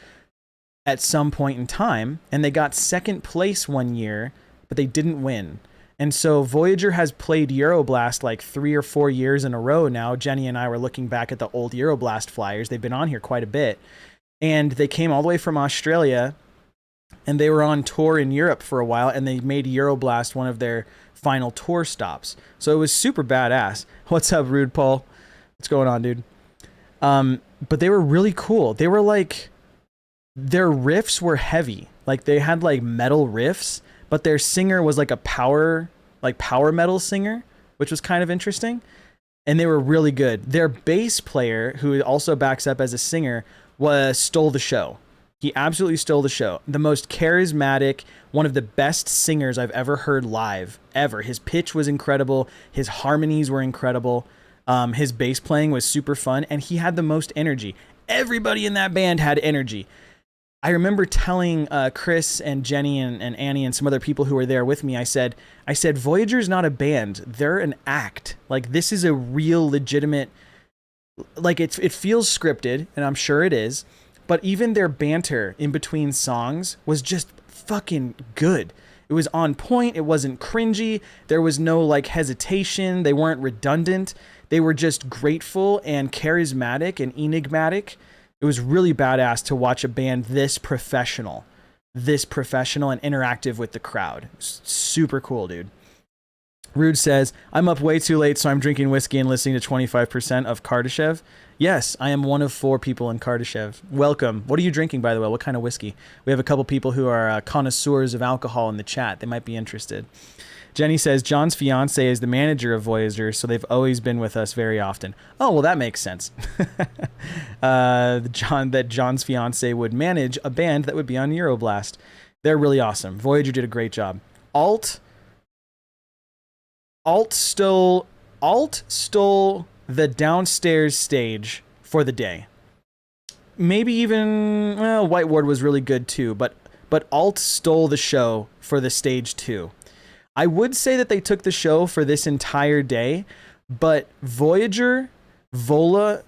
at some point in time, and they got second place one year, but they didn't win. And so Voyager has played Euroblast like 3 or 4 years in a row now. Jenny and I were looking back at the old Euroblast flyers. They've been on here quite a bit. And they came all the way from Australia, and they were on tour in Europe for a while, and they made Euroblast one of their final tour stops. So it was super badass. What's up, Rude Paul? What's going on, dude? But they were really cool. They were like, their riffs were heavy. Like they had like metal riffs, but their singer was like a power metal singer, which was kind of interesting. And they were really good. Their bass player, who also backs up as a singer, stole the show. He absolutely stole the show. The most charismatic, one of the best singers I've ever heard live, ever. His pitch was incredible. His harmonies were incredible. His bass playing was super fun, and he had the most energy. Everybody in that band had energy. I remember telling Chris and Jenny and Annie and some other people who were there with me, I said, Voyager's not a band. They're an act. Like, this is a real, legitimate... Like, it feels scripted, and I'm sure it is, but even their banter in between songs was just fucking good. It was on point. It wasn't cringy. There was no, like, hesitation. They weren't redundant. They were just grateful and charismatic and enigmatic. It was really badass to watch a band this professional and interactive with the crowd. Super cool, dude. Rude says, I'm up way too late, so I'm drinking whiskey and listening to 25% of Kardashev. Yes, I am one of 4 people in Kardashev. Welcome. What are you drinking, by the way? What kind of whiskey? We have a couple people who are connoisseurs of alcohol in the chat. They might be interested. Jenny says, John's fiance is the manager of Voyager, so they've always been with us very often. Oh, well, that makes sense. John's fiance would manage a band that would be on Euroblast. They're really awesome. Voyager did a great job. Alt stole the downstairs stage for the day. Maybe even, well, White Ward was really good too, but Alt stole the show for the stage too. I would say that they took the show for this entire day, but Voyager, Vola,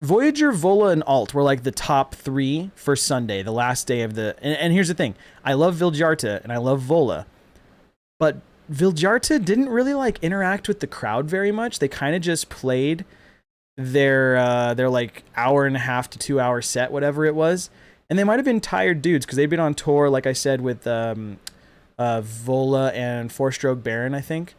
and Alt were like the top 3 for Sunday, the last day of the... And here's the thing. I love Viljarta and I love Vola, but Viljarta didn't really like interact with the crowd very much. They kind of just played their like 1.5 to 2 hour set, whatever it was. And they might have been tired dudes because they'd been on tour, like I said, with... Vola and 4-Stroke Baron, I think.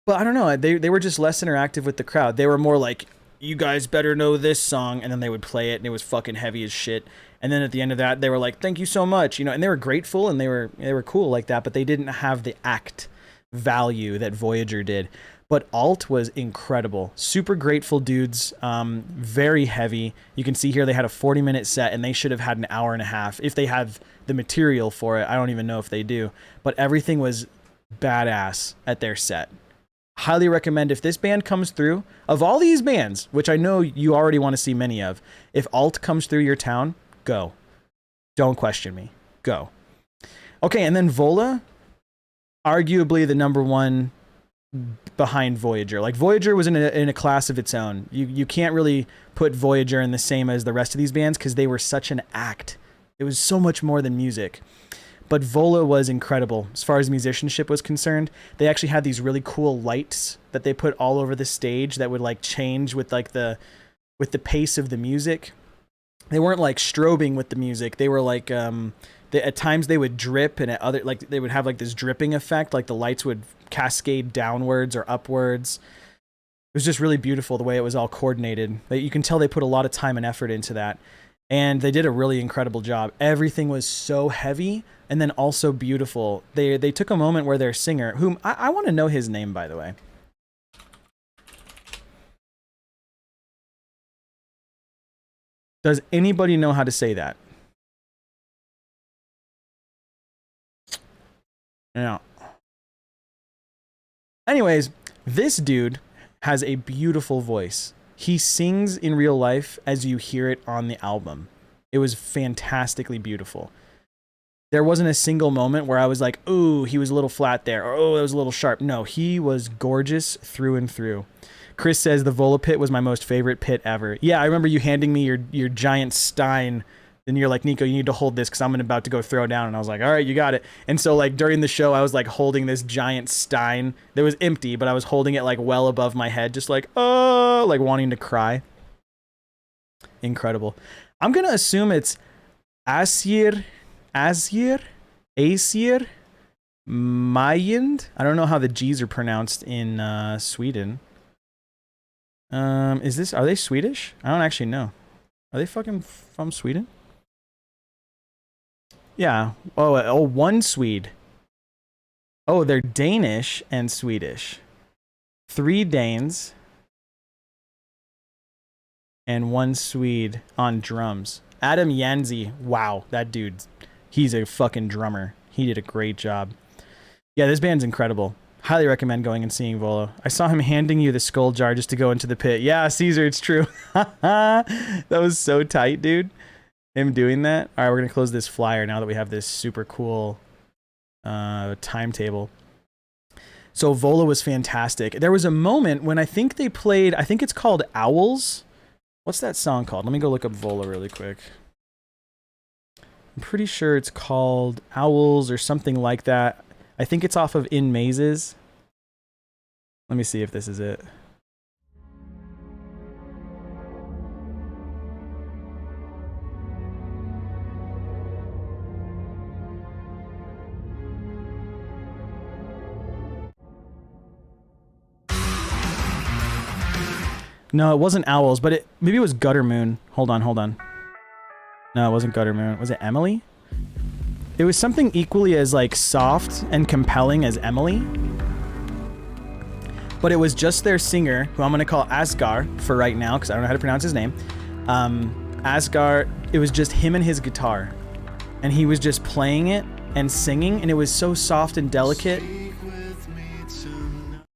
But I don't know, they were just less interactive with the crowd. They were more like, you guys better know this song, and then they would play it, and it was fucking heavy as shit. And then at the end of that, they were like, thank you so much, and they were grateful, and they were cool like that, but they didn't have the act value that Voyager did. But Alt was incredible. Super grateful dudes, very heavy. You can see here they had a 40-minute set, and they should have had an 1.5 hours if they have the material for it. I don't even know if they do. But everything was badass at their set. Highly recommend if this band comes through. Of all these bands, which I know you already want to see many of, if Alt comes through your town, go. Don't question me. Go. Okay, and then Vola, arguably the number 1 behind Voyager. Like, Voyager was in a class of its own. You can't really put Voyager in the same as the rest of these bands because they were such an act. It was so much more than music. But Vola was incredible as far as musicianship was concerned. They actually had these really cool lights that they put all over the stage that would like change with like the pace of the music. They weren't like strobing with the music. They were like at times they would drip, and at other, like, they would have like this dripping effect, like the lights would cascade downwards or upwards. It was just really beautiful the way it was all coordinated. You can tell they put a lot of time and effort into that. And they did a really incredible job. Everything was so heavy and then also beautiful. They took a moment where their singer, whom I want to know his name, by the way. Does anybody know how to say that? No. Anyways, this dude has a beautiful voice. He sings in real life as you hear it on the album. It was fantastically beautiful. There wasn't a single moment where I was like, ooh, he was a little flat there, or oh, it was a little sharp. No, he was gorgeous through and through. Chris says the Vola pit was my most favorite pit ever. Yeah, I remember you handing me your giant stein And you're like, Nico, you need to hold this because I'm about to go throw down. And I was like, all right, you got it. And so like during the show, I was like holding this giant stein that was empty, but I was holding it like well above my head, just like, oh, like wanting to cry. Incredible. I'm going to assume it's Asir, Mayend. I don't know how the G's are pronounced in Sweden. Are they Swedish? I don't actually know. Are they fucking from Sweden? Yeah. Oh, one Swede. Oh, they're Danish and Swedish. 3 Danes and 1 Swede on drums. Adam Yanzi. Wow, that dude, he's a fucking drummer. He did a great job. Yeah, this band's incredible. Highly recommend going and seeing Volo. I saw him handing you the skull jar just to go into the pit. Yeah, Caesar, it's true. That was so tight, dude. Him doing that. All right, we're going to close this flyer now that we have this super cool timetable. So Volo was fantastic. There was a moment when I think they played, I think it's called Owls. What's that song called? Let me go look up Volo really quick. I'm pretty sure it's called Owls or something like that. I think it's off of In Mazes. Let me see if this is it. No, it wasn't Owls, but maybe it was Gutter Moon. Hold on. No, it wasn't Gutter Moon. Was it Emily? It was something equally as like soft and compelling as Emily. But it was just their singer, who I'm going to call Asgar for right now because I don't know how to pronounce his name. Asgar, it was just him and his guitar. And he was just playing it and singing, and it was so soft and delicate.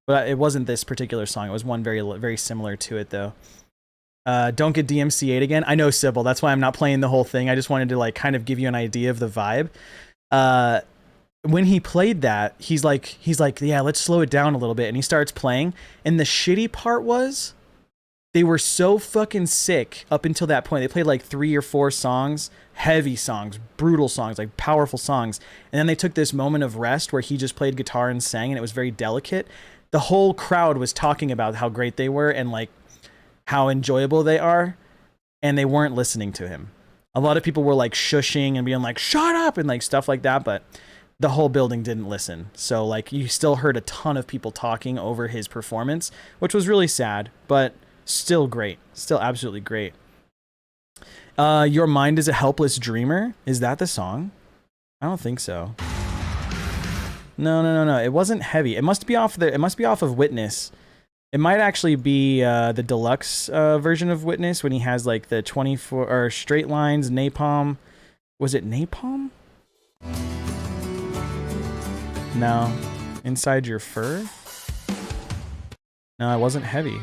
But it wasn't this particular song. It was one very, very similar to it, though. Don't get DMCA'd again. I know, Sybil. That's why I'm not playing the whole thing. I just wanted to like kind of give you an idea of the vibe. When he played that, he's like, yeah, let's slow it down a little bit. And he starts playing. And the shitty part was, they were so fucking sick up until that point. They played like 3 or 4 songs, heavy songs, brutal songs, like powerful songs. And then they took this moment of rest where he just played guitar and sang, and it was very delicate. The whole crowd was talking about how great they were and like how enjoyable they are, and they weren't listening to him. A lot of people were like shushing and being like, shut up, and like stuff like that, but the whole building didn't listen. So like you still heard a ton of people talking over his performance, which was really sad, but still great. Still absolutely great. Your Mind is a Helpless Dreamer. Is that the song? I don't think so. No. It wasn't heavy. It must be off of Witness. It might actually be the deluxe version of Witness when he has like the 24 or Straight Lines, Napalm. Was it Napalm? No. Inside Your Fur? No, it wasn't heavy.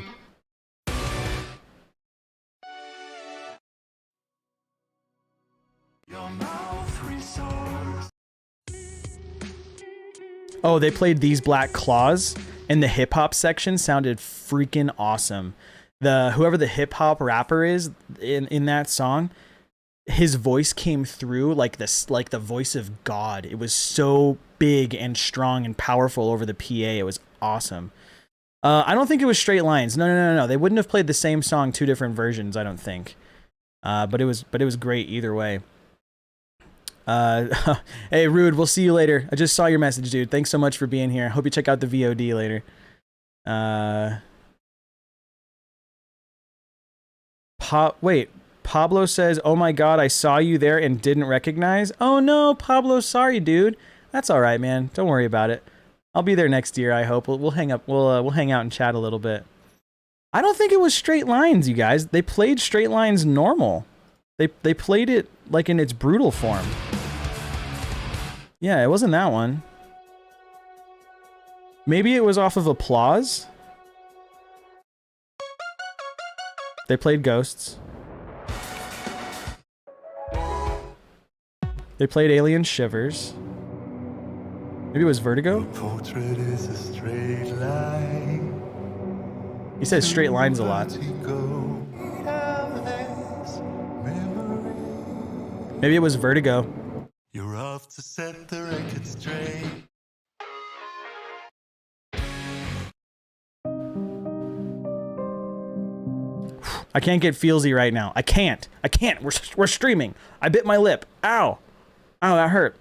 Oh, they played These Black Claws, and the hip hop section sounded freaking awesome. Whoever the hip hop rapper is in that song, his voice came through like the voice of God. It was so big and strong and powerful over the PA. It was awesome. I don't think it was Straight Lines. No. They wouldn't have played the same song 2 different versions, I don't think. But it was great either way. Hey, Rude, we'll see you later. I just saw your message, dude. Thanks so much for being here. Hope you check out the VOD later. Wait, Pablo says, oh my God, I saw you there and didn't recognize. Oh no, Pablo, sorry, dude. That's all right, man. Don't worry about it. I'll be there next year, I hope. We'll hang up. We'll hang out and chat a little bit. I don't think it was Straight Lines, you guys. They played Straight Lines normal. They played it like in its brutal form. Yeah, it wasn't that one. Maybe it was off of Applause. They played Ghosts. They played Alien Shivers. Maybe it was Vertigo? He says Straight Lines a lot. Maybe it was vertigo. You're off to set the record straight. I can't get feelsy right now. I can't. We're streaming. I bit my lip. Ow. Ow, that hurt.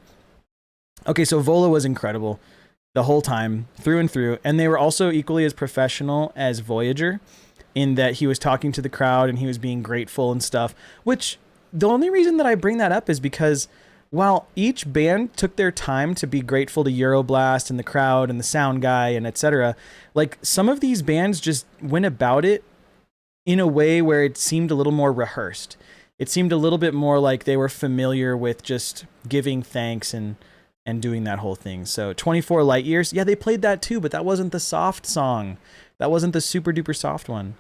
Okay, so Vola was incredible the whole time, through and through. And they were also equally as professional as Voyager in that he was talking to the crowd and he was being grateful and stuff, which the only reason that I bring that up is because while each band took their time to be grateful to Euroblast and the crowd and the sound guy and etc., like some of these bands just went about it in a way where it seemed a little more rehearsed. It seemed a little bit more like they were familiar with just giving thanks and doing that whole thing. So 24 Light Years, yeah, they played that too, but that wasn't the soft song. That wasn't the super duper soft one.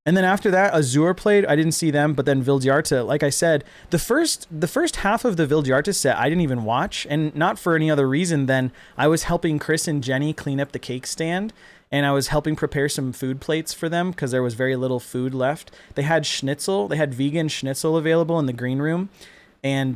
And then after that, Azure played. I didn't see them, but then Viljarta, like I said, the first half of the Viljarta set I didn't even watch, and not for any other reason than I was helping Chris and Jenny clean up the cake stand, and I was helping prepare some food plates for them because there was very little food left. They had schnitzel, they had vegan schnitzel available in the green room, and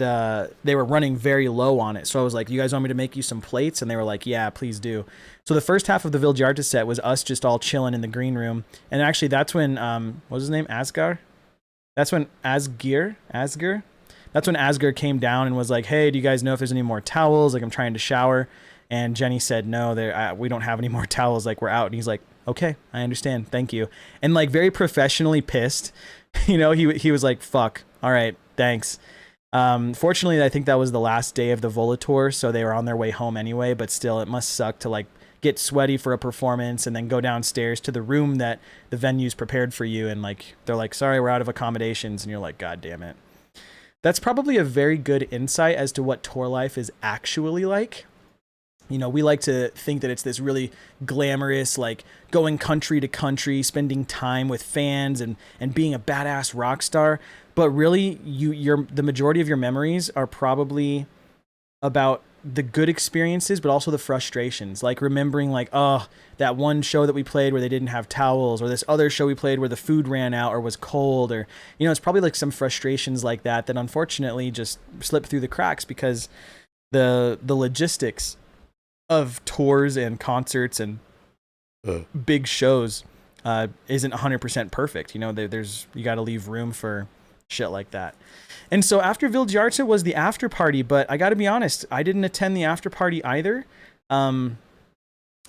they were running very low on it. So I was like, you guys want me to make you some plates? And they were like, yeah, please do. So the first half of the Viljarta set was us just all chilling in the green room. And actually that's when, what was his name? Asgar? That's when Asger? That's when Asger came down and was like, hey, do you guys know if there's any more towels? Like, I'm trying to shower. And Jenny said, no, we don't have any more towels. Like, we're out. And he's like, okay, I understand. Thank you. And like very professionally pissed, you know, he was like, fuck. All right, thanks. Fortunately, I think that was the last day of the Vola tour, so they were on their way home anyway, but still it must suck to like get sweaty for a performance and then go downstairs to the room that the venue's prepared for you, and like they're like, sorry, we're out of accommodations, and you're like, god damn it. That's probably a very good insight as to what tour life is actually like. You know, we like to think that it's this really glamorous, like going country to country, spending time with fans and being a badass rock star. But really, the majority of your memories are probably about the good experiences, but also the frustrations. Like remembering like, oh, that one show that we played where they didn't have towels, or this other show we played where the food ran out or was cold, or, you know, it's probably like some frustrations like that unfortunately just slip through the cracks because the logistics of tours and concerts and big shows isn't 100% perfect. You know, you got to leave room for shit like that. And so after Viljarta was the after party, but I got to be honest, I didn't attend the after party either.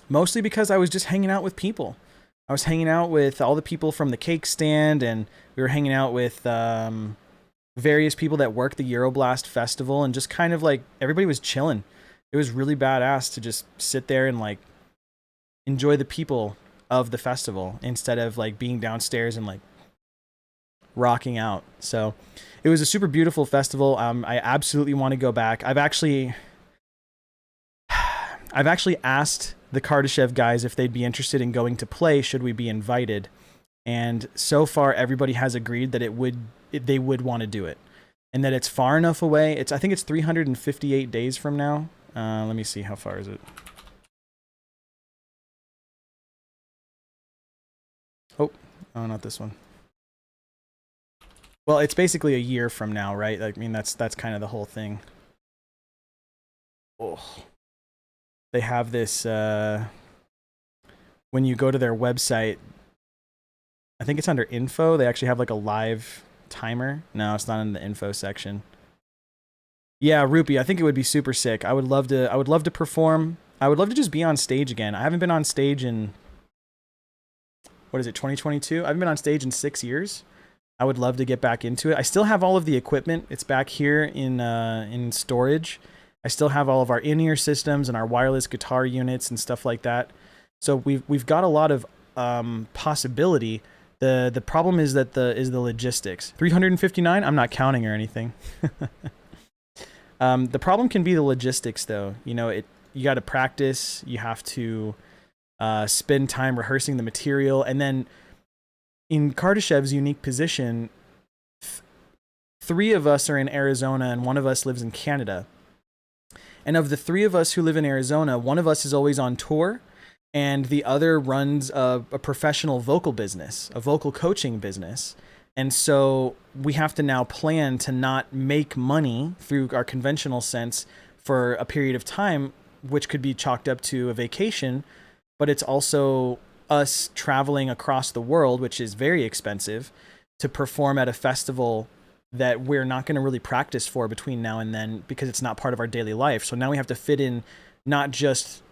Mostly because I was just hanging out with people. I was hanging out with all the people from the cake stand, and we were hanging out with various people that work the Euroblast festival, and just kind of like everybody was chilling. It was really badass to just sit there and like enjoy the people of the festival instead of like being downstairs and like rocking out. So it was a super beautiful festival. I absolutely want to go back. I've actually asked the Kardashev guys if they'd be interested in going to play should we be invited. And so far everybody has agreed that they would want to do it, and that it's far enough away. I think it's 358 days from now. Let me see, how far is it? Oh, not this one. Well, it's basically a year from now, right? I mean, that's kind of the whole thing. Oh. They have this, when you go to their website, I think it's under info, they actually have like a live timer. No, it's not in the info section. Yeah, Rupee, I think it would be super sick. I would love to perform. I would love to just be on stage again. I haven't been on stage in, what is it, 2022? I haven't been on stage in 6 years. I would love to get back into it. I still have all of the equipment. It's back here in storage. I still have all of our in-ear systems and our wireless guitar units and stuff like that. So we've got a lot of possibility. The problem is that the logistics. 359? I'm not counting or anything. The problem can be the logistics, though. You know, you got to practice. You have to spend time rehearsing the material, and then in Kardashev's unique position, 3 of us are in Arizona and 1 of us lives in Canada. And of the 3 of us who live in Arizona, 1 of us is always on tour, and the other runs a professional vocal business, a vocal coaching business. And so we have to now plan to not make money through our conventional sense for a period of time, which could be chalked up to a vacation, but it's also us traveling across the world, which is very expensive, to perform at a festival that we're not going to really practice for between now and then because it's not part of our daily life. So now we have to fit in not just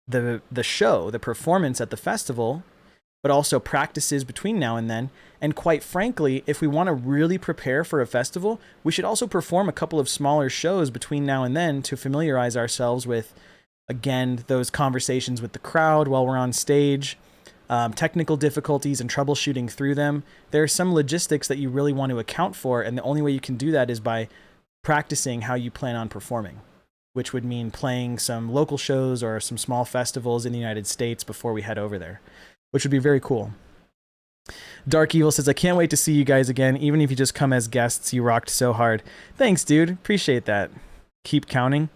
the show, the performance at the festival, but also practices between now and then. And quite frankly, if we want to really prepare for a festival, we should also perform a couple of smaller shows between now and then to familiarize ourselves with, again, those conversations with the crowd while we're on stage, technical difficulties and troubleshooting through them. There are some logistics that you really want to account for, and the only way you can do that is by practicing how you plan on performing, which would mean playing some local shows or some small festivals in the United States before we head over there, which would be very cool. Dark Evil says, I can't wait to see you guys again. Even if you just come as guests, you rocked so hard. Thanks, dude. Appreciate that. Keep counting.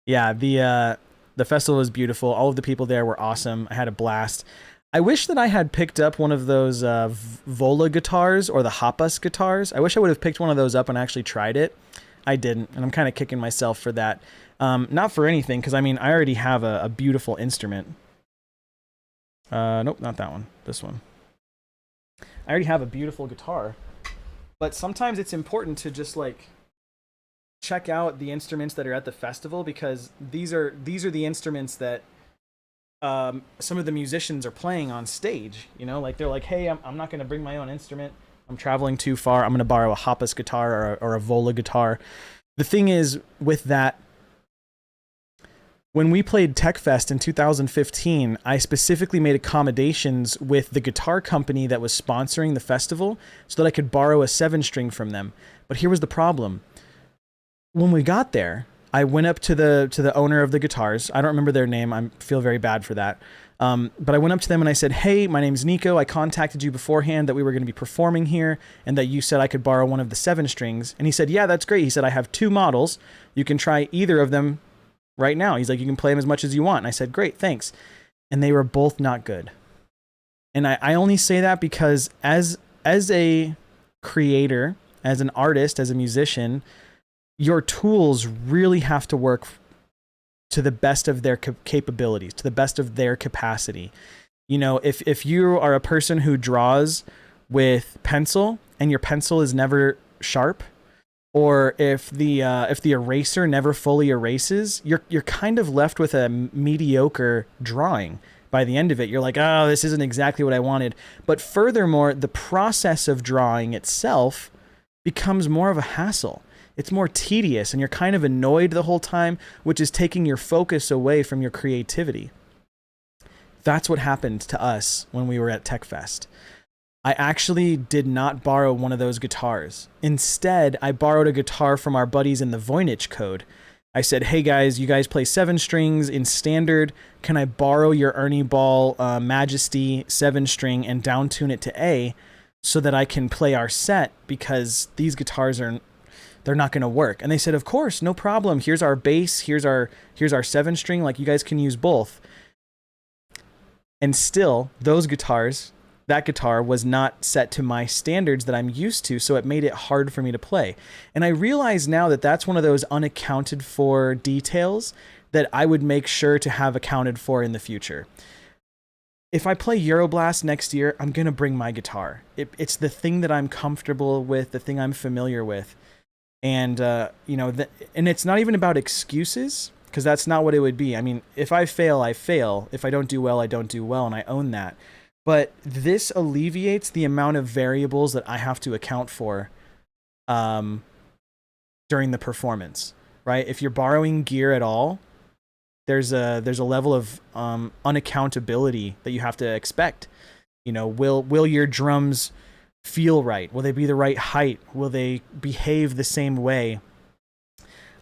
Yeah, the festival was beautiful. All of the people there were awesome. I had a blast. I wish that I had picked up one of those Vola guitars or the Hoppus guitars. I wish I would have picked one of those up and actually tried it. I didn't, and I'm kind of kicking myself for that. Not for anything, because I mean, I already have a beautiful instrument. Nope, not that one. This one. I already have a beautiful guitar. But sometimes it's important to just like check out the instruments that are at the festival, because these are the instruments that some of the musicians are playing on stage. You know, like they're like, hey, I'm not going to bring my own instrument. I'm traveling too far. I'm going to borrow a Hoppus guitar or a Vola guitar. The thing is with that, when we played TechFest in 2015, I specifically made accommodations with the guitar company that was sponsoring the festival so that I could borrow a 7-string from them. But here was the problem. When we got there, I went up to the owner of the guitars. I don't remember their name. I feel very bad for that. But I went up to them and I said, hey, my name's Nico. I contacted you beforehand that we were going to be performing here and that you said I could borrow one of the 7 strings. And he said, yeah, that's great. He said, I have 2 models. You can try either of them right now. He's like, you can play them as much as you want. And I said, great, thanks. And they were both not good. And I only say that because as a creator, as an artist, as a musician, your tools really have to work to the best of their capabilities, to the best of their capacity. You know, if you are a person who draws with pencil and your pencil is never sharp, or if the eraser never fully erases, you're kind of left with a mediocre drawing. By the end of it, you're like, oh, this isn't exactly what I wanted. But furthermore, the process of drawing itself becomes more of a hassle. It's more tedious and you're kind of annoyed the whole time, which is taking your focus away from your creativity. That's what happened to us when we were at TechFest. I actually did not borrow one of those guitars. Instead, I borrowed a guitar from our buddies in the Voynich Code. I said, hey guys, you guys play 7 strings in standard. Can I borrow your Ernie Ball Majesty 7-string and down tune it to A so that I can play our set, because these guitars they're not going to work. And they said, of course, no problem. Here's our bass. Here's our 7-string. Like, you guys can use both. And still, that guitar was not set to my standards that I'm used to, so it made it hard for me to play. And I realize now that that's one of those unaccounted for details that I would make sure to have accounted for in the future. If I play Euroblast next year, I'm going to bring my guitar. It's the thing that I'm comfortable with, the thing I'm familiar with. And, and it's not even about excuses, because that's not what it would be. I mean, if I fail, I fail. If I don't do well, I don't do well, and I own that. But this alleviates the amount of variables that I have to account for during the performance, right? If you're borrowing gear at all, there's a level of unaccountability that you have to expect. You know, will your drums feel right? Will they be the right height? Will they behave the same way?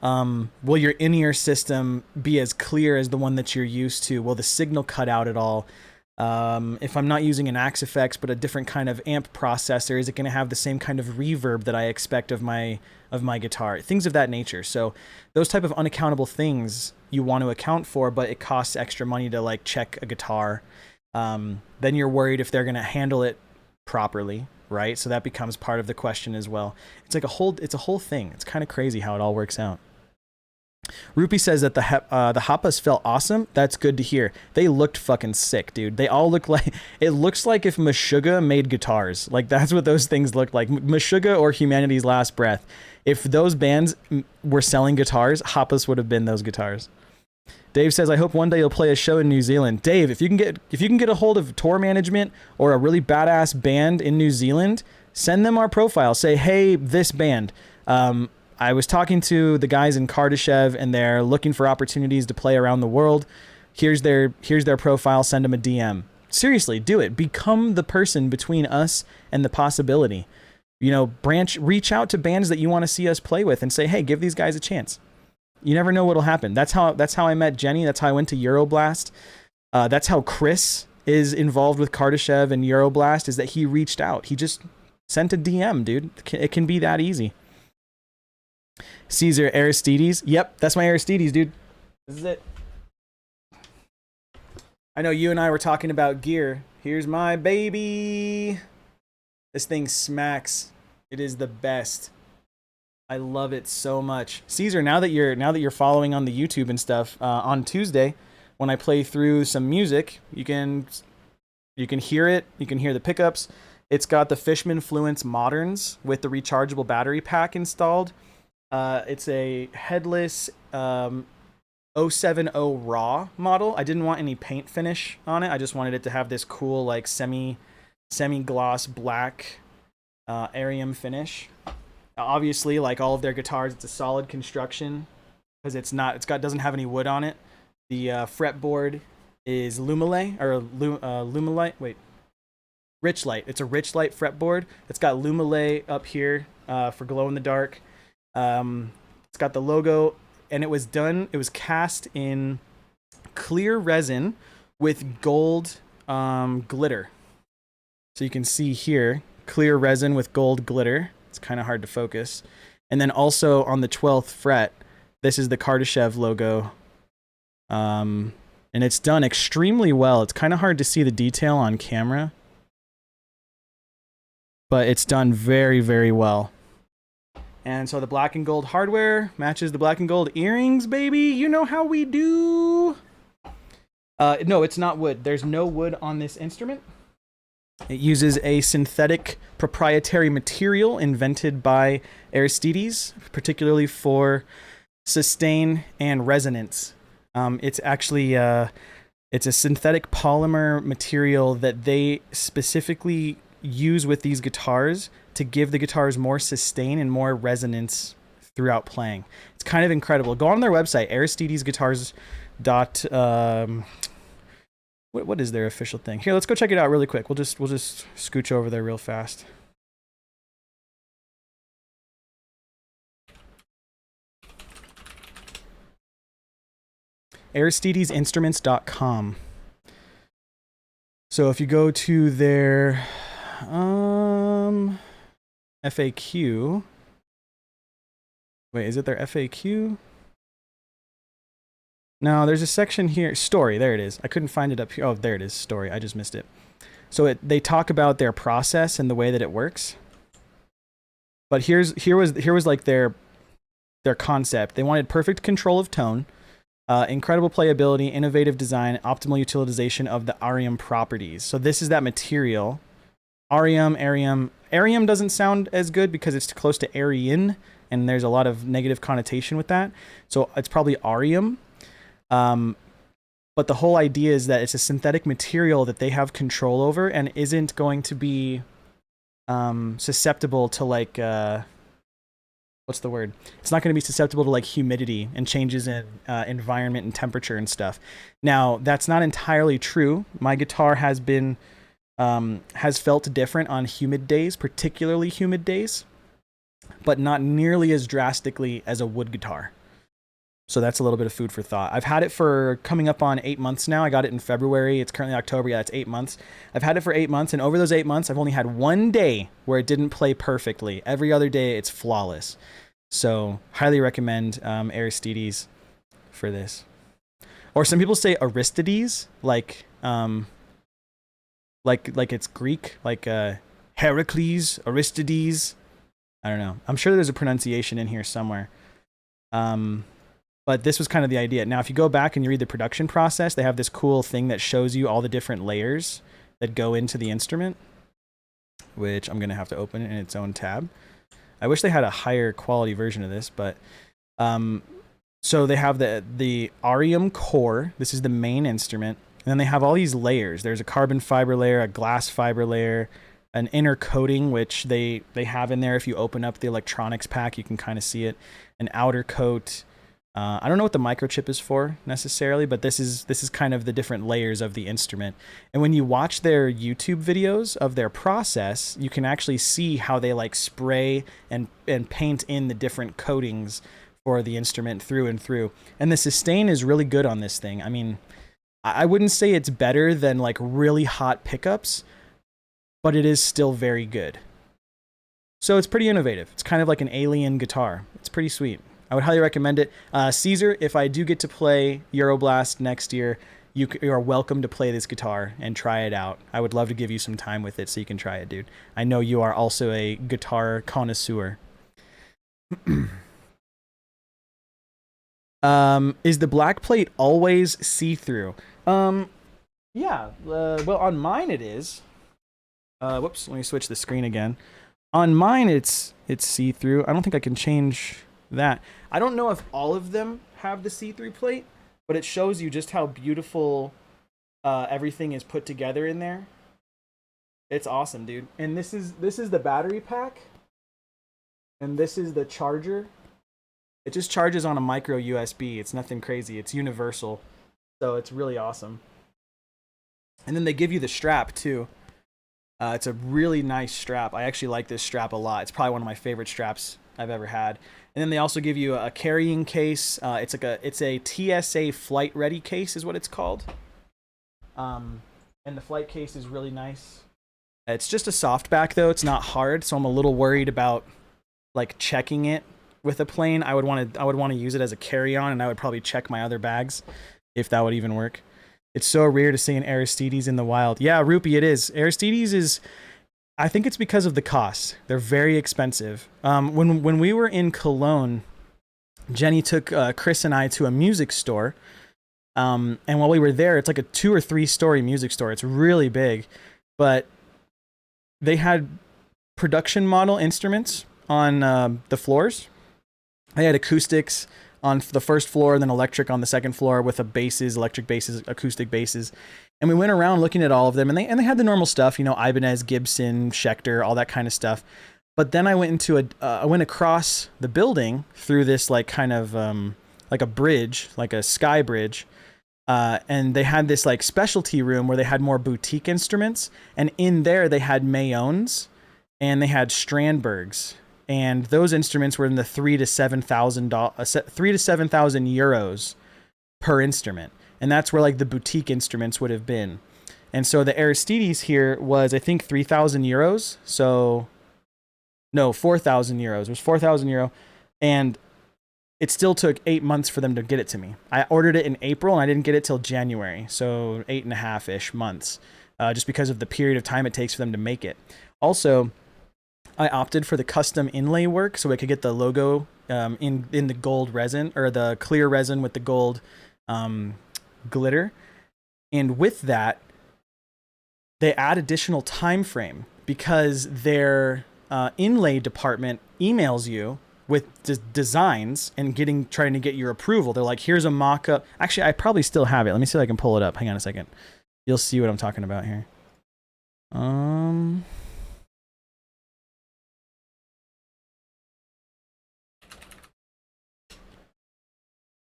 Will your in-ear system be as clear as the one that you're used to? Will the signal cut out at all? If I'm not using an Axe Effects but a different kind of amp processor, is it going to have the same kind of reverb that I expect of my guitar? Things of that nature. So those type of unaccountable things you want to account for, but it costs extra money to like check a guitar. Then you're worried if they're going to handle it properly, right? So that becomes part of the question as well. It's like it's a whole thing. It's kind of crazy how it all works out. Rupi says that the Happas felt awesome. That's good to hear. They looked fucking sick, dude. They all look like, it looks like if Meshuggah made guitars. Like, that's what those things look like. Meshuggah or Humanity's Last Breath. If those bands were selling guitars, Happas would have been those guitars. Dave says, I hope one day you'll play a show in New Zealand. Dave, if you can get a hold of tour management or a really badass band in New Zealand, send them our profile. Say, hey, this band. I was talking to the guys in Kardashev, and they're looking for opportunities to play around the world. Here's their profile. Send them a DM. Seriously, do it. Become the person between us and the possibility. You know, reach out to bands that you want to see us play with and say, hey, give these guys a chance. You never know what'll happen. That's how I met Jenny. That's how I went to Euroblast. That's how Chris is involved with Kardashev and Euroblast, is that he reached out. He just sent a DM, dude. It can be that easy. Caesar Aristides. Yep, that's my Aristides, dude. This is it. I know you and I were talking about gear. Here's my baby. This thing smacks. It is the best. I love it so much. Caesar, now that you're following on the YouTube and stuff, on Tuesday, when I play through some music, you can hear it. You can hear the pickups. It's got the Fishman Fluence Moderns with the rechargeable battery pack installed. It's a headless 070 raw model. I didn't want any paint finish on it. I just wanted it to have this cool like semi-gloss black Arium finish. Obviously, like all of their guitars, it's a solid construction because doesn't have any wood on it. The fretboard is Lumilite or Lumilite. Wait, Richlite. It's a Richlite fretboard. It's got Lumilite up here for glow in the dark. It's got the logo, and it was cast in clear resin with gold glitter. So you can see here, clear resin with gold glitter. It's kind of hard to focus. And then also on the 12th fret, this is the Kardashev logo. And it's done extremely well. It's kind of hard to see the detail on camera, but it's done very, very well. And so the black and gold hardware matches the black and gold earrings, baby. You know how we do. No, it's not wood. There's no wood on this instrument. It uses a synthetic proprietary material invented by Aristides, particularly for sustain and resonance. It's actually it's a synthetic polymer material that they specifically use with these guitars to give the guitars more sustain and more resonance throughout playing. It's kind of incredible. Go on their website, aristidesguitars. What is their official thing? Here, let's go check it out really quick. We'll just scooch over there real fast. aristidesinstruments.com. So if you go to their FAQ. Wait, is it their FAQ? No, there's a section here. Story, there it is. I couldn't find it up here. Oh, there it is. Story. I just missed it. So they talk about their process and the way that it works. But here was like their concept. They wanted perfect control of tone, incredible playability, innovative design, optimal utilization of the Arium properties. So this is that material. Arium. Arium doesn't sound as good because it's too close to Aryan, and there's a lot of negative connotation with that. So it's probably Arium. But the whole idea is that it's a synthetic material that they have control over and isn't going to be susceptible to like what's the word? It's not going to be susceptible to like humidity and changes in environment and temperature and stuff. Now, that's not entirely true. My guitar has felt different on humid days, particularly humid days, but not nearly as drastically as a wood guitar. So that's a little bit of food for thought. I've had it for coming up on 8 months now. I got it in February. It's currently October. Yeah, it's 8 months. I've had it for 8 months, and over those 8 months, I've only had one day where it didn't play perfectly. Every other day, it's flawless. So highly recommend Aristides for this. Or some people say Aristides, like it's Greek, like Heracles, Aristides. I don't know. I'm sure there's a pronunciation in here somewhere. But this was kind of the idea. Now, if you go back and you read the production process, they have this cool thing that shows you all the different layers that go into the instrument, which I'm going to have to open in its own tab. I wish they had a higher quality version of this, but so they have the Arium core. This is the main instrument. And then they have all these layers. There's a carbon fiber layer, a glass fiber layer, an inner coating, which they have in there. If you open up the electronics pack, you can kind of see it. An outer coat. I don't know what the microchip is for necessarily, but this is kind of the different layers of the instrument. And when you watch their YouTube videos of their process, you can actually see how they like spray and paint in the different coatings for the instrument through and through. And the sustain is really good on this thing. I mean, I wouldn't say it's better than like really hot pickups, but it is still very good. So it's pretty innovative. It's kind of like an alien guitar. It's pretty sweet. I would highly recommend it. Caesar, if I do get to play Euroblast next year, you are welcome to play this guitar and try it out. I would love to give you some time with it so you can try it, dude. I know you are also a guitar connoisseur. Is the black plate always see-through? Yeah. Well, on mine it is. Whoops, let me switch the screen again. On mine, it's see-through. I don't think I can change that. I don't know if all of them have the see-through plate, but it shows you just how beautiful everything is put together in there. It's awesome, dude. And this is the battery pack, and this is the charger. It just charges on a micro USB. It's nothing crazy. It's universal, so it's really awesome. And then they give you the strap too. It's a really nice strap. I actually like this strap a lot. It's probably one of my favorite straps I've ever had. And then they also give you a carrying case. It's a TSA flight ready case is what it's called. And the flight case is really nice. It's just a softback though. It's not hard, so I'm a little worried about like checking it with a plane. I would want to use it as a carry-on, and I would probably check my other bags if that would even work. It's so rare to see an Aristides in the wild. Yeah, Rupee, it is. Aristides is, I think it's because of the cost. They're very expensive. When we were in Cologne, Jenny took Chris and I to a music store. And while we were there, it's like a 2 or 3 story music store. It's really big. But they had production model instruments on the floors. They had acoustics on the first floor, and then electric on the second floor with basses, electric basses, acoustic basses. And we went around looking at all of them, and they had the normal stuff, you know, Ibanez, Gibson, Schecter, all that kind of stuff. But then I went I went across the building through this like kind of like a bridge, like a sky bridge. And they had this like specialty room where they had more boutique instruments, and in there they had Mayons and they had Strandbergs. And those instruments were in the €3,000 to €7,000 per instrument. And that's where like the boutique instruments would have been. And so the Aristides here was, I think, €3,000. So no, €4,000. It was €4,000. And it still took 8 months for them to get it to me. I ordered it in April and I didn't get it till January. So 8.5-ish months, just because of the period of time it takes for them to make it. Also, I opted for the custom inlay work so I could get the logo in the gold resin, or the clear resin with the gold glitter. And with that, they add additional time frame because their inlay department emails you with designs and trying to get your approval. They're like, here's a mock-up. Actually, I probably still have it. Let me see if I can pull it up. Hang on a second. You'll see what I'm talking about here.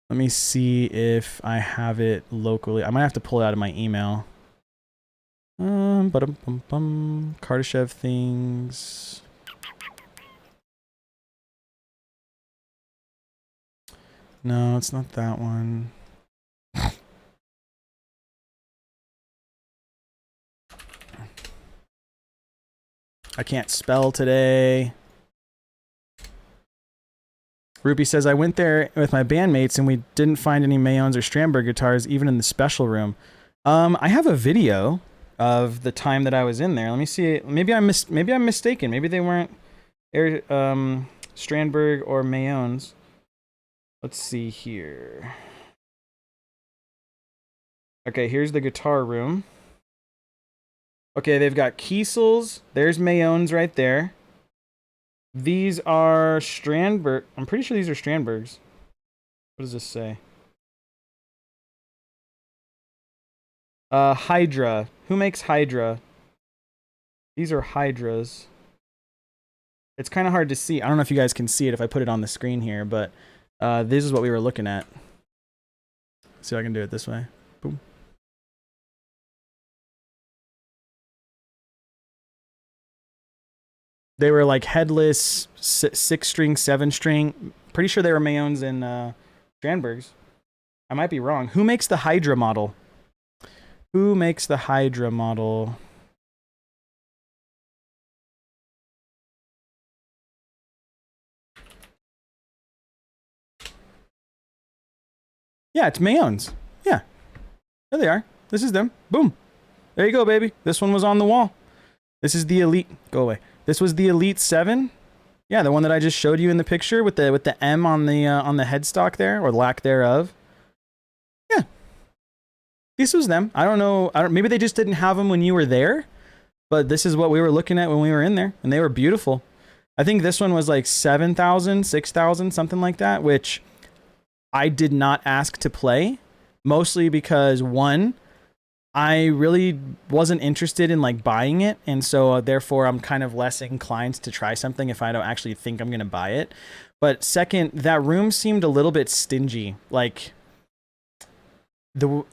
Let me see if I have it locally. I might have to pull it out of my email. Kardashev things. No, it's not that one. I can't spell today. Rupee says, I went there with my bandmates and we didn't find any Mayons or Strandberg guitars, even in the special room. I have a video of the time that I was in there. Let me see. Maybe I'm mistaken. Maybe they weren't Strandberg or Mayonnaise. Let's see here. Okay, here's the guitar room. Okay, they've got Kiesel's. There's Mayonnaise right there. These are Strandberg. I'm pretty sure these are Strandbergs. What does this say? Hydra. Who makes Hydra? These are Hydras. It's kind of hard to see. I don't know if you guys can see it if I put it on the screen here, but this is what we were looking at. See if I can do it this way. Boom. They were like headless, 6-string, 7-string. Pretty sure they were Mayonnaise and Strandbergs. I might be wrong. Who makes the Hydra model? Who makes the Hydra model? Yeah, it's Mayonnaise. Yeah. There they are. This is them. Boom. There you go, baby. This one was on the wall. This is the Elite. Go away. This was the Elite 7. Yeah, the one that I just showed you in the picture with the M on the headstock there, or lack thereof. Yeah. This was them. I don't know. Maybe they just didn't have them when you were there, but this is what we were looking at when we were in there, and they were beautiful. I think this one was like 7,000, 6,000, something like that, which I did not ask to play, mostly because, one, I really wasn't interested in like buying it, and so therefore I'm kind of less inclined to try something if I don't actually think I'm going to buy it. But second, that room seemed a little bit stingy. Like the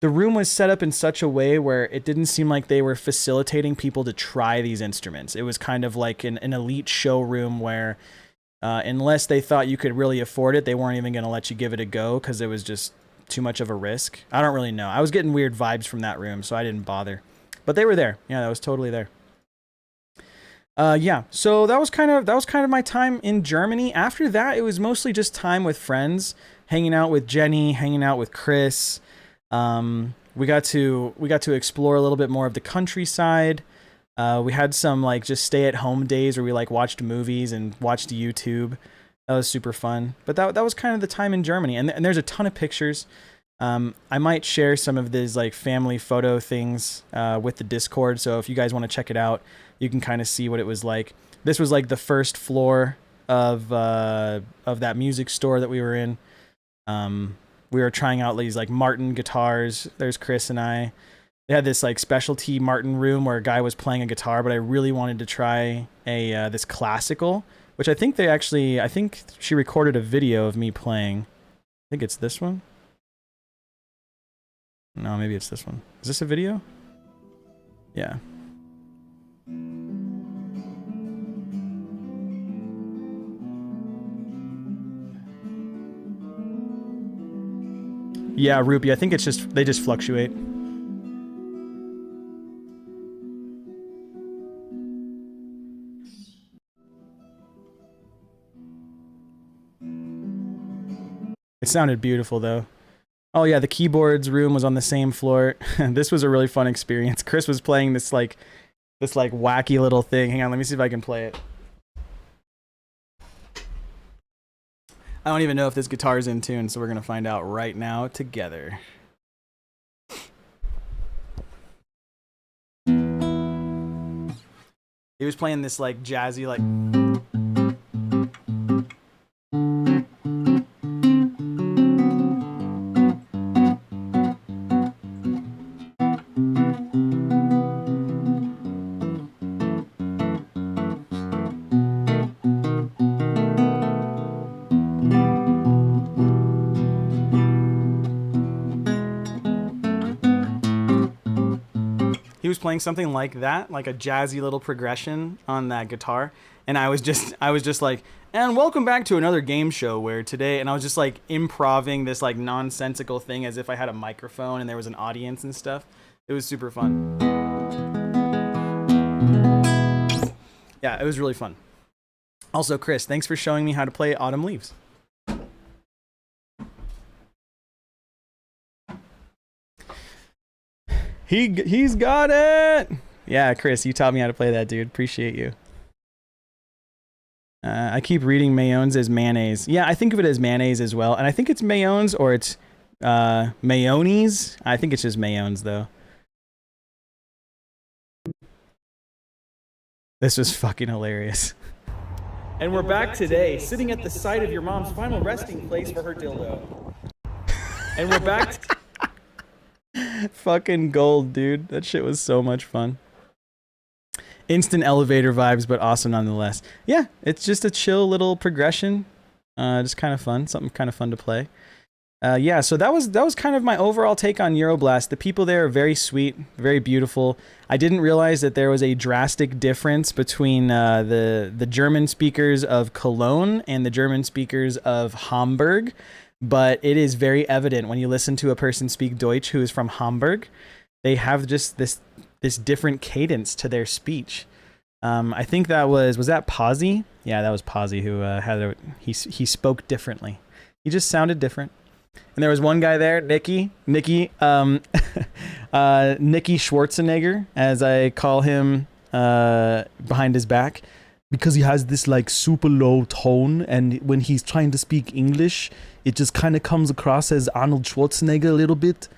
room was set up in such a way where it didn't seem like they were facilitating people to try these instruments. It was kind of like an elite showroom where unless they thought you could really afford it, they weren't even going to let you give it a go because it was just too much of a risk. I don't really know. I was getting weird vibes from that room, so I didn't bother. But they were there. Yeah, that was totally there. Yeah, so that was kind of my time in Germany. After that, it was mostly just time with friends, hanging out with Jenny, hanging out with Chris. We got to explore a little bit more of the countryside. We had some like just stay-at-home days where we like watched movies and watched YouTube. That was super fun. But that was kind of the time in Germany. And there's a ton of pictures. I might share some of these like family photo things with the Discord. So if you guys want to check it out, you can kind of see what it was like. This was like the first floor of that music store that we were in. We were trying out these like Martin guitars. There's Chris and I. They had this like specialty Martin room where a guy was playing a guitar, but I really wanted to try this classical, which I think she recorded a video of me playing. I think it's this one. No, maybe it's this one. Is this a video? Yeah. Yeah, Rupee. I think it's just, they just fluctuate. It sounded beautiful though. Oh yeah, the keyboards room was on the same floor. This was a really fun experience. Chris was playing this wacky little thing. Hang on, let me see if I can play it. I don't even know if this guitar is in tune, so we're gonna find out right now together. He was playing this like jazzy like. He was playing something like that, like a jazzy little progression on that guitar, and I was just like, and welcome back to another game show where today, and I was just like improving this like nonsensical thing as if I had a microphone and there was an audience and stuff. It was super fun. Yeah, it was really fun. Also, Chris, thanks for showing me how to play Autumn Leaves. He's got it. Yeah, Chris, you taught me how to play that, dude. Appreciate you. I keep reading Mayonnaise as mayonnaise. Yeah, I think of it as mayonnaise as well, and I think it's mayonnaise or it's mayonnaise. I think it's just mayonnaise though. This was fucking hilarious. And we're back today, sitting at the site of your mom's final resting place for her dildo. And we're back. Fucking gold, dude. That shit was so much fun. Instant elevator vibes, but awesome nonetheless. Yeah, it's just a chill little progression. Just kind of fun. Something kind of fun to play. Yeah, so that was kind of my overall take on Euroblast. The people there are very sweet, very beautiful. I didn't realize that there was a drastic difference between the German speakers of Cologne and the German speakers of Hamburg, but it is very evident when you listen to a person speak Deutsch who is from Hamburg. They have just this different cadence to their speech. I think that was that Pazzi? Yeah, that was Pazzi who he spoke differently. He just sounded different. And there was one guy there, Nicky Schwarzenegger, as I call him, behind his back, because he has this like super low tone, and when he's trying to speak English, it just kind of comes across as Arnold Schwarzenegger a little bit.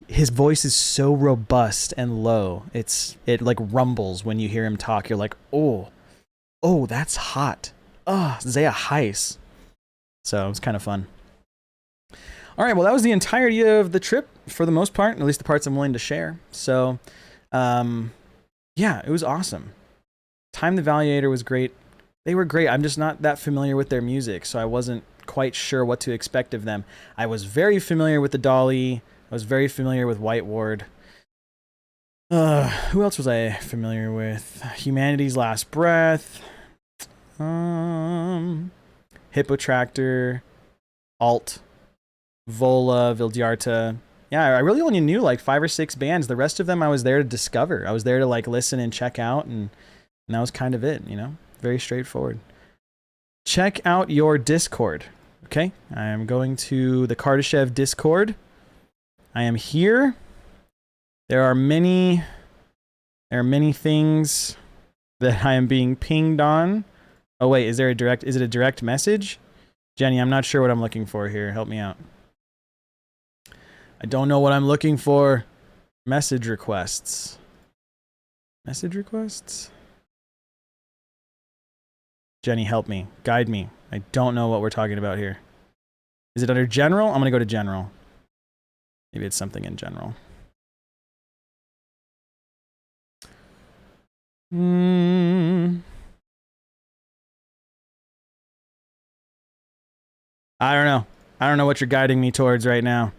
His voice is so robust and low. It like rumbles when you hear him talk. You're like, oh, that's hot. Sehr heiß. So it was kind of fun. All right, well, that was the entirety of the trip for the most part, at least the parts I'm willing to share. So, yeah, it was awesome. Time the Valuator was great. They were great. I'm just not that familiar with their music, so I wasn't quite sure what to expect of them. I was very familiar with the Dolly. I was very familiar with White Ward. Who else was I familiar with? Humanity's Last Breath. Hippotractor. Alt. Vola, Vildiarta. Yeah, I really only knew like 5 or 6 bands. The rest of them I was there to discover. I was there to like listen and check out, and that was kind of it, you know? Very straightforward. Check out your Discord. Okay, I am going to the Kardashev Discord. I am here. There are many things that I am being pinged on. Oh wait, is it a direct message? Jenny, I'm not sure what I'm looking for here. Help me out. I don't know what I'm looking for. Message requests. Message requests? Jenny, help me. Guide me. I don't know what we're talking about here. Is it under general? I'm going to go to general. Maybe it's something in general. I don't know. I don't know what you're guiding me towards right now.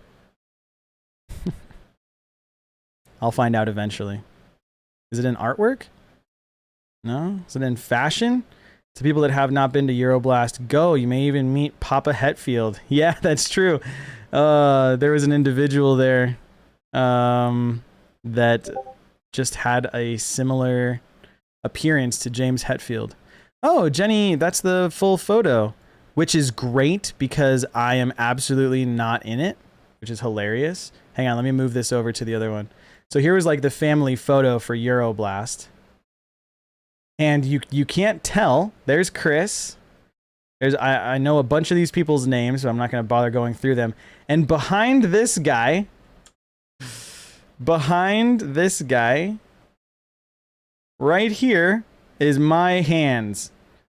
I'll find out eventually. Is it in artwork? No? Is it in fashion? To people that have not been to Euroblast, go. You may even meet Papa Hetfield. Yeah, that's true. There was an individual there that just had a similar appearance to James Hetfield. Oh, Jenny, that's the full photo, which is great because I am absolutely not in it, which is hilarious. Hang on, let me move this over to the other one. So here was like the family photo for Euroblast. And you can't tell. There's Chris. I know a bunch of these people's names, so I'm not going to bother going through them. And behind this guy, right here is my hands.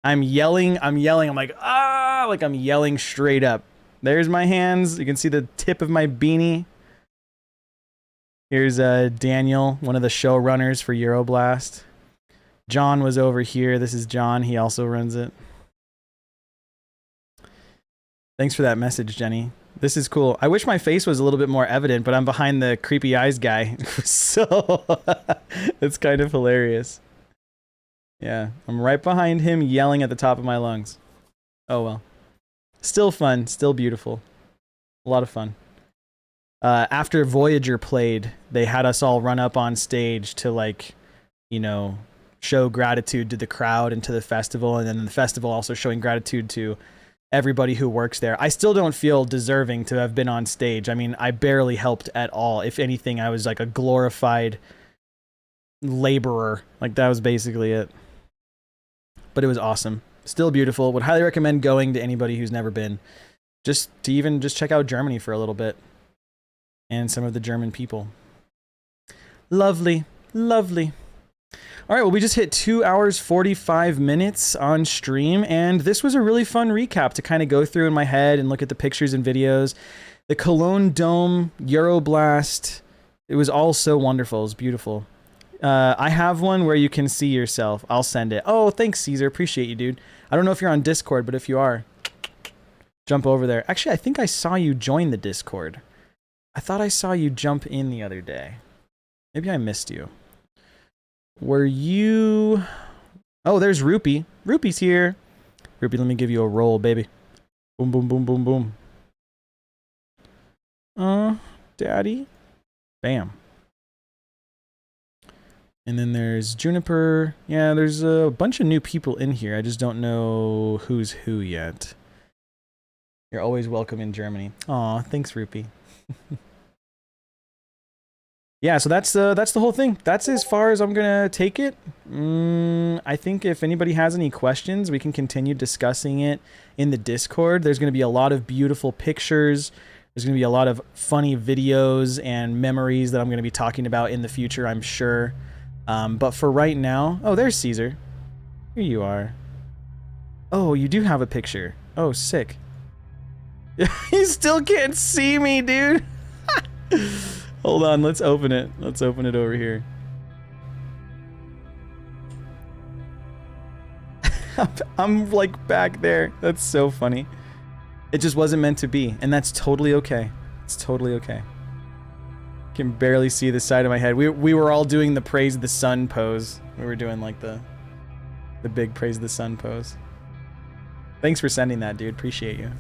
I'm yelling. I'm like, ah, like I'm yelling straight up. There's my hands. You can see the tip of my beanie. Here's Daniel, one of the showrunners for Euroblast. John was over here. This is John. He also runs it. Thanks for that message, Jenny. This is cool. I wish my face was a little bit more evident, but I'm behind the creepy eyes guy. So it's kind of hilarious. Yeah, I'm right behind him yelling at the top of my lungs. Oh well. Still fun, still beautiful. A lot of fun. After Voyager played, they had us all run up on stage to like, you know, show gratitude to the crowd and to the festival, and then the festival also showing gratitude to everybody who works there. I still don't feel deserving to have been on stage. I mean, I barely helped at all. If anything, I was like a glorified laborer. Like, that was basically it. But it was awesome. Still beautiful. Would highly recommend going to anybody who's never been. Just to even just check out Germany for a little bit. And some of the German people. Lovely. Lovely. All right, well, we just hit 2 hours, 45 minutes on stream, and this was a really fun recap to kind of go through in my head and look at the pictures and videos. The Cologne Dome, Euroblast, it was all so wonderful. It was beautiful. I have one where you can see yourself. I'll send it. Oh, thanks, Caesar. Appreciate you, dude. I don't know if you're on Discord, but if you are, jump over there. Actually, I think I saw you join the Discord. I thought I saw you jump in the other day. Maybe I missed you. Were you... Oh, there's Rupee. Rupee's here. Rupee, let me give you a roll, baby. Boom, boom, boom, boom, boom. Daddy. Bam. And then there's Juniper. Yeah, there's a bunch of new people in here. I just don't know who's who yet. You're always welcome in Germany. Aw, thanks, Rupee. Yeah, so that's the whole thing. That's as far as I'm gonna take it. I think if anybody has any questions, we can continue discussing it in the Discord. There's gonna be a lot of beautiful pictures. There's gonna be a lot of funny videos and memories that I'm gonna be talking about in the future, I'm sure. But for right now, oh, there's Caesar. Here you are. Oh, you do have a picture. Oh, sick. You still can't see me, dude. Hold on, let's open it. Let's open it over here. I'm like back there. That's so funny. It just wasn't meant to be, and that's totally okay. It's totally okay. Can barely see the side of my head. We were all doing the praise the sun pose. We were doing like the big praise the sun pose. Thanks for sending that, dude. Appreciate you.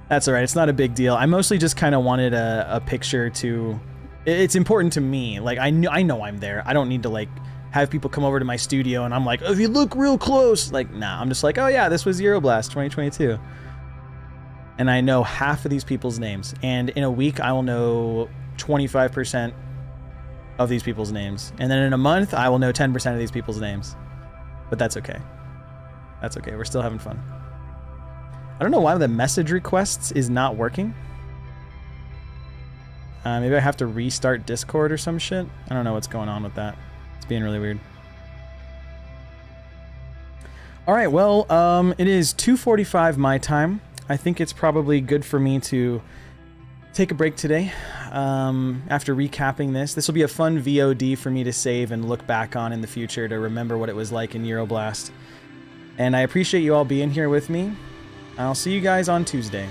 That's all right. It's not a big deal. I mostly just kind of wanted a picture to... It's important to me. Like, I know I'm there. I don't need to, like, have people come over to my studio and I'm like, oh, if you look real close. Like, nah. I'm just like, oh, yeah, this was Euroblast 2022. And I know half of these people's names. And in a week, I will know 25% of these people's names. And then in a month, I will know 10% of these people's names. But that's okay. That's okay. We're still having fun. I don't know why the message requests is not working. Maybe I have to restart Discord or some shit. I don't know what's going on with that. It's being really weird. All right, well, it is 2:45 my time. I think it's probably good for me to take a break today. After recapping this, this will be a fun VOD for me to save and look back on in the future to remember what it was like in Euroblast. And I appreciate you all being here with me. I'll see you guys on Tuesday.